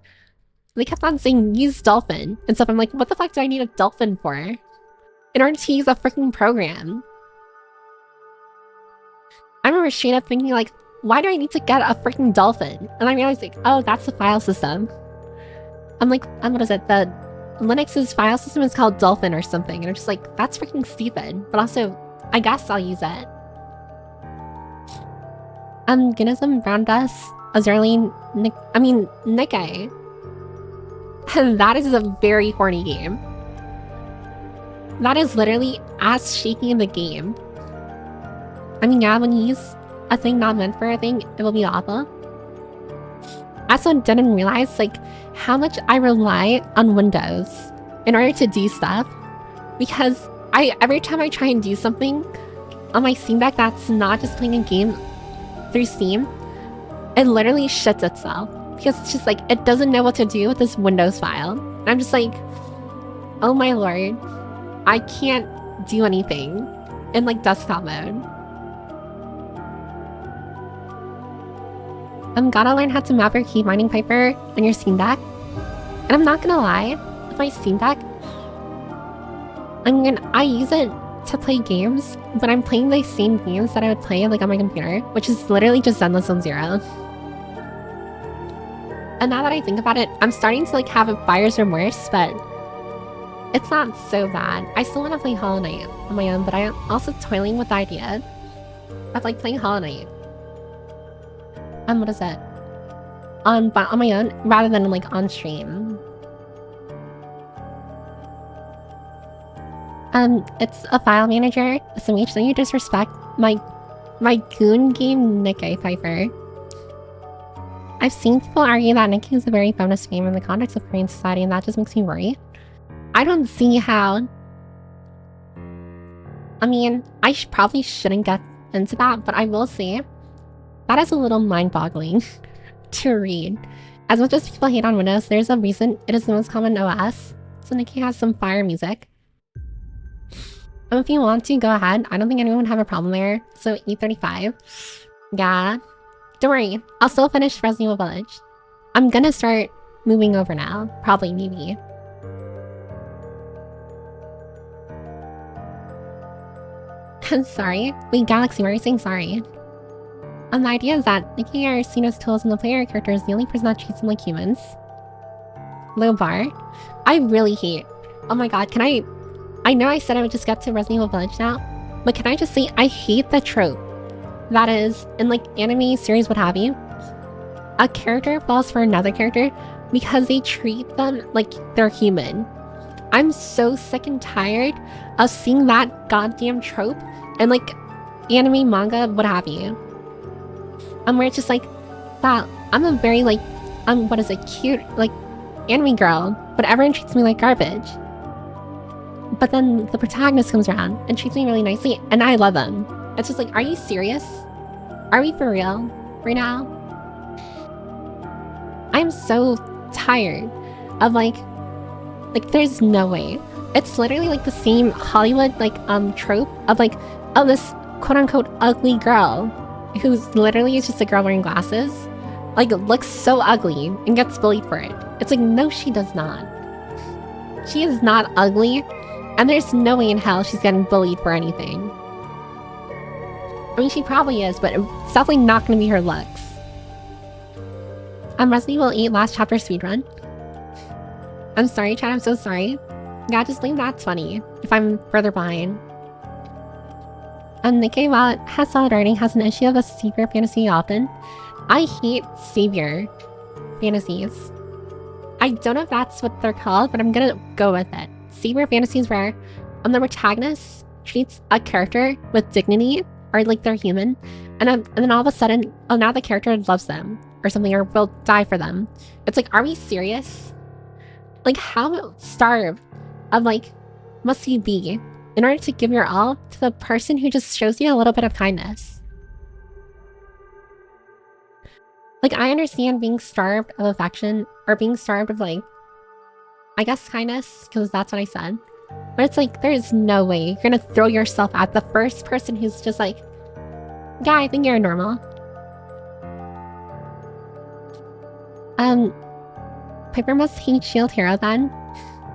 they kept on saying use Dolphin and stuff. I'm like, what the fuck do I need a Dolphin for? In order to use a freaking program. I remember straight up thinking like, why do I need to get a freaking Dolphin? And I realized like, oh, that's the file system. I'm like, the Linux's file system is called Dolphin or something. And I'm just like, that's freaking stupid. But also, I guess I'll use it. Guinnessum, Brown Dust, Azerline, Nikkei. That is a very horny game. That is literally ass shaking in the game. I mean, yeah, when you use a thing not meant for a thing, it will be awful. I also didn't realize, like, how much I rely on Windows in order to do stuff. Because every time I try and do something on my Steam Deck that's not just playing a game through Steam, it literally shits itself. Because it's just like, it doesn't know what to do with this Windows file. And I'm just like, oh my lord, I can't do anything in like desktop mode. I'm gotta learn how to map your key binding paper on your Steam Deck. And I'm not gonna lie, with my Steam Deck, I use it to play games, but I'm playing the same games that I would play like on my computer, which is literally just Zenless Zone Zero. And now that I think about it, I'm starting to like have a buyer's remorse, but it's not so bad. I still want to play Hollow Knight on my own, but I'm also toiling with the idea of like playing Hollow Knight. On my own, rather than like on stream. It's a file manager, so make sure you disrespect my goon game Nikkei Piper. I've seen people argue that Nikkei is a very feminist game in the context of Korean society, and that just makes me worry. I don't see how. I mean, I probably shouldn't get into that, but I will say that is a little mind-boggling to read. As much as people hate on Windows, there's a reason it is the most common OS. So Nikkei has some fire music. If you want to, go ahead. I don't think anyone would have a problem there. So E35. Yeah. Don't worry. I'll still finish Resident Evil Village. I'm gonna start moving over now. Probably, maybe. I'm sorry. Wait, Galaxy, why are you saying sorry? The idea is that Nikkei are seen as tools and the player character is the only person that treats them like humans. Low bar. I really hate. Oh my god, I know I said I would just get to Resident Evil Village now, but can I just say I hate the trope that is, in like anime, series, what have you, a character falls for another character because they treat them like they're human. I'm so sick and tired of seeing that goddamn trope in like anime, manga, what have you. Where it's just like, wow, I'm a very like, cute like anime girl, but everyone treats me like garbage. But then the protagonist comes around and treats me really nicely, and I love him. It's just like, are you serious? Are we for real right now? I'm so tired of like there's no way. It's literally like the same Hollywood like trope of like, oh, this quote-unquote ugly girl who's literally just a girl wearing glasses, like looks so ugly and gets bullied for it. It's like, no, she does not. She is not ugly, and there's no way in hell she's getting bullied for anything. I mean, she probably is, but it's definitely not going to be her looks. Resident Evil 8 last chapter speedrun. I'm sorry, chat, I'm so sorry. Yeah, just leave that 20 if I'm further behind. Nikkei, while it has solid writing, has an issue of a savior fantasy often. I hate savior fantasies. I don't know if that's what they're called, but I'm gonna go with it. Savior fantasies where the protagonist treats a character with dignity, or like they're human, and then all of a sudden, oh, now the character loves them or something, or will die for them. It's like, are we serious? Like, how starved of like, must you be in order to give your all to the person who just shows you a little bit of kindness? Like, I understand being starved of affection or being starved of like, I guess kindness, because that's what I said. But it's like, there is no way you're gonna throw yourself at the first person who's just like, yeah, I think you're normal. Piper must hate Shield Hero then.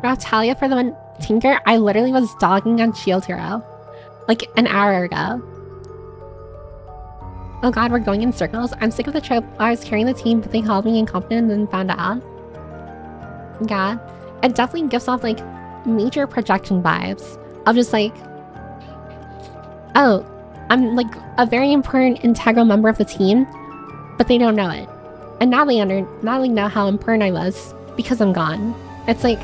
Natalia for the one Tinker, I literally was dogging on Shield Hero. Like an hour ago. Oh god, we're going in circles. I'm sick of the trope. I was carrying the team, but they called me incompetent and then found out. God. It definitely gives off like major projection vibes of just like, oh, I'm like a very important integral member of the team, but they don't know it. And now they know how important I was because I'm gone. It's like,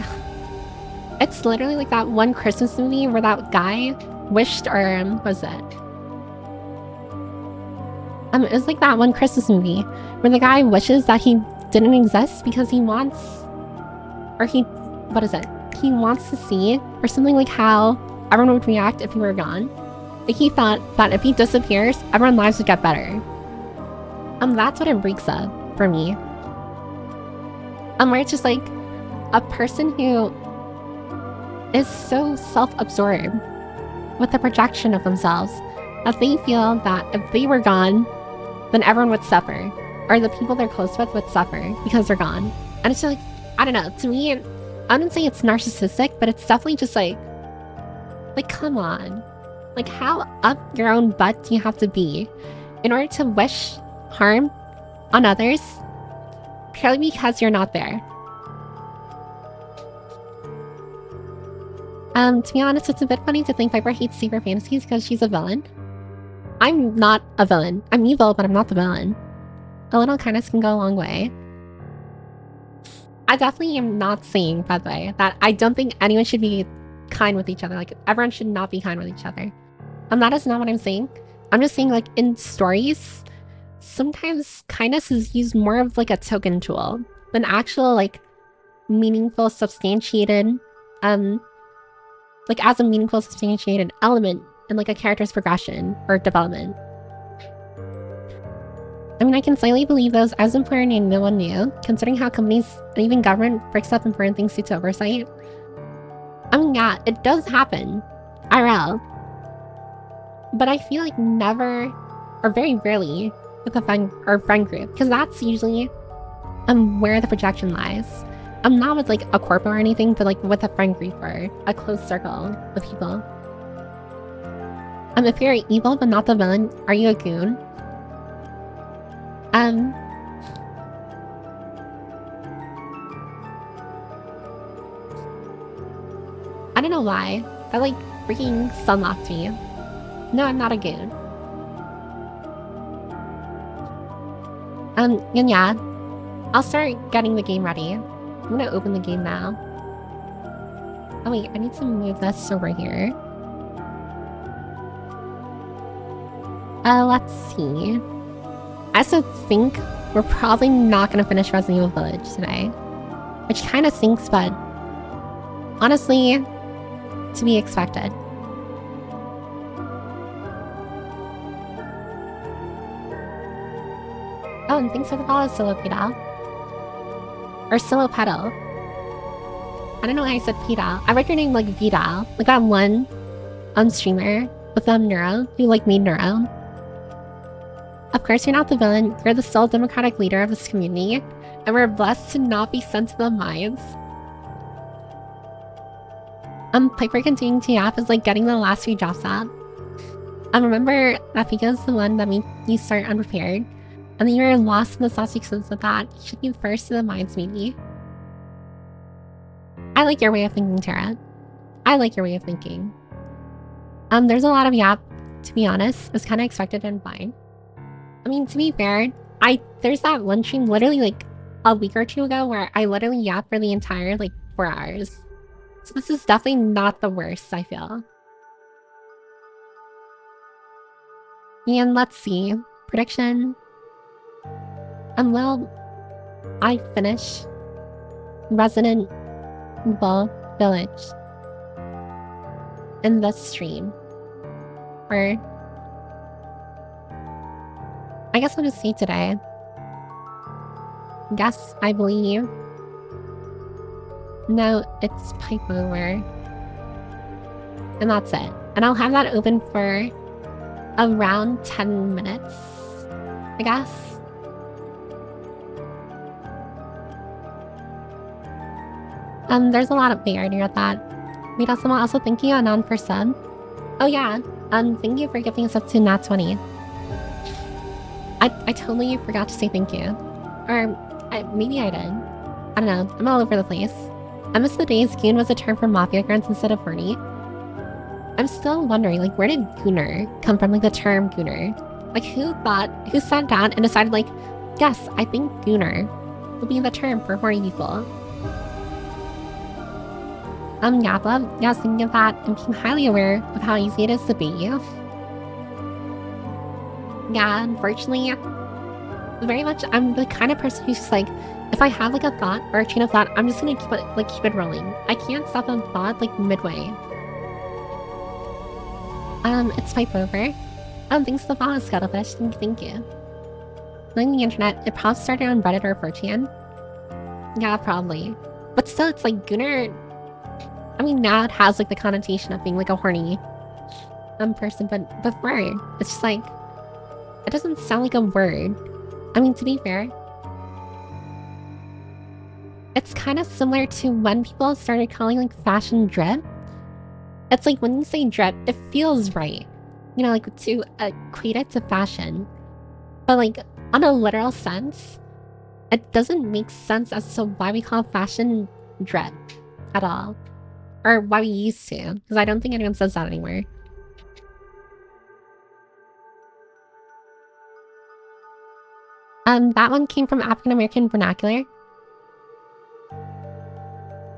it's literally like that one Christmas movie where that guy wished, or was it? It was like that one Christmas movie where the guy wishes that he didn't exist because he wants, or he, what is it? He wants to see, or something like how everyone would react if he were gone. Like he thought that if he disappears, everyone's lives would get better. That's what it reeks of for me. Where it's just like a person who is so self-absorbed with the projection of themselves that they feel that if they were gone, then everyone would suffer, or the people they're close with would suffer because they're gone. And it's just like, I don't know, to me, I wouldn't say it's narcissistic, but it's definitely just like come on. Like, how up your own butt do you have to be in order to wish harm on others purely because you're not there? To be honest, it's a bit funny to think Piper hates Super Fantasies because she's a villain. I'm not a villain. I'm evil, but I'm not the villain. A little kindness can go a long way. I definitely am not saying, by the way, that I don't think anyone should be kind with each other. Like, everyone should not be kind with each other. That is not what I'm saying. I'm just saying, like, in stories, sometimes kindness is used more of, like, a token tool than actual, like, meaningful, substantiated, like, as a meaningful, substantiated element in, like, a character's progression or development. I mean, I can slightly believe those as important and no one knew, considering how companies and even government breaks up important things due to oversight. I mean, yeah, it does happen. IRL. But I feel like never, or very rarely, with a friend group, because that's usually where the projection lies. I'm not with like a corpo or anything, but like with a friend group or a close circle of people. If you're evil but not the villain, are you a goon? I don't know why. That like freaking sunlocked me. No, I'm not a goon. And yeah, I'll start getting the game ready. I'm gonna open the game now. Oh wait, I need to move this over here. Let's see. I also think we're probably not gonna finish Resident Evil Village today. Which kinda stinks, but honestly, to be expected. Oh, and thanks for the follow, Solo Pedal. Or Solo Pedal. I don't know why I said Pedal. I read your name like Vidal. Like that one streamer with Neuro, who like made Neuro. Of course, you're not the villain. You're the sole democratic leader of this community, and we're blessed to not be sent to the mines. Piper continuing to yap is like getting the last few drops out. Remember that Pico's the one that made you start unprepared, and then you were lost in the saucy sense of that. You should be first to the mines, maybe. I like your way of thinking, Tara. I like your way of thinking. There's a lot of yap, to be honest. It was kind of expected and fine. I mean, to be fair, there's that one stream literally like a week or two ago where I literally yapped for the entire like 4 hours. So this is definitely not the worst, I feel. And let's see. Prediction. Will I finish Resident Evil Village in this stream. Or I guess I'll just say today. Yes, I believe. No, it's pipe over. And that's it. And I'll have that open for around 10 minutes, I guess. There's a lot of variety at that. Wait, also thank you, Anon, for sub. Oh yeah, thank you for giving us up to Nat 20. I totally forgot to say thank you. Or, maybe I did. I don't know, I'm all over the place. I miss the days goon was a term for mafia grunts instead of horny. I'm still wondering, like, where did gooner come from, like, the term gooner? Like, who sat down and decided, like, yes, I think gooner will be the term for horny people. Yeah, but yeah, I was thinking of that and being highly aware of how easy it is to be you. Yeah, unfortunately, very much, I'm the kind of person who's just like, if I have, like, a thought or a train of thought, I'm just gonna keep it rolling. I can't stop a thought, like, midway. It's pipe over. Thanks to follow, Scuttlefish. Thank you. Knowing the internet, it probably started on Reddit or 4chan. Yeah, probably. But still, it's like, gooner... I mean, now it has, like, the connotation of being, like, a horny person, but before, it's just, like, it doesn't sound like a word. I mean, to be fair, it's kind of similar to when people started calling, like, fashion drip. It's like, when you say drip, it feels right. You know, like, to equate it to fashion. But, like, on a literal sense, it doesn't make sense as to why we call fashion drip at all. Or why we used to, because I don't think anyone says that anymore. That one came from African American vernacular.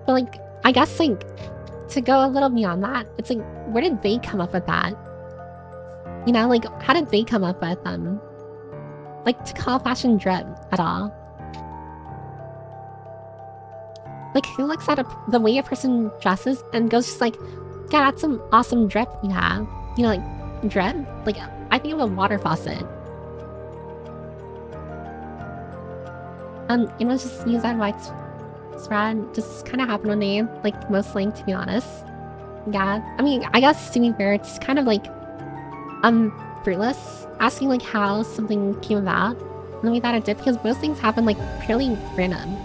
But, like, I guess, like, to go a little beyond that, it's like, where did they come up with that? You know, like, how did they come up with, like, to call fashion drip at all? Like, who looks at the way a person dresses and goes just like, yeah, that's some awesome drip you have. You know, like, drip? Like, I think of a water faucet. You know, just use that widespread. Just kind of happened one day, like, mostly, to be honest. Yeah, I mean, I guess, to be fair, it's kind of, like, fruitless. Asking, like, how something came about and the way that it did, because most things happen, like, purely random.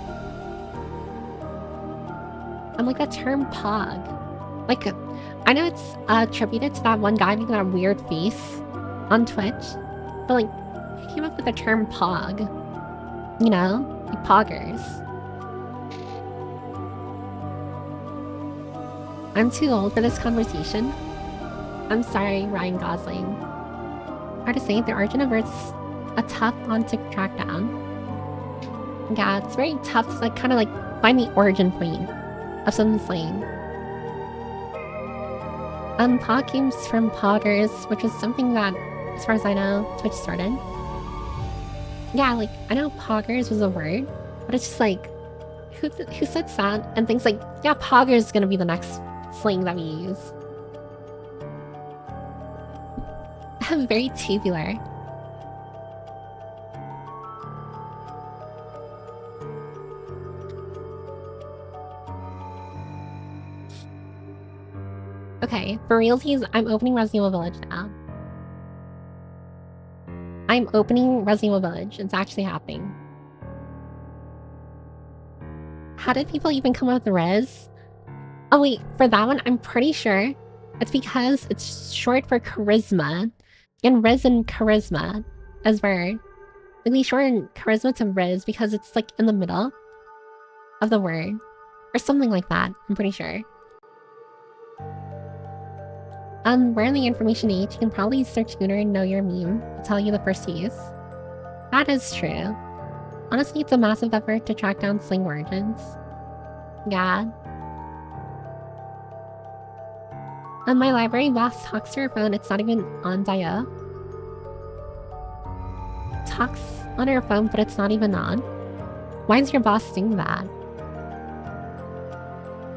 Like, the term pog. Like, I know it's attributed to that one guy making that weird face on Twitch, but, like, he came up with the term pog. You know? Like, poggers. I'm too old for this conversation. I'm sorry, Ryan Gosling. Hard to say, the origin of words is a tough one to track down. Yeah, it's very tough to, like, kind of, like, find the origin point of some slang. Pog comes from poggers, which is something that, as far as I know, Twitch started. Yeah, like, I know poggers was a word, but it's just like, who sits down and thinks like, yeah, poggers is gonna be the next slang that we use. I'm very tubular. Okay, for realties, I'm opening Resident Evil Village now. I'm opening Resident Evil Village. It's actually happening. How did people even come up with the res? Oh wait, for that one, I'm pretty sure it's because it's short for charisma. And res and charisma as word. Like, we shorten charisma to res because it's, like, in the middle of the word. Or something like that, I'm pretty sure. We're in the information age. You can probably search Gooner and know your meme. I'll tell you the first use. That is true. Honestly, it's a massive effort to track down slang origins. Yeah. My library boss talks to her phone. It's not even on Dio. Talks on her phone, but it's not even on. Why is your boss doing that?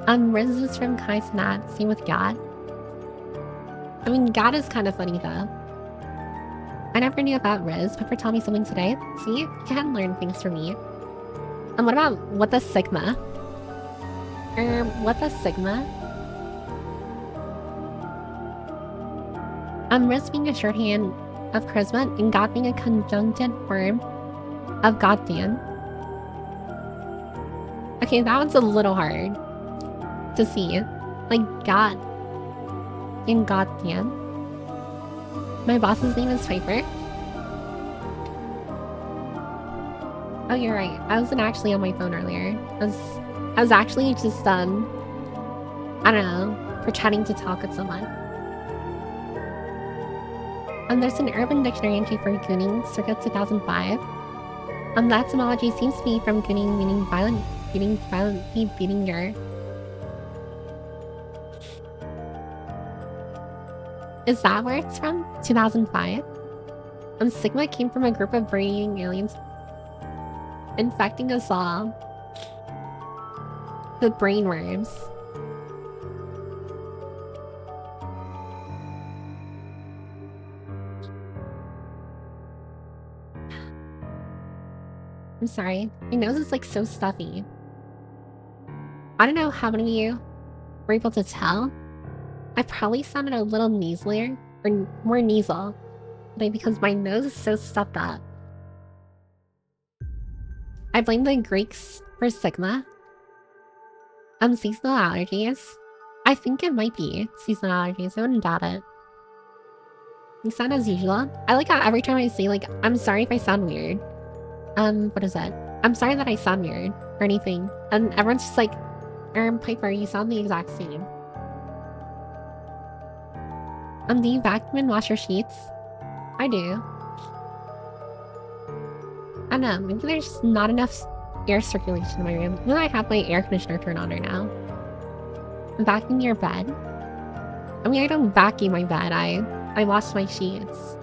Riz is from Kai Sanat. Same with God. I mean, God is kind of funny though. I never knew about Riz. Pepper told me something today. See? You can learn things from me. And what about what the Sigma? What the Sigma? Riz being a shorthand of charisma and God being a conjuncted form of goddamn. Okay, that one's a little hard to see. Like God and goddamn. My boss's name is Piper. Oh, you're right. I wasn't actually on my phone earlier. I was actually just I don't know, pretending to talk with someone. There's an Urban Dictionary entry for gooning circa 2005. The etymology seems to be from gooning, meaning violently beating your. Is that where it's from? 2005? Sigma came from a group of brain aliens infecting us all with brainworms. I'm sorry. My nose is like so stuffy. I don't know how many of you were able to tell. I probably sounded a little nasalier, or more nasal, today because my nose is so stuffed up. I blame the Greeks for Sigma. Seasonal allergies. I think it might be seasonal allergies. I wouldn't doubt it. You sound as usual. I like how every time I say, like, I'm sorry if I sound weird. What is that? I'm sorry that I sound weird or anything. And everyone's just like, Piper, you sound the exact same. Do you vacuum and wash your sheets? I do. I don't know, maybe there's not enough air circulation in my room. Well, I have my air conditioner turned on right now. Vacuum your bed? I mean, I don't vacuum my bed, I wash my sheets.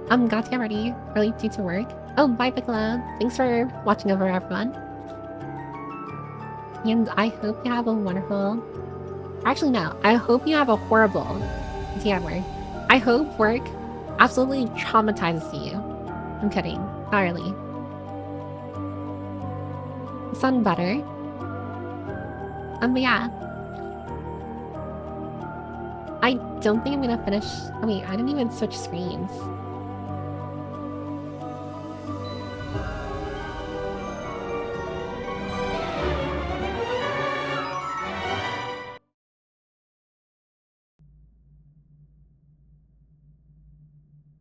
Got to get ready. Early due to work. Oh, bye, Piccolo. Thanks for watching over, everyone. And I hope you have a wonderful... Actually, no. I hope you have a horrible day at work. I hope work absolutely traumatizes you. I'm kidding. Not really. You sound better. But yeah. I don't think I'm gonna finish... Oh wait, I didn't even switch screens.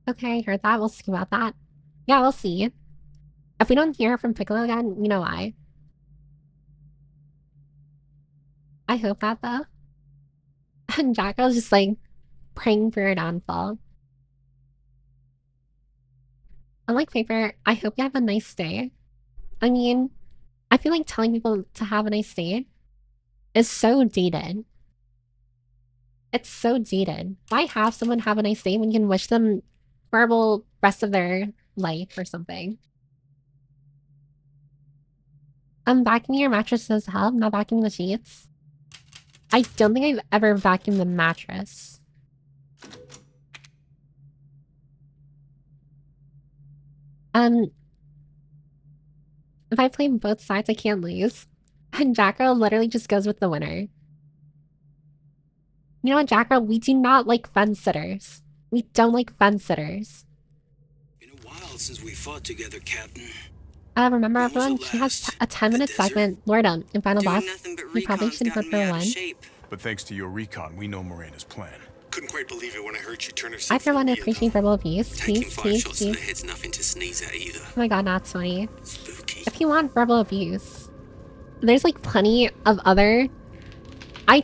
Okay, I heard that. We'll see about that. Yeah, we'll see. If we don't hear from Piccolo again, you know why. I hope that, though. And Jacko's just, like, praying for your downfall. Unlike Paper, I hope you have a nice day. I mean, I feel like telling people to have a nice day is so dated. It's so dated. Why have someone have a nice day when you can wish them horrible rest of their life or something? Vacuuming your mattress does help, not vacuuming the sheets. I don't think I've ever vacuumed the mattress. If I play both sides, I can't lose. And Jackal literally just goes with the winner. You know what, Jackal? We do not like fence sitters. We don't like fence sitters. Been a while since we fought together, Captain. Remember everyone? She has a 10-minute segment, Lordum, in Final Boss. You probably should vote for one. But thanks to your recon, we know Miranda's plan. Couldn't quite believe it when I heard she turned herself. I for one appreciate verbal abuse. Please. It's nothing to sneeze at either. Oh my god, that's funny. Spooky. If you want verbal abuse, there's like plenty of other... I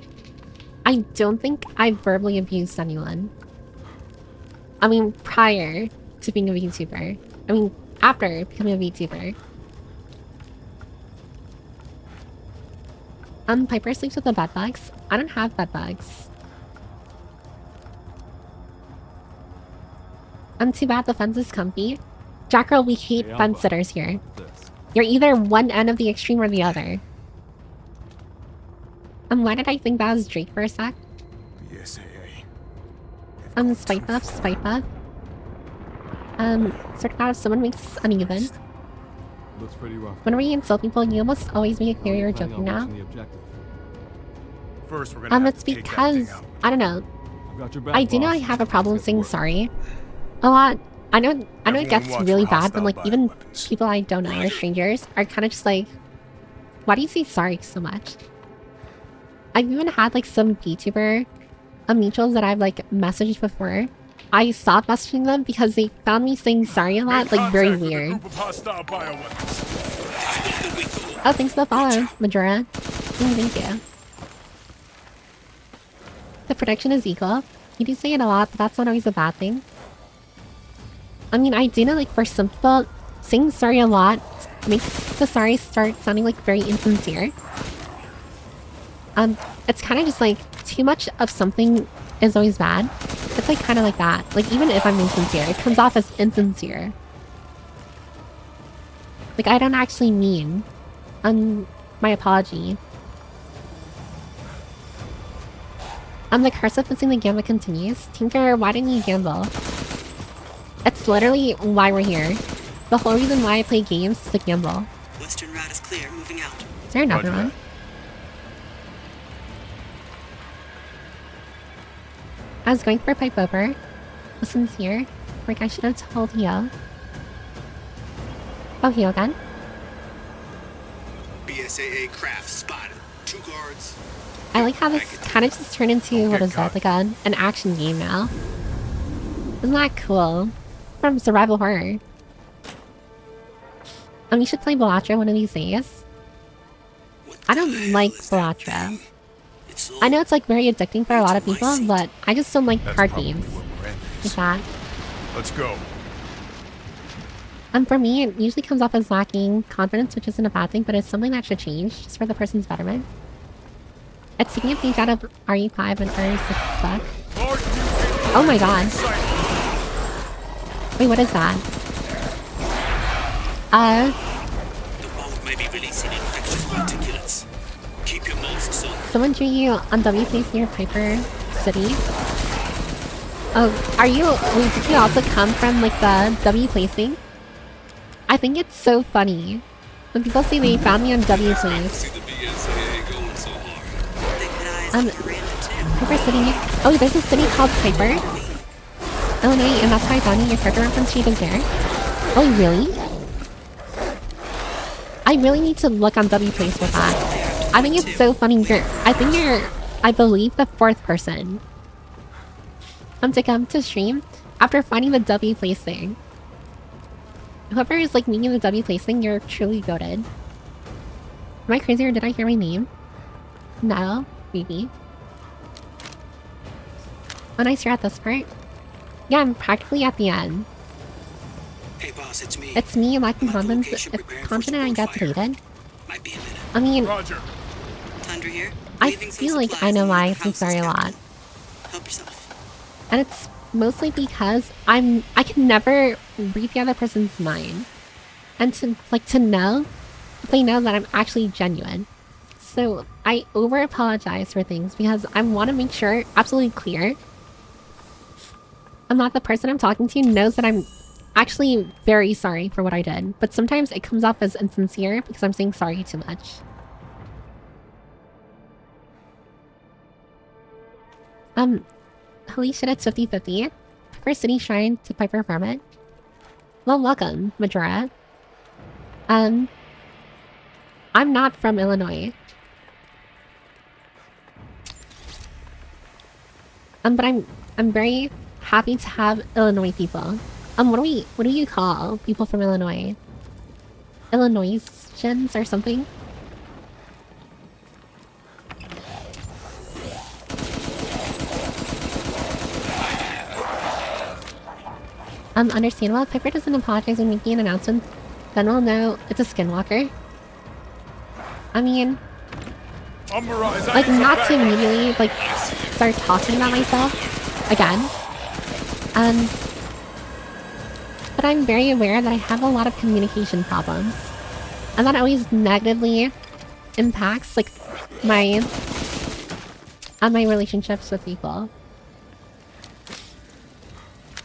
don't think I verbally abused anyone. I mean, prior to being a VTuber. I mean, after becoming a VTuber. Piper sleeps with the bed bugs. I don't have bed bugs. Too bad the fence is comfy. Jackal, we hate fence sitters here. You're either one end of the extreme or the other. Why did I think that was Drake for a sec? The SAA. Spite buff, spite buff. Sort of how someone makes uneven. Looks pretty rough. Whenever you insult people, you almost always make it clear you're joking now. First, we're gonna have It's to take that thing because, out. I don't know. I've got your back, I do know boss. I have a problem Let's get to saying work. sorry. A lot. I know it Everyone gets watch really for bad, but hostile like even bioweapons. people I don't know or strangers are kind of just like, why do you say sorry so much? I've even had like some VTuber mutuals that I've like messaged before. I stopped messaging them because they found me saying sorry a lot, Make like very contact with a weird. group of hostile bioweapons. Oh, thanks for the follow, Majora. Thank you. The prediction is equal. You do say it a lot, but that's not always a bad thing. I mean, I do know, like, for some people, saying sorry a lot makes the sorry start sounding, like, very insincere. It's kind of just, like, too much of something is always bad. It's, like, kind of like that. Like, even if I'm insincere, it comes off as insincere. Like, I don't actually mean... my apology. The curse of missing the gambit continues. Tinker, why didn't you gamble? It's literally why we're here. The whole reason why I play games is to gamble. Western route is clear. Moving out. Is there another Roger one? that. I was going for a pipe over. Was sincere. Like I should have told Hio. Oh, Hio again? BSAA craft spotted. 2 guards. I like how this kind of just turned into, what get is that, caught. like an action game now. Isn't that cool? From survival horror. We should play Bellatra one of these days. What I the don't hell like is that Bellatra. thing? It's I know it's like very addicting for a lot of It's people, my seat. but I just don't like That's card probably games where Miranda like is. that. Let's go. For me, it usually comes off as lacking confidence, which isn't a bad thing, but it's something that should change just for the person's betterment. It's taking a page out of RE5 and RE6 book. Oh my god. Wait, what is that? The mold may be releasing infectious particulates. Keep your masks on. Someone drew you on W place near Piper City. Oh, are you? Wait, did you also come from like the W place thing? I think it's so funny when people say they found me on W place. See the BSAA going so hard. They put eyes on Miranda too. Piper City. Oh, there's a city called Piper, Illinois, and that's how I found you. Your character reference sheet is there. Oh, really? I really need to look on W place with that. I think it's so funny. I believe, the 4th person to come to stream after finding the W place thing. Whoever is like meeting the W place thing, you're truly goated. Am I crazy or did I hear my name? No, maybe. Oh, nice, you're at this part. Yeah, I'm practically at the end. Hey boss, it's me. It's me, lacking I'm at the confidence. location It's preparing for confident I support got fire. deleted. Might be a minute. I mean, Roger. Tundra here. I Leaving some feel like supplies I know in why one I of the say sorry a houses, lot. Captain. Help yourself. And it's mostly because I can never read the other person's mind. And to know if they know that I'm actually genuine. So I over apologize for things because I want to make sure absolutely clear I'm not the person I'm talking to knows that I'm actually very sorry for what I did. But sometimes it comes off as insincere because I'm saying sorry too much. Holy shit, it's 50-50. Piper City Shrine to Piper Hermit. Well, welcome, Majora. I'm not from Illinois. But I'm very happy to have Illinois people. What do you call people from Illinois? Illinoisians or something? Understandable. If Piper doesn't apologize when making an announcement, then we'll know it's a skinwalker. I mean, like, not to immediately, like, start talking about myself again. But I'm very aware that I have a lot of communication problems. And that always negatively impacts, like, my relationships with people.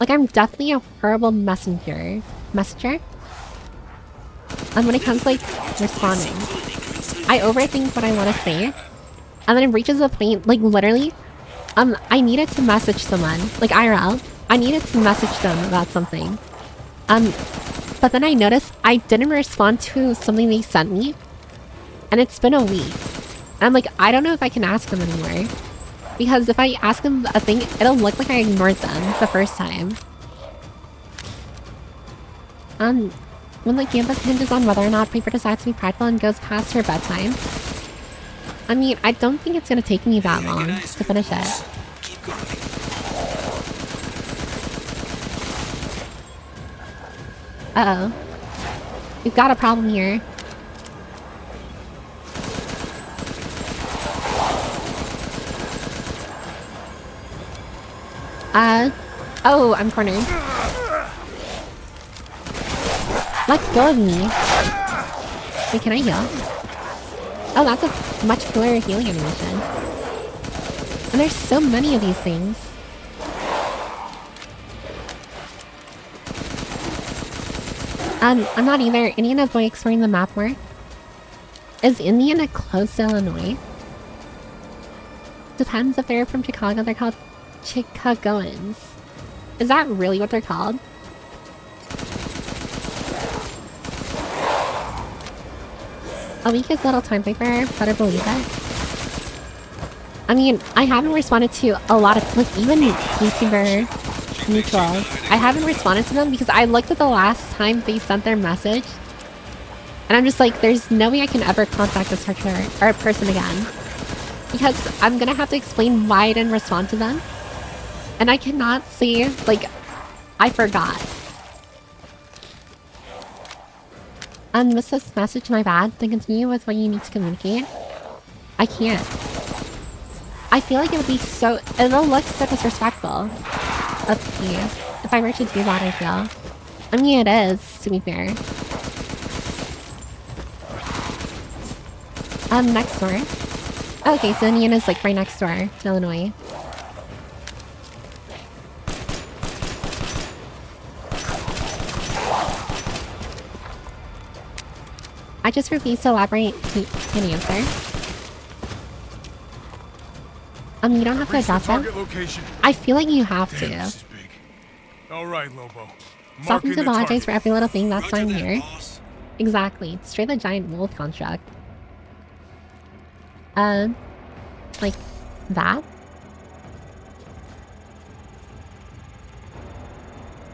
Like, I'm definitely a horrible messenger. And when it comes to, like, responding, I overthink what I want to say. And then it reaches a point, like, literally, I needed to message someone, like, IRL. I needed to message them about something. But then I noticed I didn't respond to something they sent me. And it's been a week. And I'm like, I don't know if I can ask them anymore. Because if I ask them a thing, it'll look like I ignored them the first time. When the gambit hinges on whether or not Paper decides to be prideful and goes past her bedtime. I mean, I don't think it's gonna take me that long to finish it. Keep going. Uh-oh. We've got a problem here. Oh, I'm cornered. Let go of me. Wait, can I heal? Oh, that's a much cooler healing animation. And there's so many of these things. I'm not either. Indiana boy exploring the map more. Is Indiana close to Illinois? Depends if they're from Chicago. They're called Chicagoans. Is that really what they're called? A week is little time, Piper. Better believe it. I mean, I haven't responded to a lot of, like, even YouTuber mutuals. I haven't responded to them because I looked at the last time they sent their message. And I'm just like, there's no way I can ever contact this person again. Because I'm gonna have to explain why I didn't respond to them. And I cannot say, like, I forgot. Missed this message, my bad. Then continue with what you need to communicate. I can't. I feel like it would be so... It'll look so disrespectful of me if I were to do that, I feel. I mean, it is, to be fair. Next door. Okay, so Indiana's like right next door to Illinois. I just refuse to elaborate. Can answer. You don't have to address it. I feel like you have to. This is big. All right, Lobo. Stop and Marking the apologize target. for every little thing. That's why I'm Roger that, here. boss. Exactly. Straight the giant wolf construct. Like that?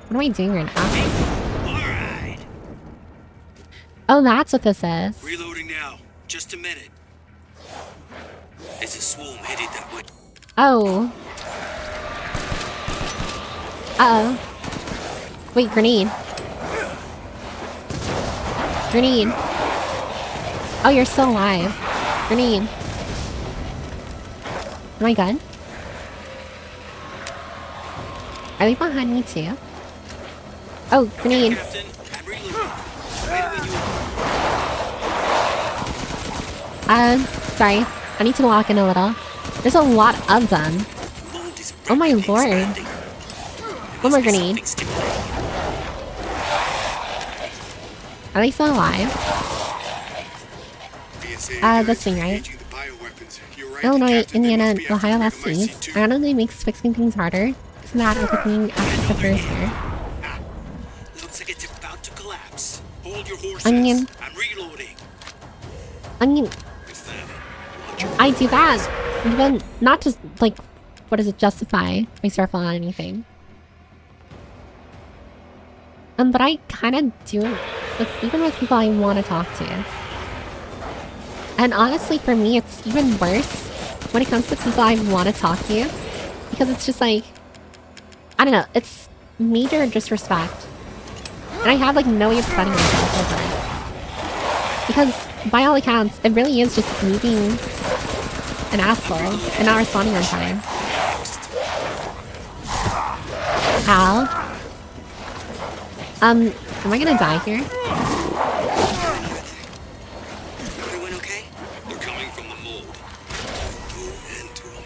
What am I doing right now? Alright. Oh, that's what this is. Reloading now. Just a minute. There's a swarm headed that way. Oh. Uh-oh. Wait, grenade. Grenade. Oh, you're still alive. Grenade. Am I good? Are they behind me too? Oh, grenade. Captain, I'm reloading. Ready when you are. Sorry. I need to walk in a little. There's a lot of them. Oh my lord. One more grenade. Are they still alive? This thing, right? Illinois, Indiana, and Ohio last seas. Randomly makes fixing things harder. Isn't that everything after the first year? Looks like it's about to collapse. Hold your horses. I mean... I'm reloading. I do that. Even not just, like, what does it justify myself on anything. But I kind of do, like, even with people I want to talk to. And honestly, for me, it's even worse when it comes to people I want to talk to. Because it's just like, I don't know, it's major disrespect. And I have, like, no way of defending myself over it. Because, by all accounts, it really is just me being an asshole and not responding on time. Ow. Am I gonna die here? Everyone okay? They're coming from the mold. Move into them.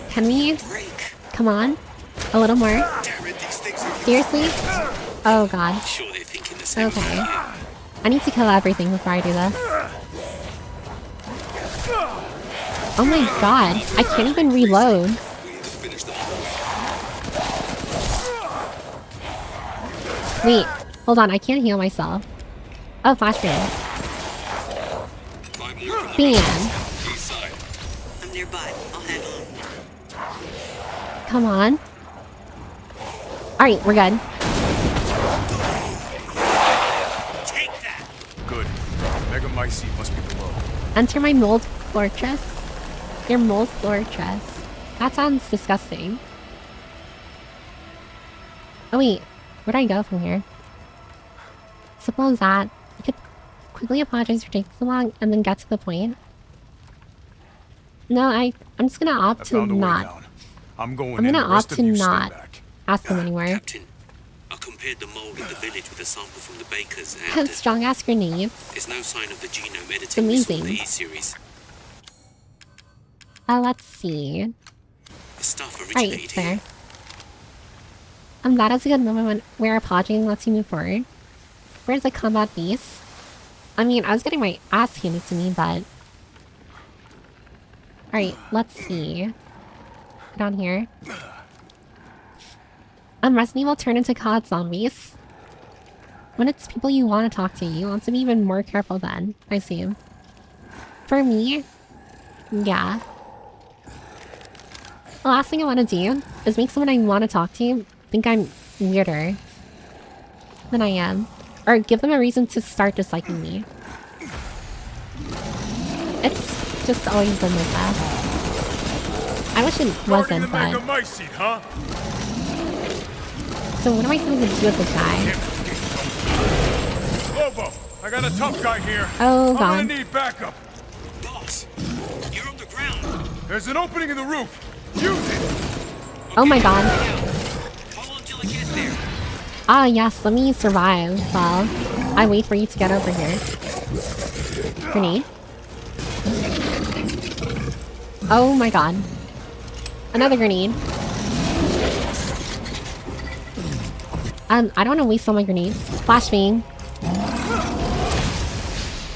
Can we? Break. Come on. A little more. Tear it Seriously? Oh god. Sure they're thinking the same Okay. thing. I need to kill everything before I do this. Oh my god. I can't even reload. We need to finish them off. Wait. Hold on. I can't heal myself. Oh, flashbang. Buy more from the Bam. east side. I'm nearby. I'll handle him. Come on. Alright, we're good. Take that! Good. Megamycete must be below. Enter my mold fortress. Your mold fortress. That sounds disgusting. Oh wait, where'd I go from here? Simple as that. I could quickly apologize for taking so long and then get to the point. No, I'm just gonna I opt to found a way not down. I'm going I'm in. gonna The rest opt of to you stay not. back. ask them anywhere. Captain, I compared the mold in the village with a sample from the bakers and Strong ass grenades. there's no sign of the genome editing It's we saw in amazing. the E-series. Let's see. The stuff Right, originated fair. here. That is a good moment where apologizing lets you move forward. Where's the combat beast? I mean, I was getting my ass handed to me, but... Alright, let's see. Down here. Resident Evil turn into COD zombies. When it's people you want to talk to, you want to be even more careful then, I assume. For me, yeah. The last thing I want to do is make someone I want to talk to think I'm weirder than I am. Or give them a reason to start disliking me. It's just always been like that. I wish it Guarding wasn't, the but... Megamycete, huh? So what am I supposed to do with this guy? Lobo, I got a tough guy here. Oh, I'm God. gonna need backup. Boss, you're on the ground. There's an opening in the roof. Use it. Oh my god. Hold on till I get there. Ah, yes, let me survive while I wait for you to get over here. Grenade. Oh my god. Another grenade. I don't want to waste all my grenades. Flashbang.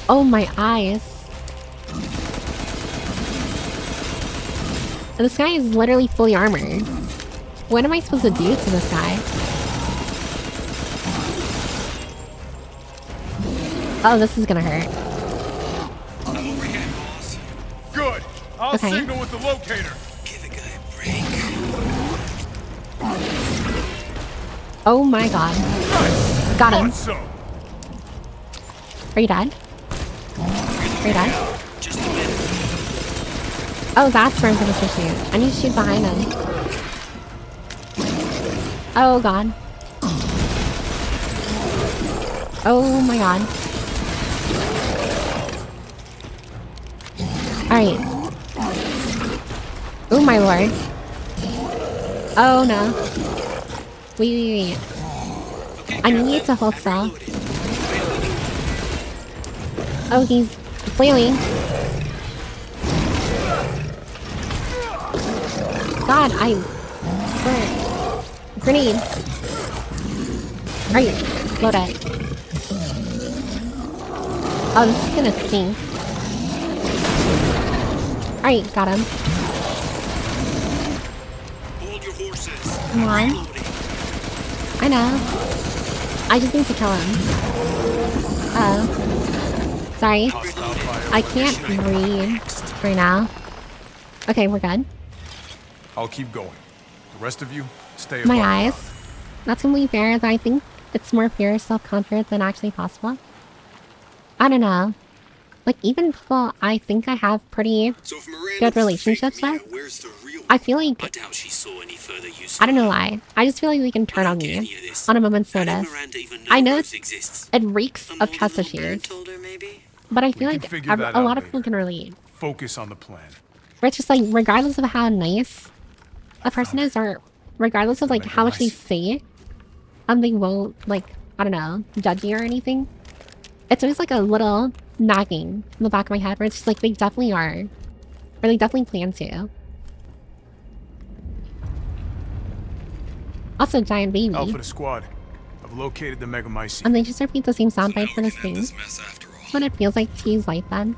Oh, my eyes. This guy is literally fully armored. What am I supposed to do to this guy? Oh, this is gonna hurt. I'm over here, boss. Good. I'll Okay. signal with the locator. Give the guy a break. Oh my god. Got him. Thought so. Are you dead? Are you dead? Just a minute. Oh, that's where I'm supposed to shoot. I need to shoot behind him. Oh god. Oh my god. Alright. Oh my lord. Oh no. Wait. I need to hold still. Oh, he's flailing. God, I swear. Grenade. Alright, load it. Oh, this is gonna stink. Alright, got him. Hold your horses. Come on. Reloading. I know. I just need to kill him. Uh-oh. Sorry. Hostile fire. I can't breathe right now. Okay, we're good. I'll keep going. The rest of you, stay My above eyes. ground. That's completely fair, though I think it's more pure self-confidence than actually possible. I don't know. Like, even people I think I have pretty... So if Miranda Good relationships faked Mia, with? where's the real I feel like... I doubt she saw any further use. I don't know why. I just feel like they can turn on get me any of this. on a moment's How did notice. Miranda even know I know Rose exists. it reeks A of mold trust little bird issues, told her, maybe? but I feel can like figure that a out lot of people later. can relate. Focus on the plan. Where it's just like, regardless of how nice a person is, or regardless of like how much they say, they won't like, I don't know, judge you or anything. It's always like a little nagging in the back of my head where it's just like, they definitely are. Or they definitely plan to. Also, giant baby. Alpha to squad. I've located the Megamycete. And they just repeat the same soundbite for this Get thing. this mess after all. That's what it feels like to use life then.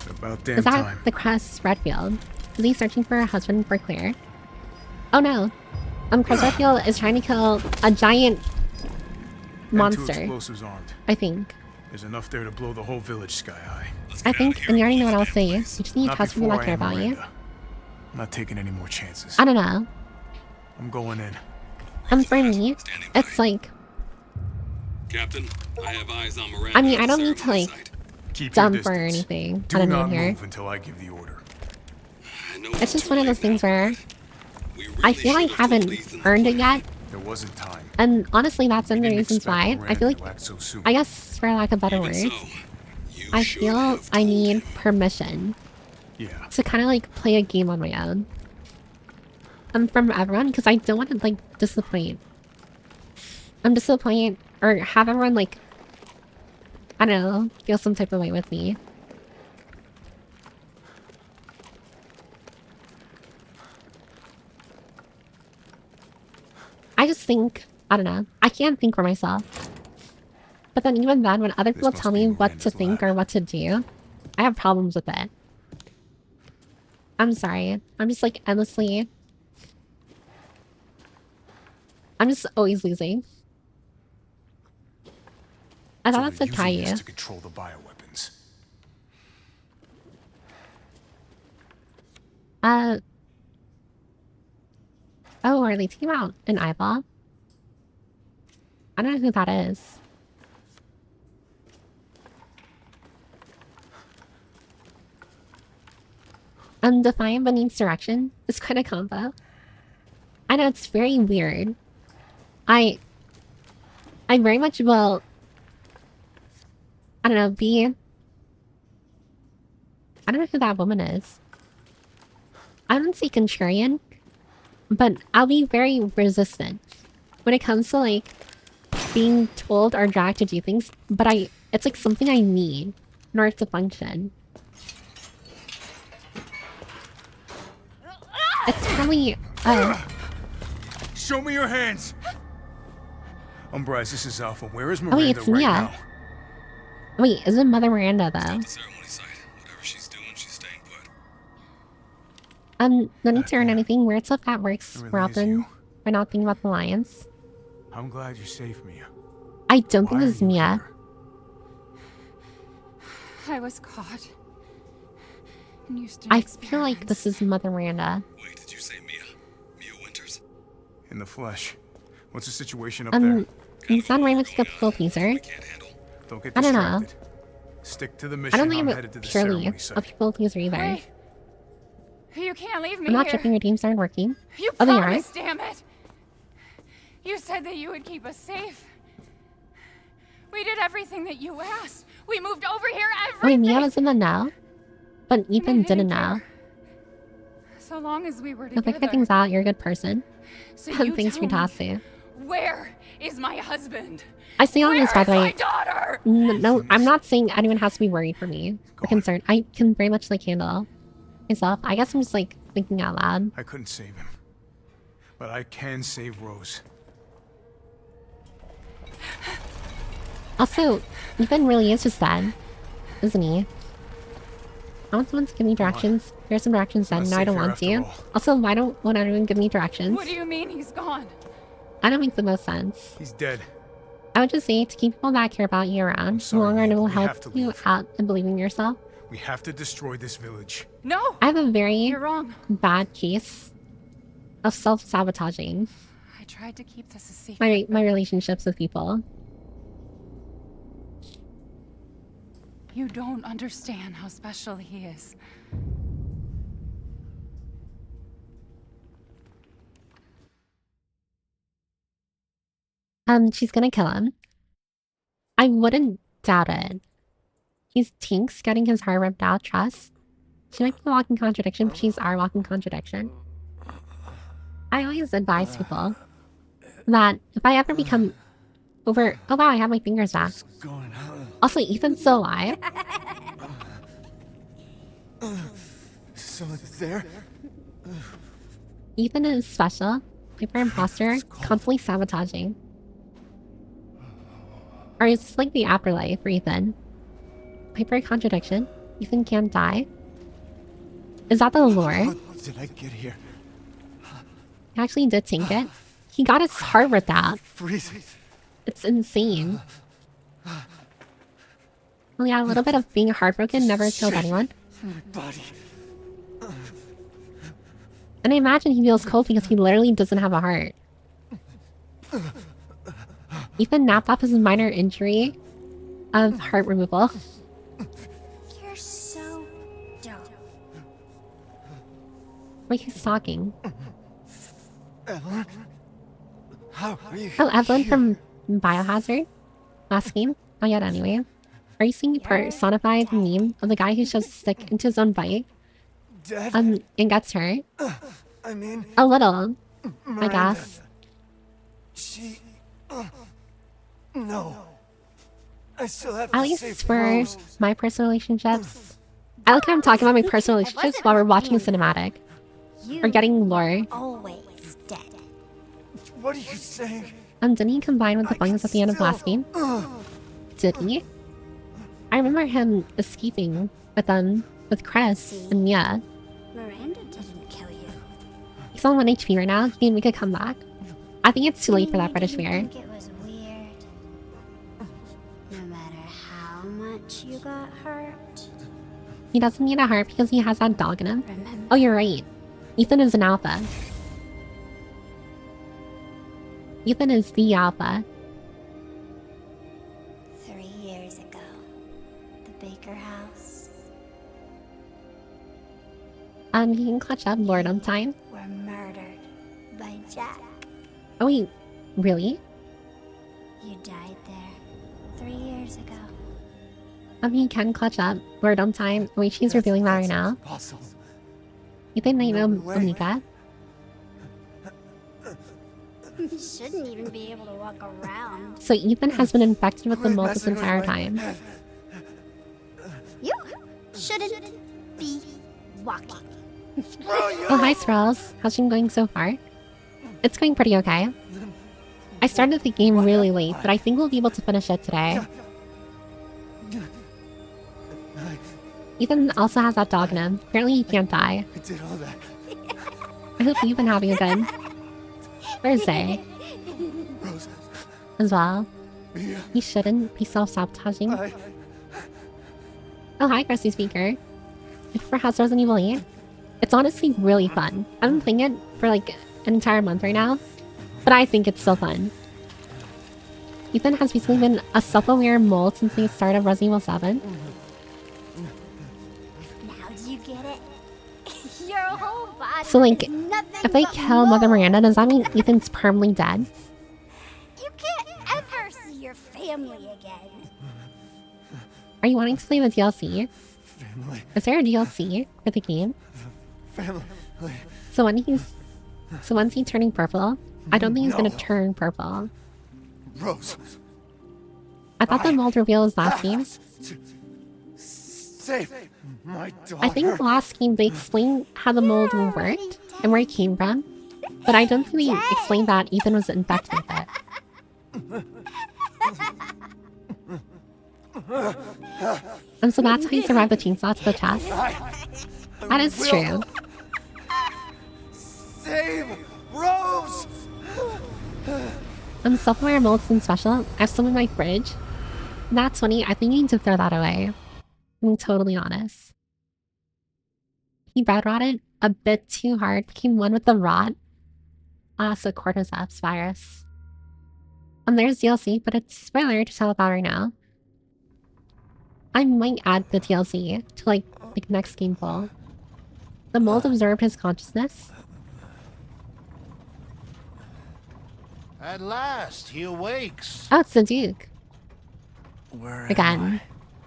About damn Is that time. the Chris Redfield? Is he searching for a husband for Claire? Oh no. Chris Redfield is trying to kill a giant And 2 monster, explosives armed. I think. There's enough there to blow the whole village sky high. Let's I get think, outta here and you already know before what I'll that say. You place. just need to Not trust people before that I care am about you. Miranda. I'm not taking any more chances. I don't know. I'm going in. For me, Standing by. it's like, Captain, I have eyes on Miranda. I mean, I at don't the need to, ceremony like, site. Keep dump your or distance. anything. Do I don't not need here. move until I give the order. I know It's just one of those things where we I really feel I should have told haven't Ethan. earned it yet. There wasn't time. And honestly, that's one of We the didn't reasons expect why. I Miranda feel like, to act so soon. I guess for lack of better Even words, so, you I should feel have I told need him. permission Yeah. to kind of like play a game on my own. From everyone, because I don't want to like disappoint. Disappoint or have everyone like, I don't know, feel some type of way with me. I just think, I don't know, I can't think for myself. But then even then, when other people must tell be me what to Miranda's think lab. or what to do, I have problems with it. I'm sorry. I'm just like endlessly... I'm just always losing. I So thought that's they're a using Caillou. this to control the bioweapons. Oh, are they talking about an eyeball? I don't know who that is. Defiant but needs direction is quite a combo. I know it's very weird. I very much will, I don't know, be... I don't know who that woman is. I don't say contrarian, but I'll be very resistant when it comes to like being told or dragged to do things, but it's like something I need in order to function. It's probably, Show me your hands! Umbrise, this is Alpha. Where is wait, Miranda it's right Mia. now? Wait, is it Mother Miranda though? The ceremony site. Whatever she's doing, she's staying put. No need to earn anything. Weird stuff that works. It really We're is often, you. we're not thinking about the Lions. I'm glad you're safe, Mia. I don't think Why this is are you Mia. here? I was caught. And used to I feel like this is Mother Miranda. Wait, did you say Mia? Mia Winters? In the flesh. What's the situation up there? You sound very much like a people pleaser. We can't handle. Don't get I don't know. distracted. Stick to the I mission. don't think I'm I'm headed to the purely ceremony a site. people pleaser either. Wait. You can't leave me I'm not here. checking your teams aren't working. You Oh, they are? promised, damn it. You said that you would keep us safe. We did everything that you asked. We moved over here, Wait, everything. Mia was in the know? But Ethan didn't know. care. So long as we were You'll together. figure things out, you're a good person. So you Thanks for tell me, tossing. where is my husband? I say all Where this, by is the my way. daughter? No, I'm not saying anyone has to be worried for me or concerned. I can very much like handle myself. I guess I'm just like thinking out loud. I couldn't save him. But I can save Rose. Also, Ethan really is just dead, isn't he? I want someone to give me directions. Here's some directions then. Not No, I don't safe here want to. after all. Also, why don't anyone give me directions? What do you mean he's gone? I don't make the most sense. He's dead. I would just say to keep people that care about you around, the sorry, longer it will we have help to you leave. out and believe in yourself. We have to destroy this village. No, I have a very you're wrong. bad case of self-sabotaging I tried to keep this a secret. my relationships with people. You don't understand how special he is. She's gonna kill him. I wouldn't doubt it. He's Tinks getting his heart ripped out, trust. She might be a walking contradiction, but she's our walking contradiction. I always advise people that if I ever become over... Oh wow, I have my fingers back. Also, Ethan's still alive. Someone's there? Ethan is special. Piper imposter, constantly sabotaging. Or is this like the afterlife for Ethan? Piper contradiction. Ethan can't die. Is that the lore? How did I get here? He actually did tank it. He got his heart ripped out. Freezing. It's insane. Well, yeah, a little bit of being heartbroken never killed anyone. My body. And I imagine he feels cold because he literally doesn't have a heart. Ethan napped off his minor injury of heart removal. You're so dumb. Wait, he's talking. Evelyn? How are you? Oh, Evelyn from Biohazard? Last game? Not yet anyway. Are you seeing the personified meme of the guy who shoves a stick into his own bike? Dead? And gets hurt? I mean, A little, I Miranda. guess. She... no. I still have At to least save for Rose. my personal relationships. I like how I'm talking about my personal relationships while we're watching a cinematic. You Or getting lore. always dead. What are you saying? Didn't he combine with the buttons at the end of last game? Did he? I remember him escaping with Chris and Mia. Miranda didn't kill you. He's on 1 HP right now. He can make a comeback. I think it's too late for that British Didn't bear. think it was weird. No matter how much you got hurt. He doesn't need a heart because he has that dog in him. Remember, Oh, you're right. Ethan is an alpha. Ethan is the alpha. 3 years ago, the Baker house He can clutch up boredom time. were murdered by Jack. Oh wait, really? You died there 3 years ago. He can clutch up boredom time. Wait, she's revealing that right now. Impossible. You think they know No way. Onika? You shouldn't even be able to walk around. So Ethan has been infected with the Quit mold this messing with entire my time. head. You shouldn't be walking. Oh, hi, Sprells. How's she going so far? It's going pretty okay. I started the game really late, but I think we'll be able to finish it today. Ethan also has that dog in him. Apparently he can't die. I did all that. I hope you've been having a good Thursday Rose. as well. Mia. You shouldn't be self-sabotaging. I... Oh, hi, Crusty Speaker. For House Resident Evil 8. It's honestly really fun. I've been playing it for like an entire month right now, but I think it's still fun. Ethan has basically been a self-aware mold since the start of Resident Evil 7. Now do you get it? Your whole body So, like, is nothing if I but kill Mother mold. Miranda, does that mean Ethan's permanently dead? You can't ever see your family again. Are you wanting to play the DLC? Family. Is there a DLC for the game? Family. So once he's turning purple, I don't think he's gonna No. turn purple. Rose. I thought the mold reveal was last game. Save my daughter. I think last game they explained how the mold worked and where it came from, but I don't think they explained that Ethan was infected with it. And so that's how you survived the chainsaw to the chest. That is true. Save Rose. Self-aware molds and special. I have some in my fridge. That's funny. I think you need to throw that away. I'm totally honest. He bad rotted a bit too hard. Became one with the rot. So cordyceps virus. There's DLC, but it's spoiler to tell about right now. I might add the DLC to like next game full. The mold absorbed his consciousness. At last, he awakes. Oh, it's the Duke. Where Again.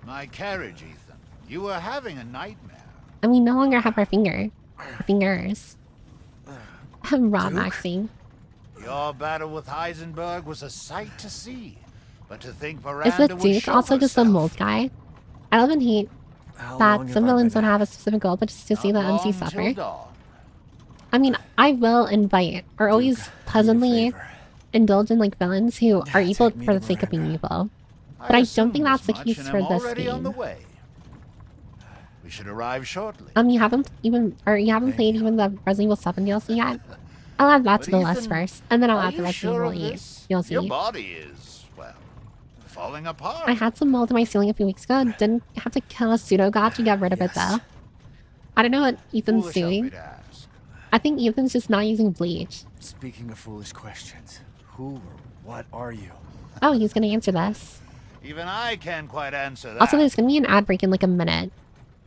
My carriage, Ethan. You were having a nightmare. And we no longer have our fingers. I'm raw maxing. Your battle with Heisenberg was a sight to see. But to think Is Miranda the would Duke show also just a herself. mold guy? I love and hate How long that have some I villains been don't have a specific goal, but just to see the Not MC long till suffer. dawn. I mean, I will invite or always pleasantly indulge in like villains who are evil for the sake of being evil. But I don't think that's the case for this On the game. way. We should arrive shortly. You haven't played even the Resident Evil 7 DLC yet? I'll add that to the list first, and then I'll add the Resident Evil 8 DLC. Your body is, well, falling apart. I had some mold in my ceiling a few weeks ago. Didn't have to kill a pseudo god to get rid of it though. I don't know what Ethan's Foolish of me doing. to ask. I think Ethan's just not using bleach. Speaking of foolish questions, who or what are you? Oh, he's gonna answer this. Even I can't quite answer that. Also, there's gonna be an ad break in like a minute.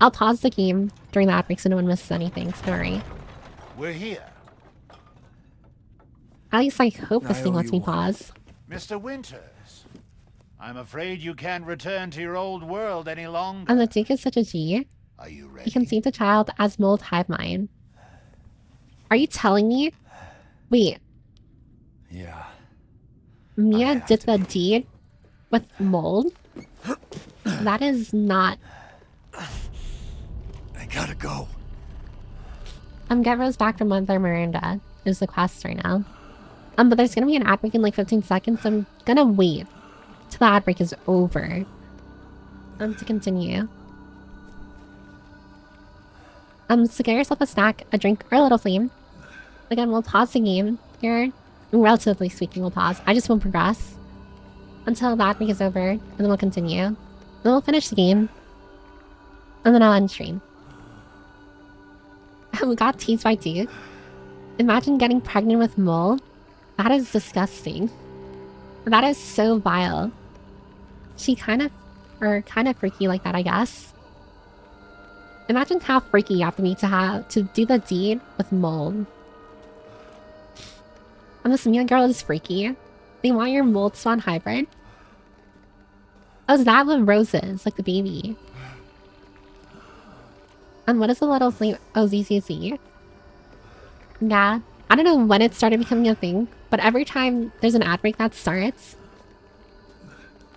I'll pause the game during the ad break so no one misses anything, so don't worry. We're here. At least I hope this I thing owe lets you me one. pause. Mr. Winters, I'm afraid you can't return to your old world any longer. And the Duke is such a G. Are you ready? He conceived a child as mold hive mind. Are you telling me? Wait, Yeah. Mia have did to the deed with mold? That is not... I gotta go. Get Rose back from Mother Miranda is the quest right now. But there's gonna be an ad break in like 15 seconds, so I'm gonna wait till the ad break is over. To continue. So get yourself a snack, a drink, or a little flame. Again, we'll pause the game here. Relatively speaking, we'll pause. I just won't progress until the ad break is over, and then we'll continue. Then we'll finish the game, and then I'll end stream. We got teased by Duke. Imagine getting pregnant with mole. That is disgusting. That is so vile. She kind of freaky like that, I guess. Imagine how freaky you have to be to do the deed with mold. And this Mia girl is freaky. They want your mold spawn hybrid. Oh, is that what Rose is? Like the baby. And what is the little flame? Oh, ZZZ. Yeah. I don't know when it started becoming a thing, but every time there's an ad break that starts,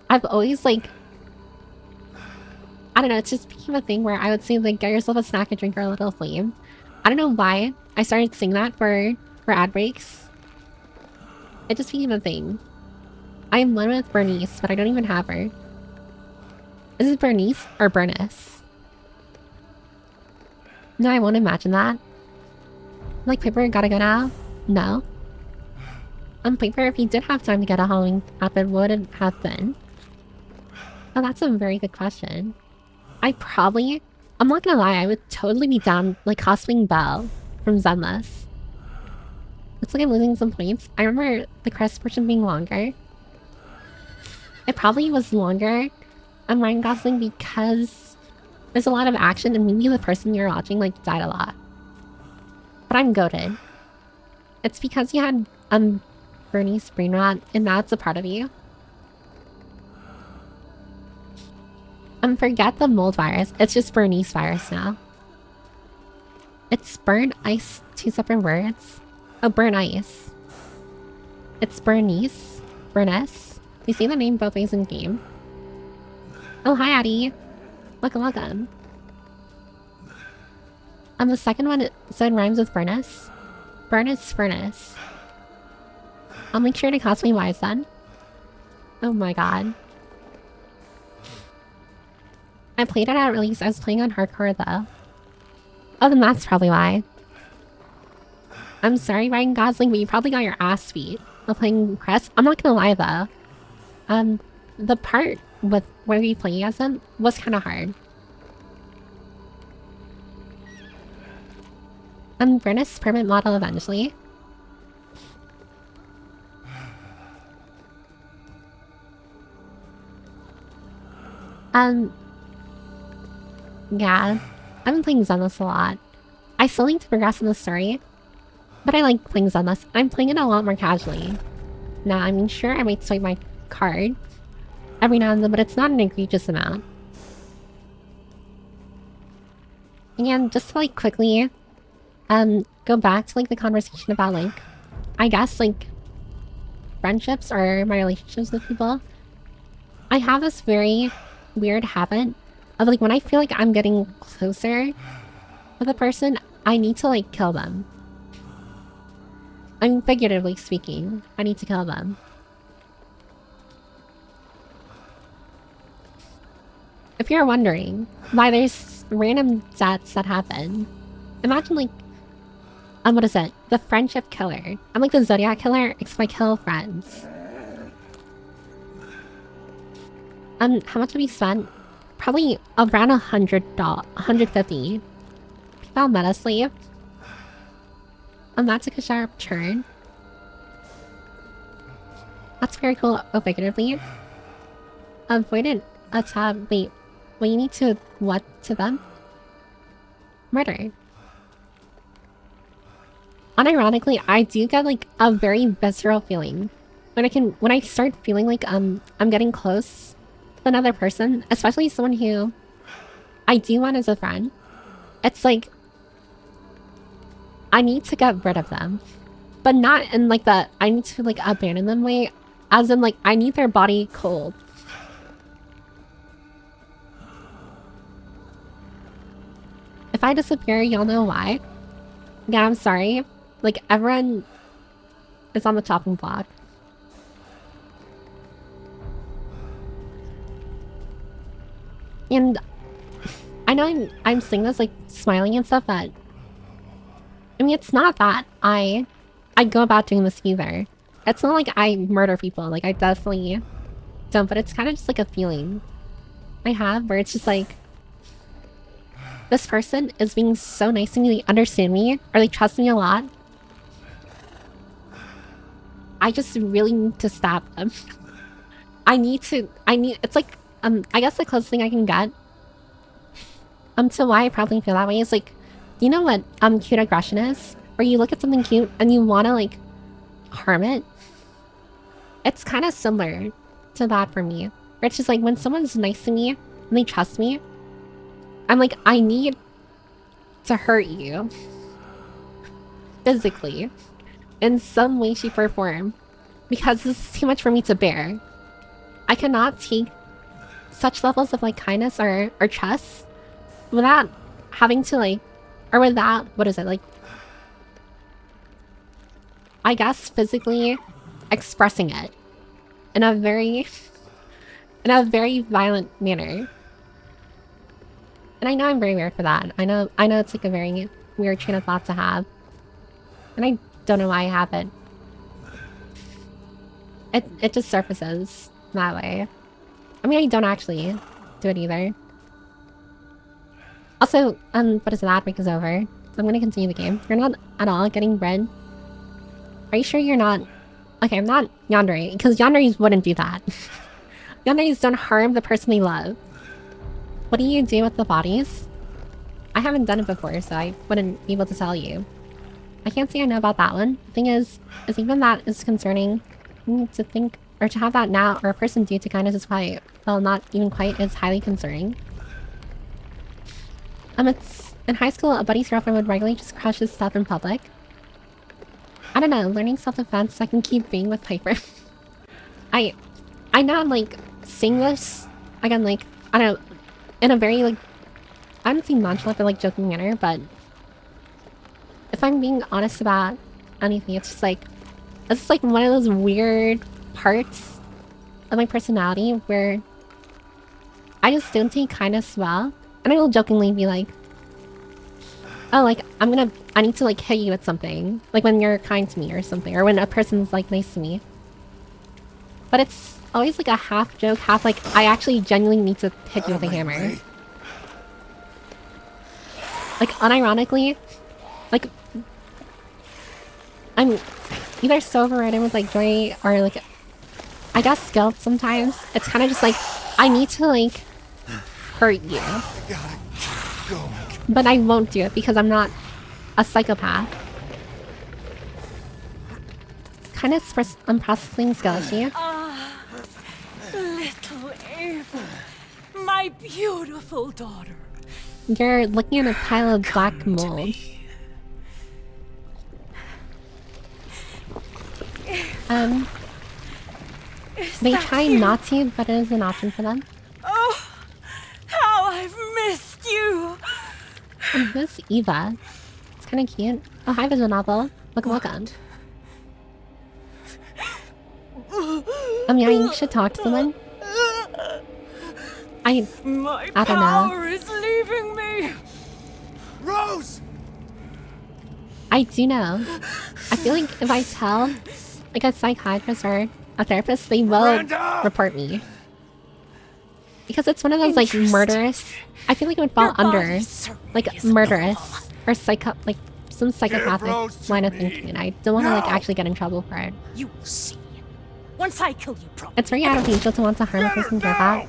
I've always like... I don't know, it just became a thing where I would say like, get yourself a snack, a drink, or a little flame. I don't know why I started saying that for ad breaks. It just became a thing. I am one with Bernice, but I don't even have her. Is it Bernice or Bernice? No, I won't imagine that. Like, Piper gotta go now? No. Piper, if you did have time to get a Halloween outfit, what would it have been? Oh, that's a very good question. I'm not gonna lie, I would totally be down, like, cosplaying Belle from Zenless. Looks like I'm losing some points. I remember the Chris portion being longer. It probably was longer on Ryan Gosling because there's a lot of action and maybe the person you're watching, like, died a lot. But I'm goated. It's because you had, Bernie's brain rot, and now it's a part of you. Forget the mold virus. It's just Bernice virus now. It's burn ice, 2 separate words. Oh, burn ice. It's Bernice. Bernice. We see the name both ways in game. Oh, hi, Addie. Welcome, welcome. The second one, so it rhymes with furnace. Furnace, furnace. I'll make sure to cosplay Wise then. Oh my god. I played it at release. I was playing on hardcore though. Oh, then that's probably why. I'm sorry, Ryan Gosling, but you probably got your ass beat while playing Chris. I'm not gonna lie though. The part with where you play as him was kind of hard. Bernice permanent model eventually. Yeah, I've been playing Zenless a lot. I still need to progress in the story, but I like playing Zenless. I'm playing it a lot more casually. Now, I mean, sure, I might swipe my card every now and then, but it's not an egregious amount. And just to, like, quickly, go back to, like, the conversation about, like, I guess, like, friendships or my relationships with people. I have this very weird habit of, like, when I feel like I'm getting closer with a person, I need to, like, kill them. I mean, figuratively speaking, I need to kill them. If you're wondering why there's random deaths that happen, imagine like, what is it? The friendship killer. I'm like the Zodiac killer, except I kill friends. How much have we spent? Probably around $150. People meta sleep. That took a sharp turn. That's very cool. Oh, figuratively. Avoided a tab. Wait, well, you need to what to them? Murder. Unironically, I do get like a very visceral feeling when I start feeling like I'm getting close to another person, especially someone who I do want as a friend. It's like I need to get rid of them, but not in like the I need to like abandon them way, as in like I need their body cold. If I disappear, y'all know why. Yeah, I'm sorry. Like, everyone is on the chopping block. And I know I'm saying this, like, smiling and stuff, but I mean, it's not that I go about doing this either. It's not like I murder people. Like, I definitely don't, but it's kind of just like a feeling I have where it's just like, this person is being so nice to me, they understand me, or they trust me a lot. I just really need to stab them. It's like, I guess the closest thing I can get to why I probably feel that way is like, you know what cute aggression is? Where you look at something cute and you want to like harm it? It's kind of similar to that for me. Where it's just like when someone's nice to me and they trust me, I'm like, I need to hurt you. Physically. In some way, shape, or form. Because this is too much for me to bear. I cannot take such levels of like kindness or trust without having to like, or without, what is it, like, I guess physically expressing it in a very violent manner. And I know I'm very weird for that. I know it's like a very weird train of thought to have. And I don't know why I have it. It just surfaces that way. I mean, I don't actually do it either. Also, what is that? Week is over. So I'm gonna continue the game. You're not at all getting bread. Are you sure you're not? Okay, I'm not yandere, because yanderes wouldn't do that. Yanderes don't harm the person they love. What do you do with the bodies? I haven't done it before, so I wouldn't be able to tell you. I can't say I know about that one. The thing is even that is concerning. You need to think, or to have that now, or a person due to kindness is quite, well, not even quite, is highly concerning. It's in high school, a buddy's girlfriend would regularly just crush his stuff in public. I don't know, learning self-defense so I can keep being with Piper. I know I'm like saying this again, like, I don't know, in a very like, I don't think nonchalant but like joking manner, but if I'm being honest about anything, it's just like one of those weird parts of my personality where I just don't take kindness well. And I will jokingly be like, oh, like, I need to like hit you with something. Like when you're kind to me or something. Or when a person's like nice to me. But it's always like a half joke, half like, I actually genuinely need to hit you with a hammer. Like, unironically, like, I'm either so overridden with like joy or like, I guess guilt sometimes. It's kind of just like, I need to like hurt you. But I won't do it because I'm not a psychopath. Kind of I'm processing skeleton. Ah, little Ava, my beautiful daughter. You're looking at a pile of black mold. They try not to, but it is an option for them. Oh, how I've missed you! And who's Eva? It's kind of cute. Oh, hi, visual novel. Welcome. I mean, I should talk to someone. I don't know. Power is leaving me. Rose! I do know. I feel like if I tell, like, a psychiatrist or a therapist, they will Miranda! report me. Because it's one of those, like, murderous... I feel like it would fall under, like, murderous. Or like, some psychopathic line of thinking. And I don't want to, like, actually get in trouble for it. You will see. Once I kill you properly. It's very out of Angel to want to harm a person care about.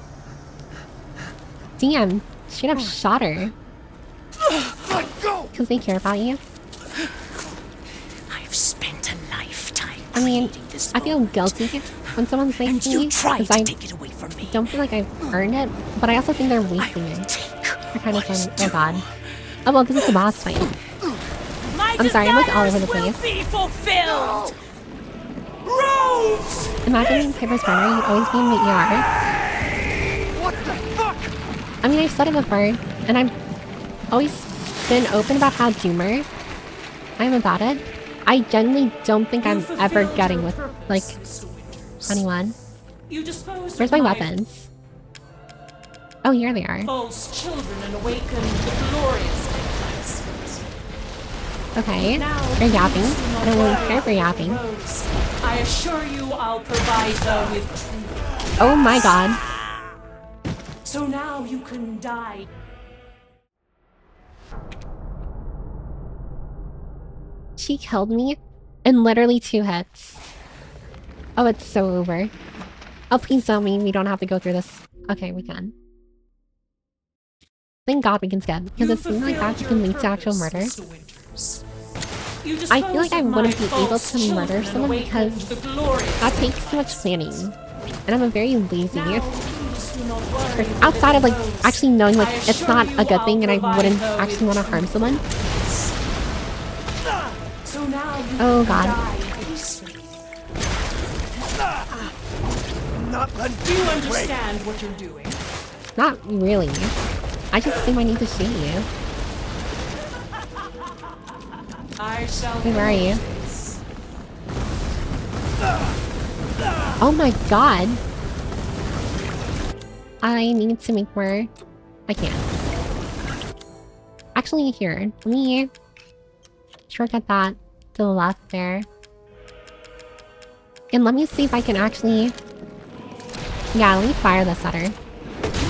Damn, should have shot her. Let go! Because they care about you. I've spent a lifetime. I mean, creating this I feel moment, guilty when someone's nice and to you me. try Because to I take it away from me. don't feel like I've earned it. But I also think they're wasting it. They're kind of fun. Oh god. Oh well, this is the boss fight. I'm sorry, I'm like all over the place. Be fulfilled. Rose! Imagine Piper's partner, you'd always be in the ER. What the fuck? I mean, I've said it before, and I've always been open about how humor I am about it. I genuinely don't think I'm ever getting with, like, anyone. Where's my weapons? Oh, here they are. False children and awaken the glorious Christ. Okay, you're yapping. I don't really care for yapping. I assure you I'll provide them with truth. Oh my god. So now you can die. She killed me in literally 2 hits. Oh, it's so over. Oh, please tell me we don't have to go through this. Okay, we can. Thank god we can skip, because it seems like that can lead to actual murder. I feel like I wouldn't be able to murder someone because that takes too much planning. And I'm a very lazy person. Outside of, like, actually knowing, like, it's not a good thing and I wouldn't actually want to harm someone. Oh god. Do you understand what you're doing? Not really. I just think I need to shoot you. Hey, where are you? Oh my god. I need to make more... I can't. Actually, here. Let me... shortcut that to the left there. And let me see if I can actually... Yeah, let me fire this at her. You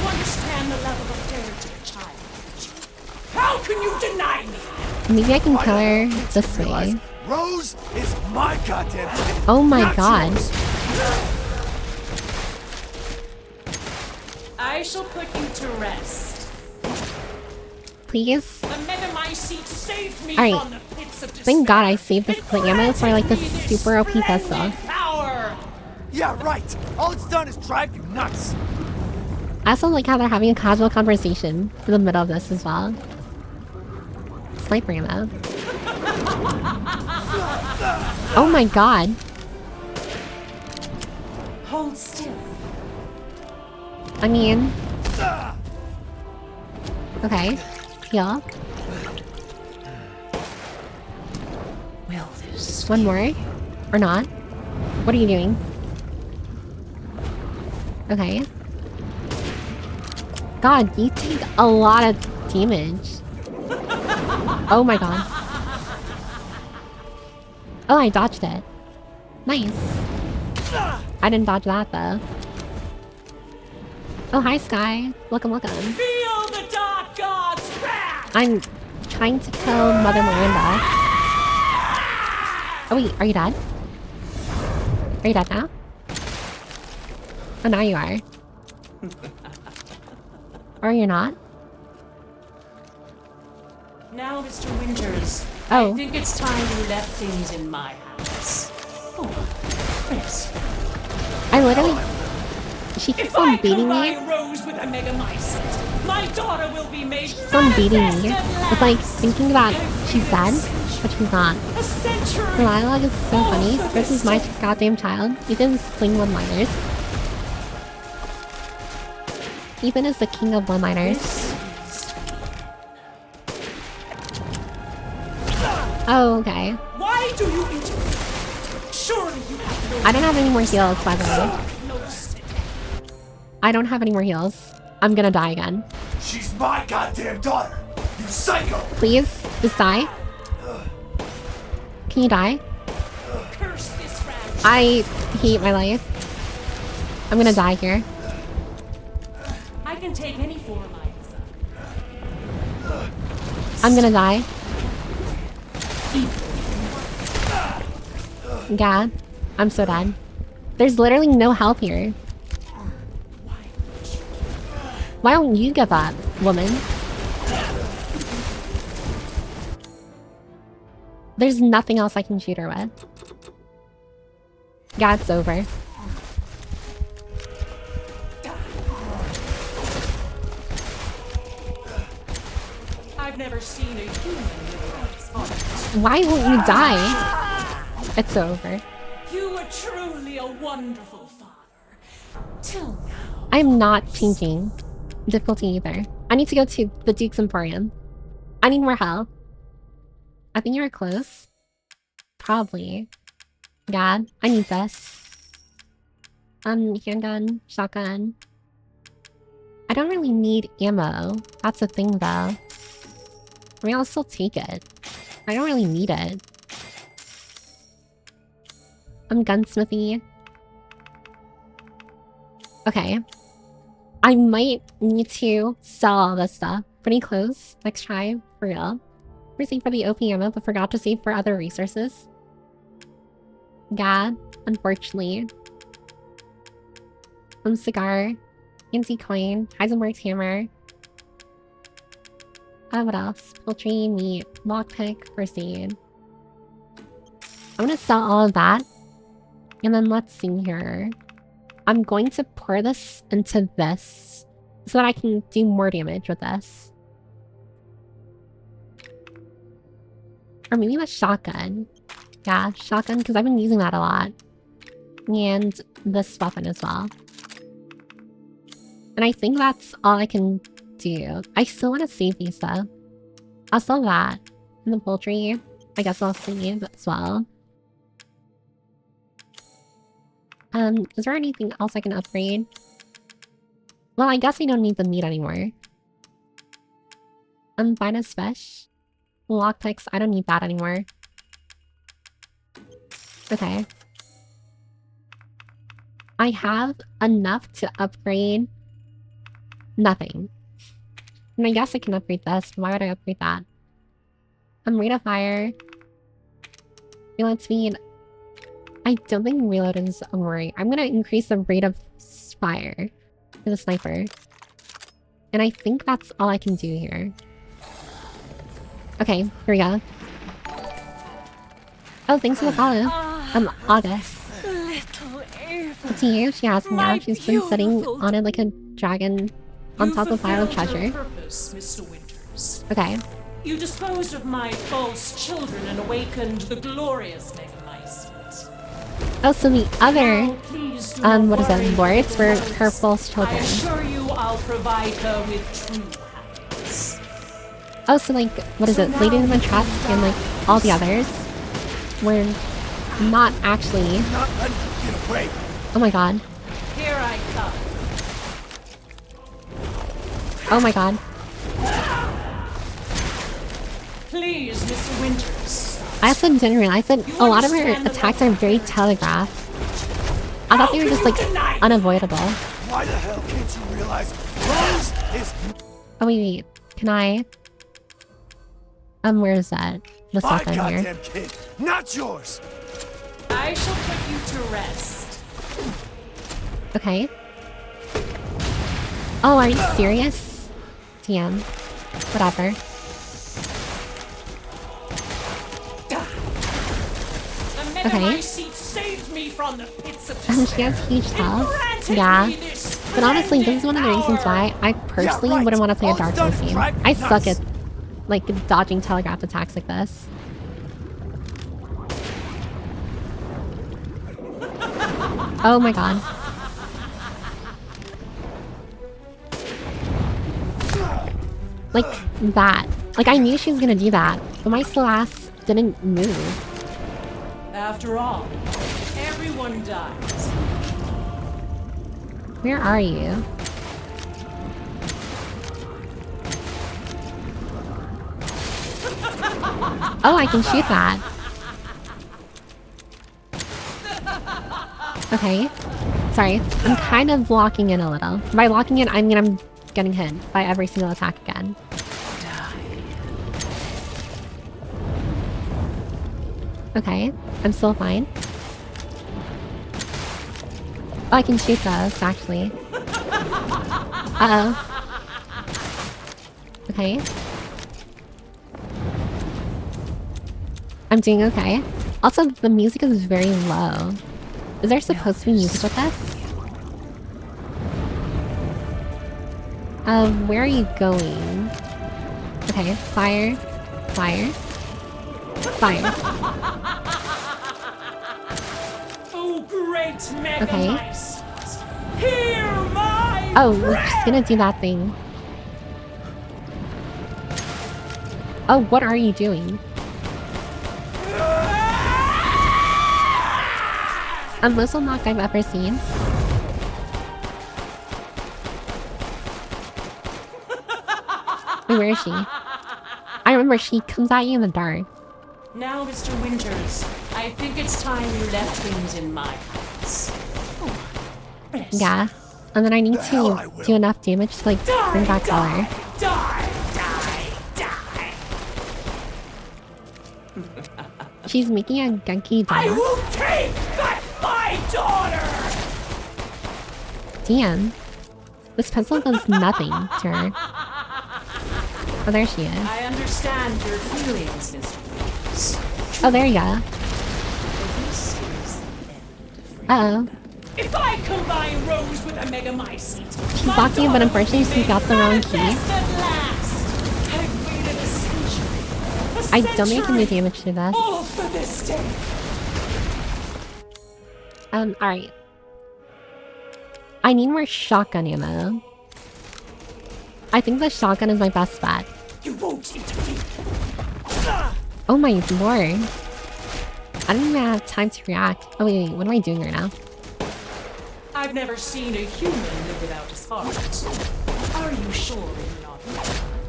understand the level of terror to the child. How can you deny me? Maybe I can kill her this way. Rose is my goddamn thing. Oh my god. I shall put you to rest. Please? The Metamycete saved me Alright. from the pits of despair. Thank god I saved this the ammo for like this super OP pistol. Power. Yeah, right. All it's done is drive you nuts. I also like how they're having a casual conversation in the middle of this as well. Sniper ammo. Oh my god. Hold still. I mean... Okay. Heal. Will this One more? Or not? What are you doing? Okay. God, you take a lot of damage. Oh my god. Oh, I dodged it. Nice. I didn't dodge that though. Oh, hi Sky. Welcome, welcome. Feel the dark god's wrath. I'm trying to kill Mother Miranda. Oh wait, are you dead? Are you dead now? Oh, now you are. Or you're not? Now, Mr. Winters, Oh. I think it's time you left things in my house. Oh, yes. I literally... She keeps on beating me. Rose with a Megamycete, my daughter will be made She's on beating me. With like thinking that she's dead, but she's not. a century. The dialogue is so funny. This is my goddamn child. Ethan's sling one-liners. Ethan is the king of one-liners. Oh, okay. Why do you interfere? Surely you have no. I don't have any more heals, by the way. I don't have any more heals. I'm gonna die again. She's my goddamn daughter! You psycho! Please, just die. Can you die? Curse this rat. I hate my life. I'm gonna die here. I can take any form I desire. I'm gonna die. God, I'm so dead. There's literally no health here. Why don't you give up, woman? There's nothing else I can shoot her with. Yeah, it's over. I've never seen a human with eyes. Why won't you die? It's over. You were truly a wonderful father. Till now. I'm not changing difficulty either. I need to go to the Duke's Emporium. I need more help. I think you were close. Probably. God, I need this. Handgun, shotgun. I don't really need ammo. That's the thing though. I mean, I'll still take it. I don't really need it. Gunsmithy. Okay. I might need to sell all this stuff. Pretty close. Next try. For real. Received for the OP ammo, but forgot to save for other resources. God. Unfortunately. Cigar. Anti-coin. Heisenberg's hammer. What else? Poultry, meat, lockpick, first aid. I'm gonna sell all of that. And then let's see here. I'm going to pour this into this so that I can do more damage with this. Or maybe the shotgun. Yeah, shotgun, because I've been using that a lot. And this weapon as well. And I think that's all I can do. I still want to save these stuff. I'll sell that. And the poultry, I guess I'll save as well. Is there anything else I can upgrade? Well, I guess I don't need the meat anymore. Finest fish. Lockpicks, I don't need that anymore. Okay. I have enough to upgrade nothing. And I guess I can upgrade this. Why would I upgrade that? Rate of fire. Reload speed. I don't think reload is a worry. I'm gonna increase the rate of fire for the sniper. And I think that's all I can do here. Okay, here we go. Oh, thanks for the follow. August. Little Ava. To you, she has me now. She's been sitting on it like a dragon on top of a pile of treasure. Purpose, Mr. Winters. Okay. You disposed of my false children and awakened the glorious Megamycete. Oh, so the other, what is it, lords were her false I children. assure you I'll provide her with true happiness. Oh, so like, what is it, Lady in the Trust and like all the others were not actually... Not letting you get away. Oh my god. Here I come. Oh my god. Please, Mr. Winters. I also didn't realize that a lot of her attacks are very telegraphed. I thought they were just like unavoidable. Why the hell can't you realize Rose is Oh wait. Can I? Where is that? The my stuff in goddamn here. kid, not yours. I shall put you to rest. Okay. Oh, are you serious? TM. Whatever. Okay. Saved me from the pits of She has huge health. Yeah. But honestly, this is one of the reasons why I personally wouldn't want to play a Dark Souls game. I suck at like dodging telegraph attacks like this. Oh my god. Like that. Like I knew she was gonna do that, but my slow ass didn't move. After all, everyone dies. Where are you? Oh, I can shoot that. Okay. Sorry, I'm kind of locking in a little. By locking in, I mean I'm getting hit by every single attack again. Okay, I'm still fine. Oh, I can shoot those, actually. Uh-oh. Okay. I'm doing okay. Also, the music is very low. Is there supposed to be music with this? Where are you going? Okay, fire. Fire. Fire. Oh, great mega Okay. mice! Hear my Oh, we're just gonna do that thing. Oh, what are you doing? Most unlocked I've ever seen. Wait, where is she? I remember she comes at you in the dark. Now, Mr. Winters, I think it's time you left things in my hands. Oh, rest. Yeah. And then I need to do enough damage to like bring back color. Die! She's making a gunky I dog. will take back my daughter! Damn. This pencil does nothing to her. Oh, there she is. I understand your feelings, Mr. Winters. Oh, there you go. This is the end. Uh-oh. If I combine Rose with a mega mycete, She's blocking, but unfortunately she got the wrong key. I've waited a century. I don't think I can do damage to this. All for this day. Alright. I need more shotgun ammo. I think the shotgun is my best bet. You won't intervene. Oh my lord. I don't even have time to react. Oh wait, what am I doing right now? I've never seen a human live without his heart. Are you sure you're not?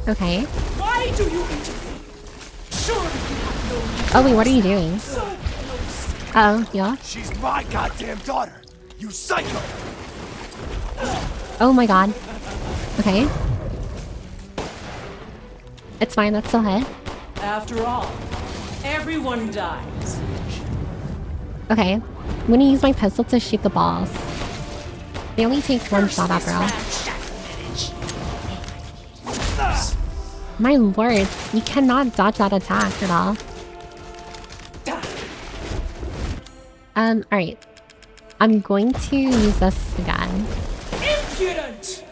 Okay. Why do you intervene? Surely you have no reason. Oh wait, what are you doing? So close. Oh, yeah? She's my goddamn daughter! You psycho! Oh my god. Okay. It's fine, that's still hit. After all, everyone dies. Okay. I'm gonna use my pistol to shoot the balls. They only take one shot after all. My lord, you cannot dodge that attack at all. Alright. I'm going to use this again. Impudent!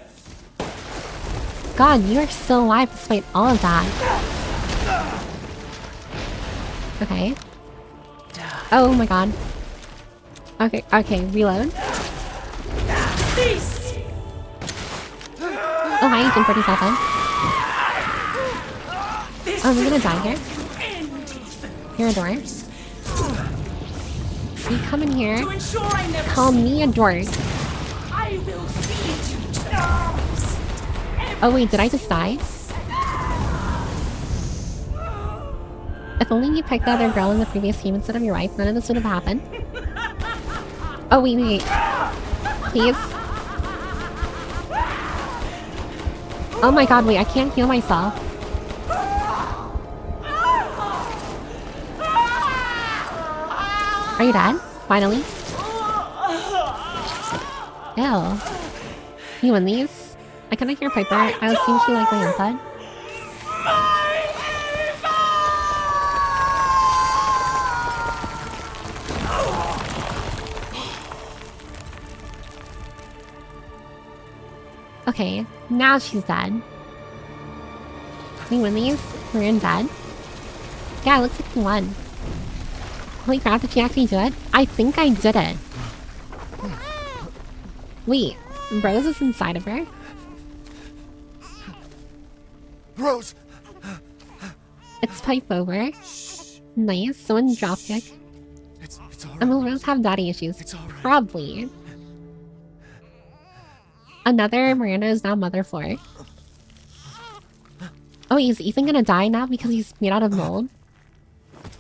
God, you are still alive despite all of that. Okay. Oh my god. Okay, reload. Cease! Oh, hi, Agent 47. Oh, we're gonna die here. Here, a door. You come in here. To ensure I never Call me a dork. I will feed you to dogs. Oh wait, did I just die? If only you picked the other girl in the previous game instead of your wife, none of this would have happened. Oh wait. Please. Oh my god, wait, I can't heal myself. Are you dead? Finally? Ew. You win these? I couldn't hear Piper. I assume she liked my input. Okay, now she's dead. We win these? We're in dead? Yeah, it looks like we won. Holy crap, did she actually do it? I think I did it. Wait, Rose is inside of her? Rose! It's pipe over. Nice, someone dropkick. It's alright. And will Rose have daddy issues? It's alright. Probably. Another Miranda is now Mother 4. Oh, is Ethan gonna die now because he's made out of mold?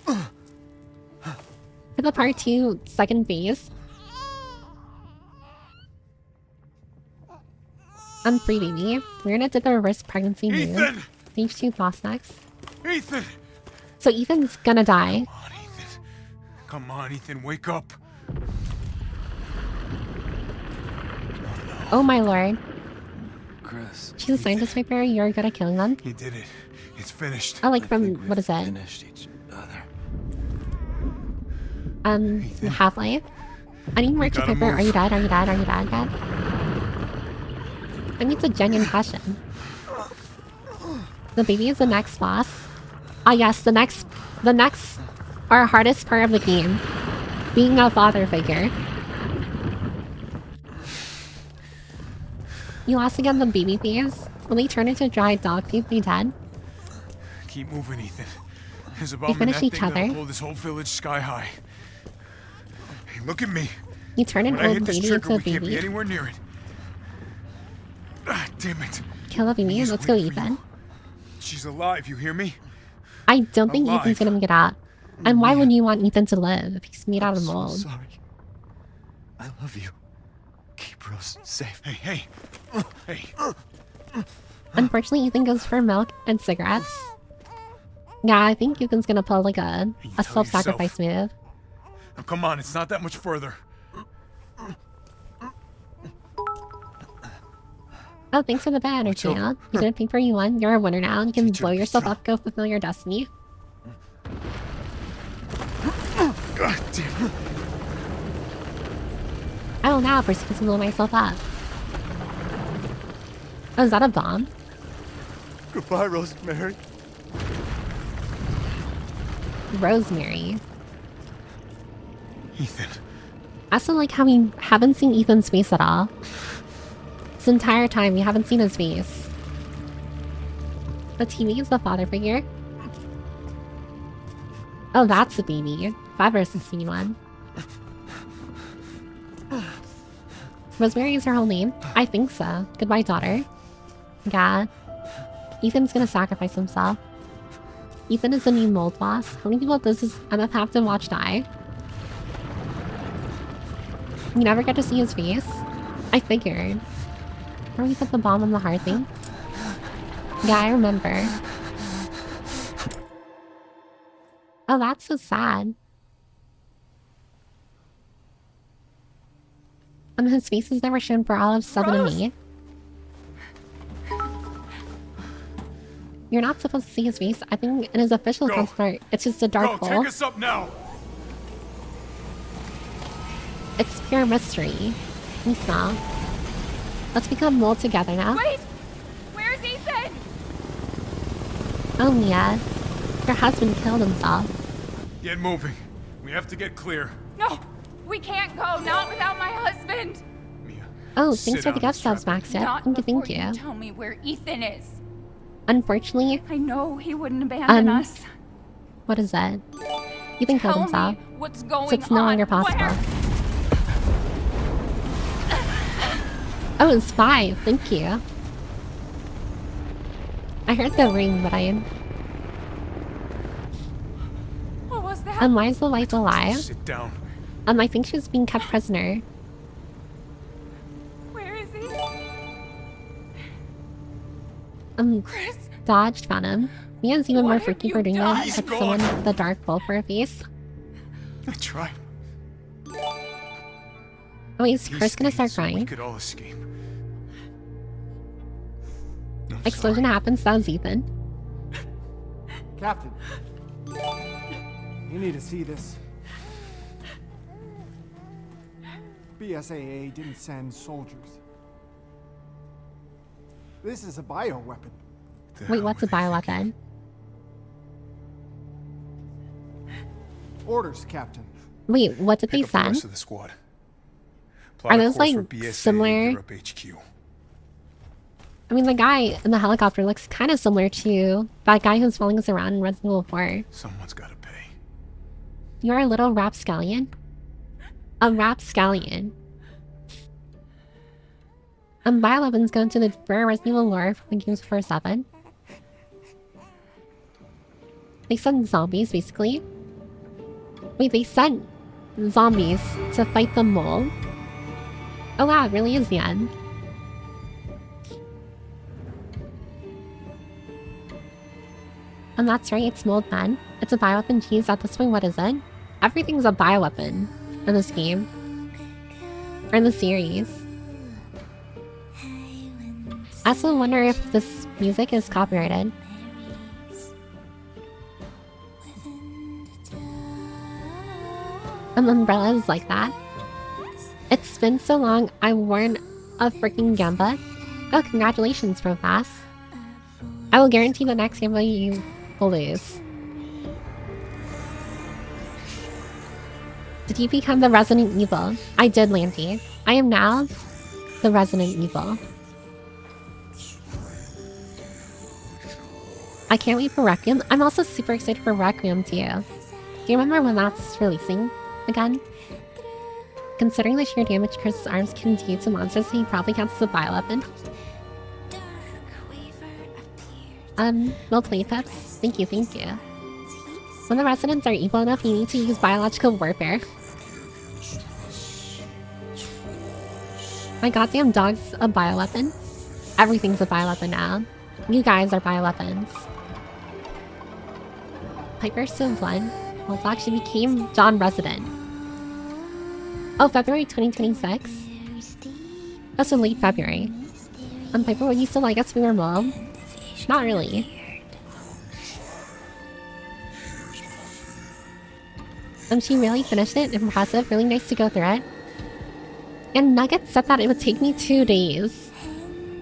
For the part 2 second phase. I'm free, baby. Miranda did the reverse pregnancy move. Stage 2 boss next. Ethan! So Ethan's gonna die. Come on, Ethan. Come on, Ethan, wake up. Oh my lord. Chris. She's a scientist paper, you're good at killing them. You did it. It's finished. Oh, like I from, think what we've is that? Finished each other. Half-Life? I need more gotta paper. move. Are you dead? Are you dead? Are you dead? Dead? I mean, it's a genuine question. The baby is the next boss. Ah, yes, the next, our hardest part of the game. Being a father figure. You lost again the baby phase. When they turn into dry dog poop, they dead. Keep moving, Ethan. There's a They bomb in finish that each thing that'll other. blow this whole village sky high. Hey, look at me. You turn an When I old hit this lady trigger, into a we can't be baby. anywhere near it. Ah, damn it. Kill a baby. Please Let's go, wait for Ethan. you. She's alive, you hear me? I don't think Alive. Ethan's gonna make it out. And why would you want Ethan to live if he's made out of So mold? sorry. I love you. Keep Rose safe. Hey. Unfortunately, Ethan goes for milk and cigarettes. Yeah, I think Ethan's gonna pull like a tell self-sacrifice move. Now come on, it's not that much further. Oh, thanks for the banner, Tina. You did a paper you won. You're a winner now. You can blow yourself up, go fulfill your destiny. God damn it. I will now proceed to blow myself up. Oh, is that a bomb? Goodbye, Rosemary. Rosemary. Ethan. I also like how we haven't seen Ethan's face at all. This entire time, we haven't seen his face. The TV is the father figure. Oh, that's the baby. If I've ever seen one. Rosemary is her whole name? I think so. Goodbye, daughter. Yeah. Ethan's gonna sacrifice himself. Ethan is the new mold boss. How many people does this MF have to watch die? You never get to see his face? I figured. Where we put the bomb on the heart thing? Yeah, I remember. Oh, that's so sad. His face is never shown for all of 7 and 8. You're not supposed to see his face. I think in his official counterpart, it's just a dark hole. Take us up now. It's pure mystery. We saw. Let's become mold together now. Wait! Where's Ethan? Oh, Mia. Your husband killed himself. Get moving. We have to get clear. No! We can't go, not without my husband! Oh, Sit thanks for the down, gift subs, Max. Not Thank you, before thank you. tell me where Ethan is. Unfortunately, I know he wouldn't abandon us. what is that? Ethan killed Tell himself. me what's going So it's no on. longer possible. Where? Oh, it's 5. Thank you. I heard the ring, but I... What was that? Why is the wife alive? Sit down. I think she's being kept prisoner. Where is he? Chris? Dodged, found him. Mia's even more What have freaky you for doing done? that. He's Like gone. someone with the dark bowl for a face. I tried. Oh, is He Chris gonna stayed start so we crying? could all escape. I'm Explosion sorry. happens, that was Ethan. Captain, you need to see this. BSAA didn't send soldiers. This is a bioweapon. Wait, what's a bioweapon? Orders, Captain. Wait, what did they Pick up the send? rest of the squad. Plot Are a those course for like BSAA similar? Europe HQ. I mean, the guy in the helicopter looks kind of similar to that guy who's following us around in Resident Evil 4. Someone's got to pay. You're a little rapscallion? A rapscallion. Bioweapons go into the rare Resident Evil lore from the games 4-7. They sent zombies, basically. Wait, they sent zombies to fight the mole? Oh wow, it really is the end. And that's right, it's Mold Man. It's a bioweapon. Geez, at this point, what is it? Everything's a bioweapon in this game. Or in the series. I also wonder if this music is copyrighted. An umbrella is like that. It's been so long, I worn a freaking gamba. Oh, congratulations, Profass. I will guarantee the next gamba you will lose. Did you become the Resident Evil? I did, Lanty. I am now the Resident Evil. I can't wait for Requiem. I'm also super excited for Requiem too. Do you remember when that's releasing again? Considering the sheer damage Chris's arms can do to monsters, he probably counts as a bioweapon. Well played, Peps. Thank you, thank you. When the residents are evil enough, you need to use biological warfare. My goddamn dog's a bioweapon. Everything's a bioweapon now. You guys are bioweapons. Piper's so blunt. Well, it actually became John Resident. Oh, February 2026? That's in late February. Piper, would you still like us if we were mom? Not really. She really finished it. Impressive. Really nice to go through it. And Nugget said that it would take me 2 days.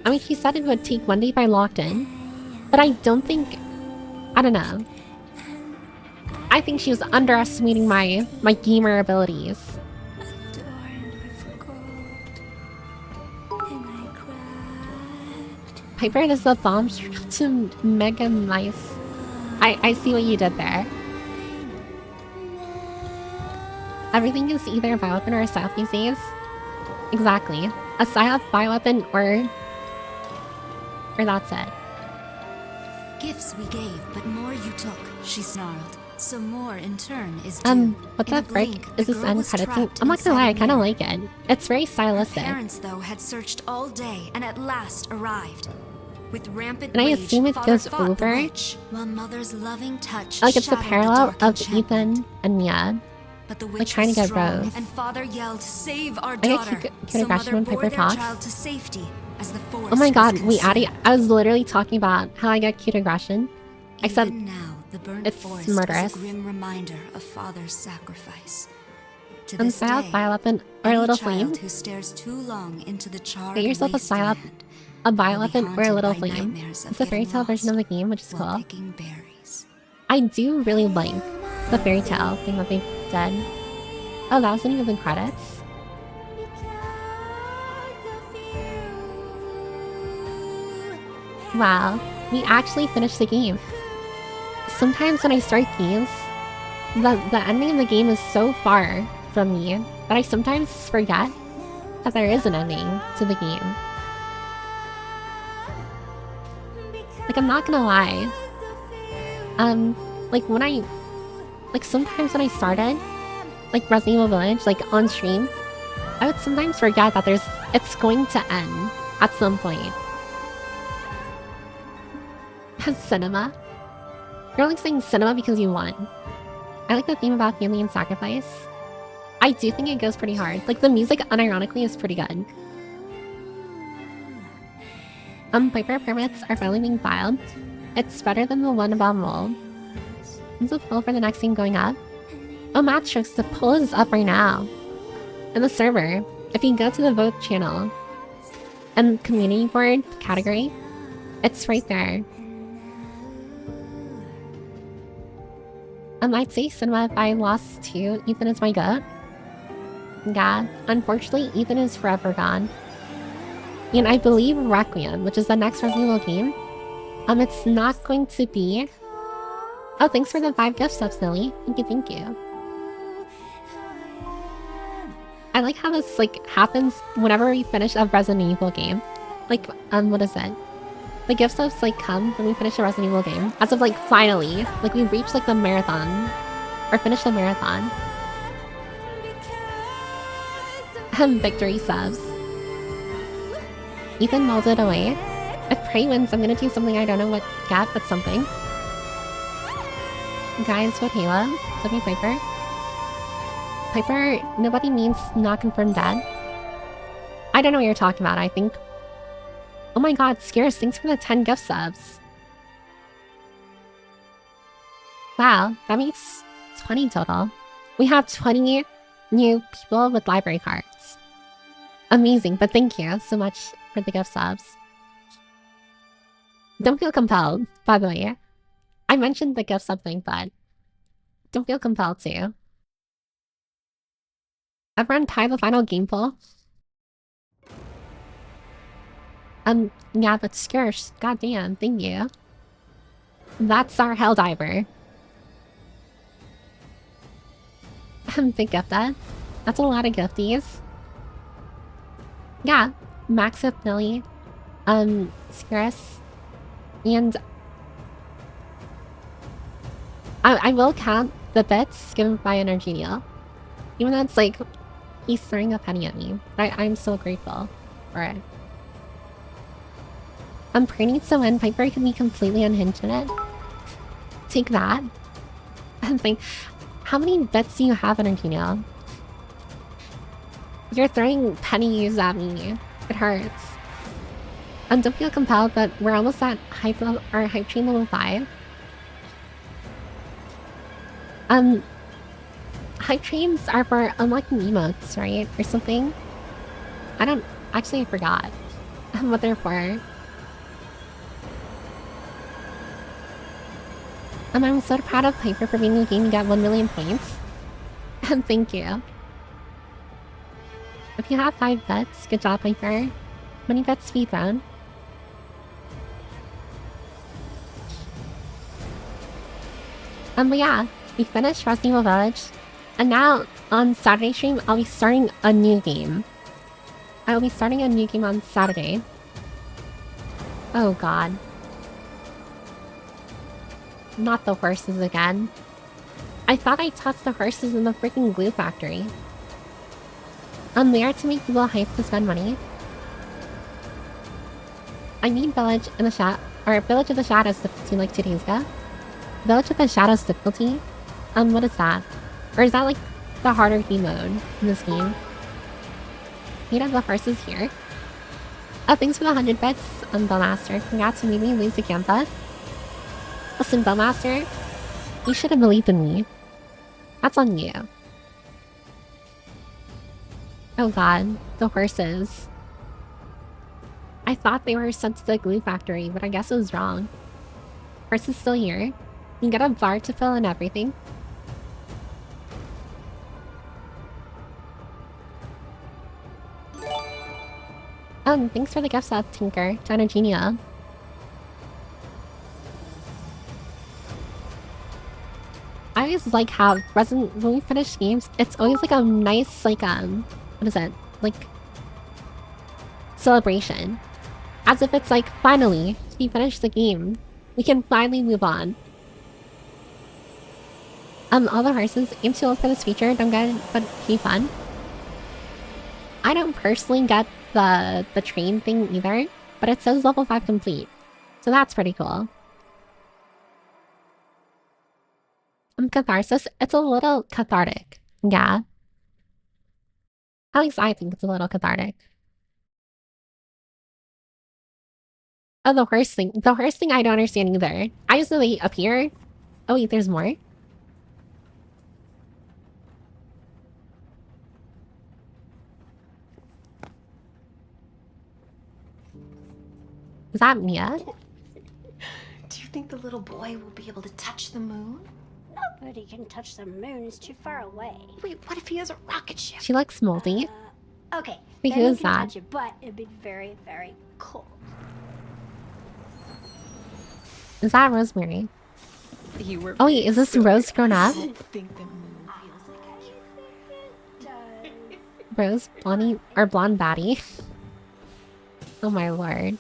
I mean, he said it would take 1 day if I logged in. But I don't think... I don't know. I think she was underestimating my gamer abilities. Piper is the bomb to Mega Mice. I see what you did there. Everything is either a bioweapon or a psyop these days. Exactly. A psyop, bioweapon, or that's it. Gifts we gave, but more you took, she snarled. So more in turn is due. What the frick is this end credit scene? I'm not gonna lie, I kinda like it. It's very stylistic. Her parents, though, had searched all day and at last arrived. With rampant And I rage, assume it Father goes fought the over. witch, while Mother's loving touch Like it's a shadowed the parallel dark of enchantment. Ethan and Mia. But the Like witch trying to was get strong, Rose. and Father yelled, "Save our I get daughter!" cute So aggression Mother when bore Piper their talks. child to safety as the forest Oh my god, was wait, Addie, consumed. I was literally talking about how I get cute aggression. Except Even now, the burnt it's forest murderous. is a grim reminder of Father's sacrifice. To And this psyop, day, bioweapon, or a any little child flame. who stares too long into the charred Get yourself a psyop, wasteland a will be bioweapon, or a haunted little by flame. nightmares of It's a fairy getting tale version of lost the game, which is while cool. picking berries. I do really like the fairy tale thing that they did. Oh, that wasn't even the credits. Wow, we actually finished the game. Sometimes when I start games, the ending of the game is so far from me that I sometimes forget that there is an ending to the game. Like, I'm not gonna lie. Like sometimes when I started, like Resident Evil Village, like on stream, I would sometimes forget that it's going to end at some point. Cinema. You're only saying cinema because you won. I like the theme about family and sacrifice. I do think it goes pretty hard. Like, the music, unironically, is pretty good. Piper permits are finally being filed. It's better than the one about mold. Is the poll for the next game going up? Oh, Matrix, the poll is up right now. In the server, if you go to the vote channel and community board category, it's right there. I'd say cinema if I lost to Ethan is my goat. Yeah, unfortunately, Ethan is forever gone. And I believe Requiem, which is the next Resident Evil game, it's not going to be... Oh, thanks for the 5 gift subs, Lily. Thank you, thank you. I like how this, like, happens whenever we finish a Resident Evil game. Like, what is it? The gift subs, like, come when we finish a Resident Evil game. As of, like, finally. Like, we've reached, like, the marathon. Or finished the marathon. Victory subs. Ethan molded away. If Prey wins, I'm gonna do something I don't know what yet, but something. Guys, what Halo? W Piper? Piper, nobody means not confirmed dead. I don't know what you're talking about, I think. Oh my god, Scarce, thanks for the 10 gift subs. Wow, that makes 20 total. We have 20 new people with library cards. Amazing, but thank you so much for the gift subs. Don't feel compelled, by the way. I mentioned the gift sub thing, but don't feel compelled to. Everyone tie the final game poll. Yeah, but Skirsh, goddamn, thank you. That's our Helldiver. Big gift that. That's a lot of gifties. Yeah, Max of Millie, Skirsh, and I will count the bits given by Energenio. Even though it's like, he's throwing a penny at me. But I'm so grateful for it. Prey needs to win. Piper can be completely unhinged in it. Take that. And think, how many bits do you have, Energenio? You're throwing pennies at me. It hurts. Don't feel compelled, but we're almost at hype train level 5. Hype trains are for unlocking emotes, right? Or something? I don't... Actually, I forgot what they're for. I'm so proud of Piper for being the game to get 1 million points. And thank you. If you have 5 bets, good job, Piper. Many bets to be thrown. But yeah, we finished Resident Evil Village. And now, on Saturday stream, I'll be starting a new game. I will be starting a new game on Saturday. Oh god. Not the horses again. I thought I tossed the horses in the freaking glue factory. They are to make people hype to spend money. I need Village in the Village of the Shadows difficulty like 2 days ago. Village of the Shadows difficulty? What is that? Or is that like the harder game mode in this game? You have the horses here. Oh, thanks for the 100 bits, Bellmaster. Congrats, you made me lose again, but... Listen, Bellmaster, you should have believed in me. That's on you. Oh god, the horses. I thought they were sent to the glue factory, but I guess it was wrong. Horse is still here. You get a bar to fill and everything. Thanks for the gift sub, Tinker, to Energenio. I always like how when we finish games, it's always like a nice, like, what is it? Like, celebration. As if it's like, finally, we finished the game. We can finally move on. All the horses aim to look for this feature, don't get it, but be fun. I don't personally get the train thing either, but it says level 5 complete. So that's pretty cool. Catharsis, it's a little cathartic. Yeah. At least I think it's a little cathartic. Oh, the horse thing. The horse thing I don't understand either. I just know they appear. Oh wait, there's more? Is that Mia? Do you think the little boy will be able to touch the moon? Nobody can touch the moon. It's too far away. Wait, what if he has a rocket ship? She looks moldy. Okay. Wait, then who you is can that? touch it, but it'd be very, very cold. Is that Rosemary? You were Oh wait, is this Rose grown up? Rose, blondie, or blonde baddie? Oh my lord.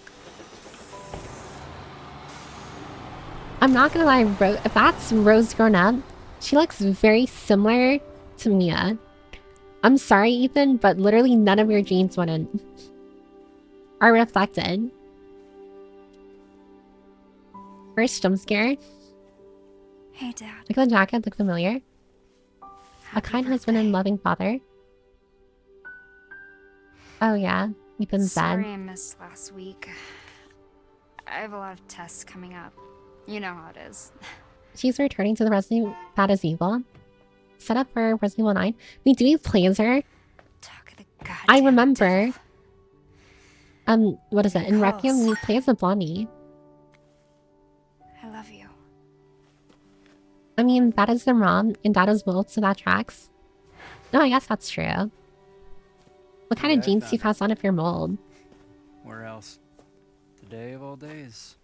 I'm not gonna lie, if that's Rose grown up, she looks very similar to Mia. I'm sorry, Ethan, but literally none of your genes are reflected. First jump scare. Hey, Dad. Look at the jacket, look familiar. A kind husband and loving father. Oh yeah, Ethan's Sorry dad. I missed last week. I have a lot of tests coming up. You know how it is. She's returning to the Resident That is Evil. Set up for Resident Evil 9. Wait, do we play as her? I remember. What is it? In Requiem, we play as a blondie. I love you. I mean, that is the mom and that is Will, so that tracks. No, I guess that's true. What kind of genes do you pass on if you're mold? Where else? Today of all days.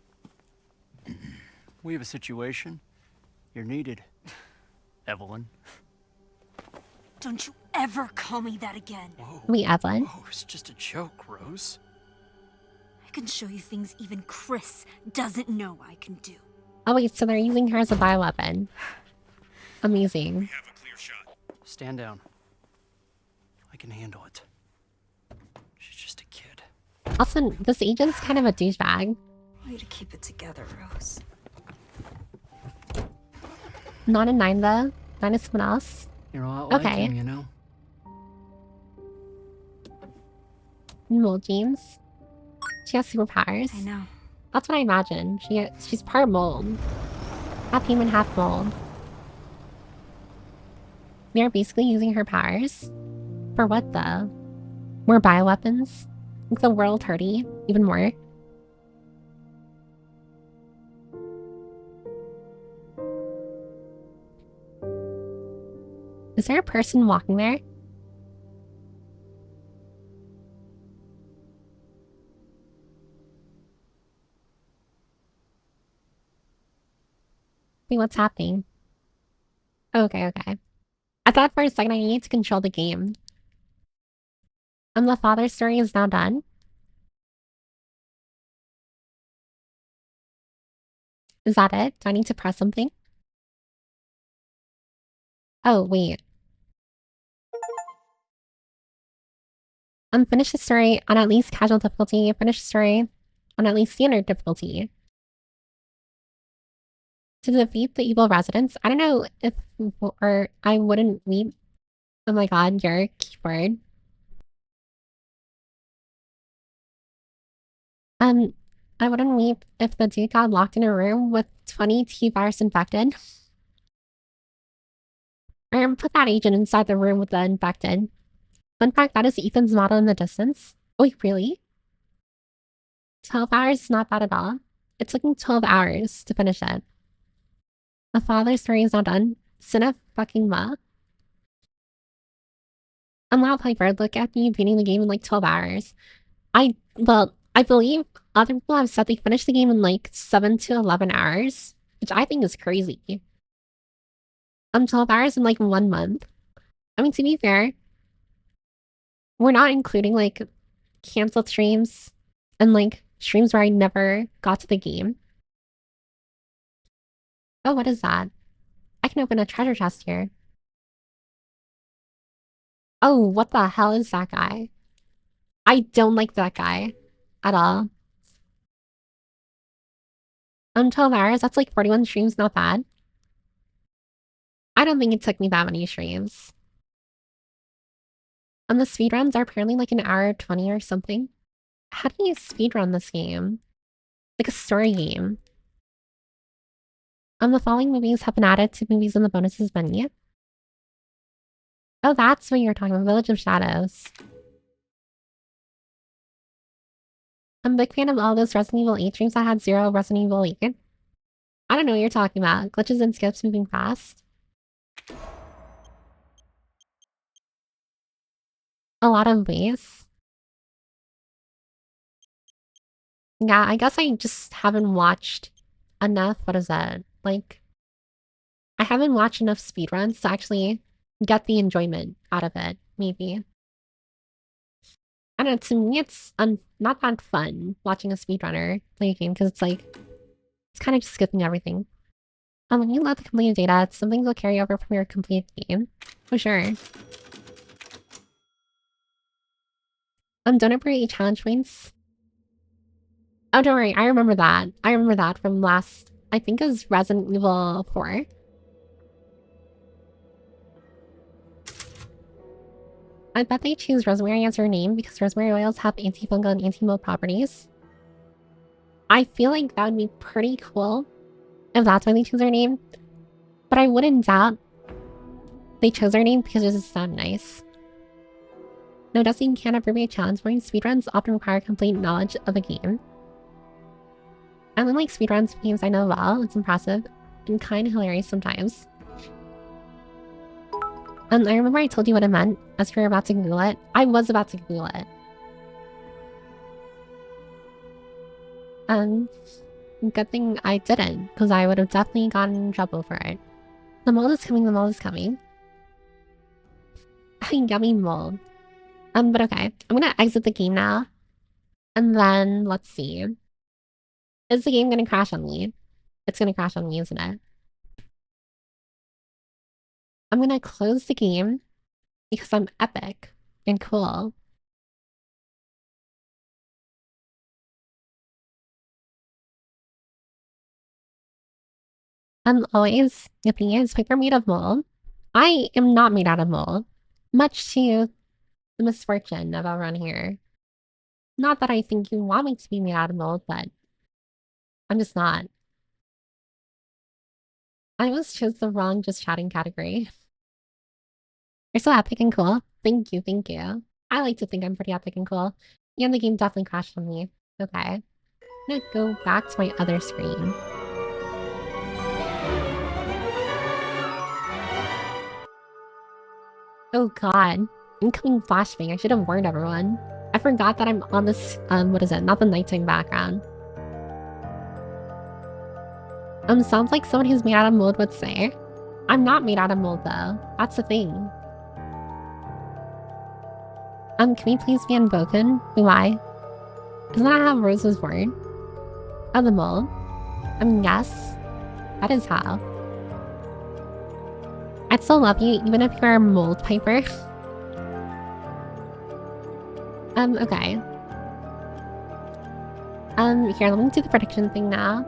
We have a situation. You're needed. Evelyn. Don't you ever call me that again. Whoa. Wait, Evelyn? Oh, it's just a joke, Rose. I can show you things even Chris doesn't know I can do. Oh wait, so they're using her as a bioweapon. Amazing. Stand down. I can handle it. She's just a kid. Also, this agent's kind of a douchebag. Way to keep it together, Rose. Not in 9 though. 9 is someone else. You're a lot like Okay. him, you know? Mold genes. She has superpowers. I know. That's what I imagine. She's part mold. Half human, half mold. We are basically using her powers. For what though? More bioweapons? Make the world hurty even more. Is there a person walking there? Wait, what's happening? Okay, okay. I thought for a second I needed to control the game. The father's story is now done. Is that it? Do I need to press something? Oh, wait. Finish the story on at least casual difficulty. Finish the story on at least standard difficulty. To defeat the evil residents. I don't know if or I wouldn't weep. Oh my god, your keyboard. I wouldn't weep if the dude got locked in a room with 20 T-virus infected. Or put that agent inside the room with the infected. Fun fact, that is Ethan's model in the distance. Oh, wait, really? 12 hours is not bad at all. It's taking 12 hours to finish it. The father's story is not done. Sinna fucking ma. Wow, Piper, look at you beating the game in like 12 hours. I believe other people have said they finished the game in like 7 to 11 hours, which I think is crazy. 12 hours in like 1 month. I mean, to be fair, we're not including like canceled streams and like streams where I never got to the game. Oh, what is that? I can open a treasure chest here. Oh, what the hell is that guy? I don't like that guy at all. 12 hours, that's like 41 streams, not bad. I don't think it took me that many streams. The speedruns are apparently like an hour 20 or something. How do you speedrun this game? Like a story game. The following movies have been added to movies in the bonuses menu. Oh, that's what you're talking about, Village of Shadows. I'm a big fan of all those Resident Evil 8 streams that had 0 Resident Evil 8. I don't know what you're talking about. Glitches and skips moving fast. A lot of ways. Yeah, I guess I just haven't watched enough. What is that? Like, I haven't watched enough speedruns to actually get the enjoyment out of it, maybe. I don't know, to me it's not that fun watching a speedrunner play a game because it's like, it's kind of just skipping everything. When you load the completed data, some things will carry over from your completed game. For sure. Don't abbreviate challenge points. Oh, don't worry, I remember that. I remember that from last, I think it was Resident Evil 4. I bet they choose rosemary as her name because rosemary oils have antifungal and anti-mold properties. I feel like that would be pretty cool if that's why they choose her name. But I wouldn't doubt they chose her name because it just sounds nice. No, Dustin can't abbreviate challenge points. Speedruns often require complete knowledge of a game. And unlike speedruns of games I know well, it's impressive and kind of hilarious sometimes. I remember I told you what it meant as you were about to Google it. I was about to Google it. Good thing I didn't, because I would have definitely gotten in trouble for it. The mold is coming, the mold is coming. Yummy mold. But okay. I'm gonna exit the game now. And then, let's see. Is the game gonna crash on me? It's gonna crash on me, isn't it? I'm gonna close the game because I'm epic and cool. Always, the thing is, people are made of mold. I am not made out of mold. Much to the misfortune of everyone here. Not that I think you want me to be made out of mold, but I'm just not. I almost chose the wrong just chatting category. You're so epic and cool. Thank you, thank you. I like to think I'm pretty epic and cool. Yeah, the game definitely crashed on me. Okay. I'm gonna go back to my other screen. Oh god. Incoming flashbang. I should have warned everyone. I forgot that I'm on this, what is it? Not the nighttime background. Sounds like someone who's made out of mold would say. I'm not made out of mold though. That's the thing. Can we please be unbroken? Why? Isn't that how Rose was born? Oh, the mold? I mean, yes. That is how. I'd still love you even if you're a mold piper. Okay. Here, let me do the prediction thing now.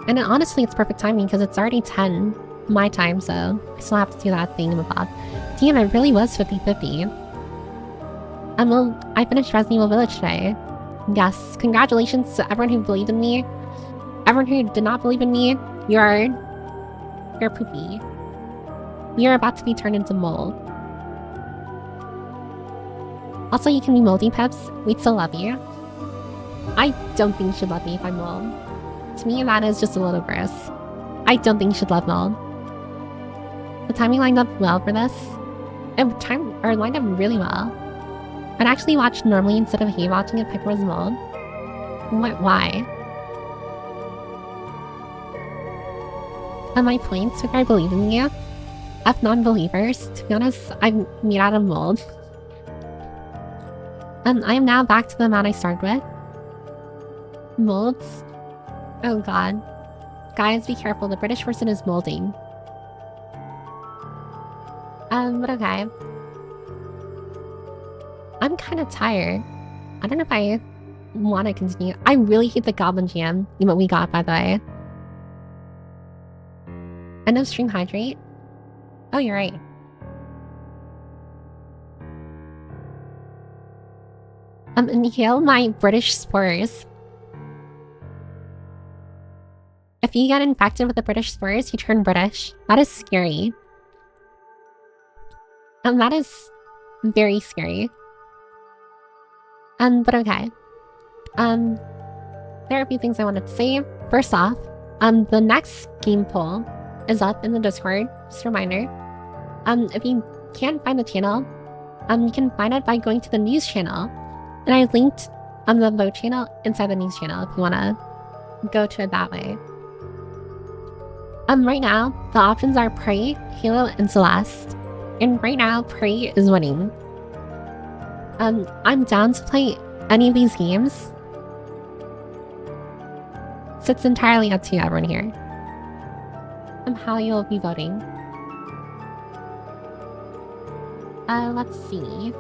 And honestly, it's perfect timing because it's already 10 my time, so I still have to do that thing about. Damn, it really was 50-50. Well, I finished Resident Evil Village today. Yes, congratulations to everyone who believed in me. Everyone who did not believe in me, you're poopy. You're about to be turned into mold. Also, you can be moldy, Peps. We'd still love you. I don't think you should love me if I'm mold. To me, that is just a little gross. I don't think you should love mold. The timing lined up well for this. It lined up really well. I'd actually watch normally instead of hate watching if Piper was mold. Why? My points, if I believe in you. F non-believers. To be honest, I'm made out of mold. I am now back to the amount I started with. Molds? Oh god. Guys, be careful, the British person is molding. But okay. I'm kind of tired. I don't know if I want to continue. I really hate the Goblin Jam emote we got, by the way. End of stream hydrate? Oh, you're right. Inhale my British spores. If you get infected with the British spores, you turn British. That is scary. That is very scary. But okay. There are a few things I wanted to say. First off, the next game poll is up in the Discord. Just a reminder. If you can't find the channel, you can find it by going to the news channel. And I linked the vote channel inside the news channel if you want to go to it that way. Right now, the options are Prey, Halo, and Celeste. And right now, Prey is winning. I'm down to play any of these games. So it's entirely up to you, everyone here. How you'll be voting. Let's see.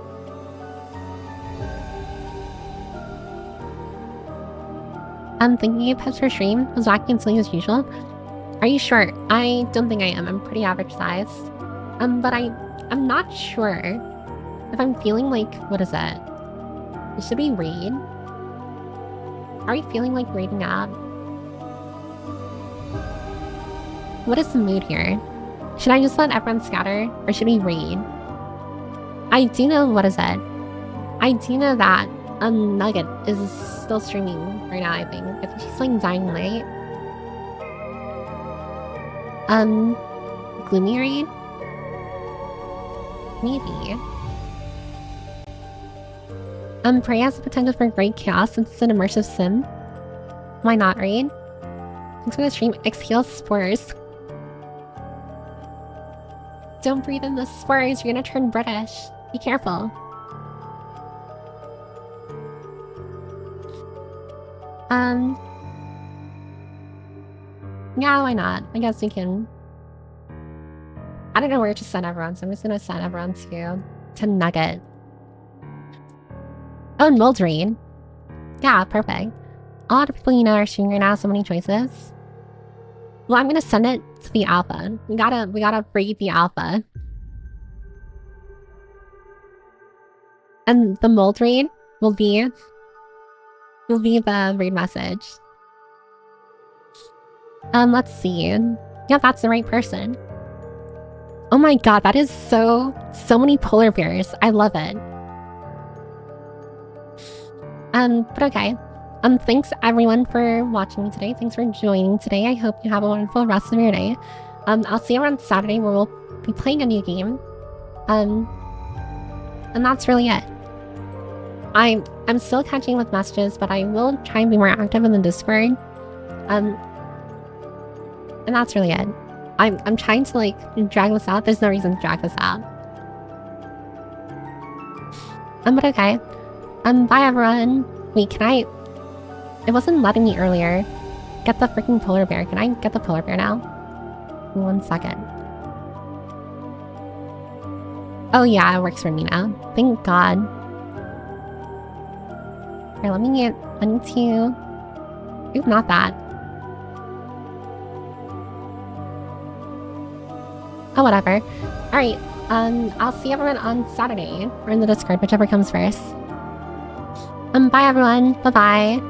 I'm thinking you post for stream was wacky and silly as usual. Are you sure? I don't think I am. I'm pretty average sized. But I'm not sure if I'm feeling like, what is that? It should be raid. Are we feeling like raiding out? What is the mood here? Should I just let everyone scatter or should we raid? I do know, what is that? I do know that Nugget is still streaming right now, I think. I think she's playing Dying Light. Gloomy Raid? Maybe. Prey has the potential for great chaos since it's an immersive sim. Why not, Raid? Thanks for the stream. Exhale spores. Don't breathe in the spores, you're gonna turn British. Be careful. Yeah, why not? I guess we can... I don't know where to send everyone, so I'm just gonna send everyone to Nugget. Oh, and Moldrine. Yeah, perfect. A lot of people you know are streaming right now, so many choices. Well, I'm gonna send it to the alpha. We gotta breed the alpha. And the mold raid will be the raid message. Let's see. Yeah, that's the right person. Oh my god, that is so many polar bears. I love it. But okay. Thanks everyone for watching me today. Thanks for joining today. I hope you have a wonderful rest of your day. I'll see you on Saturday where we'll be playing a new game. And that's really it. I'm still catching with messages, but I will try and be more active in the Discord. And that's really it. I'm trying to like drag this out. There's no reason to drag this out. But okay. Bye everyone. Wait, can I... It wasn't letting me earlier get the freaking polar bear. Can I get the polar bear now? 1 second. Oh yeah, it works for me now. Thank God. Here, let me get... I need to... Ooh, not that. Oh, whatever. Alright, I'll see everyone on Saturday. Or in the Discord, whichever comes first. Bye everyone. Bye-bye.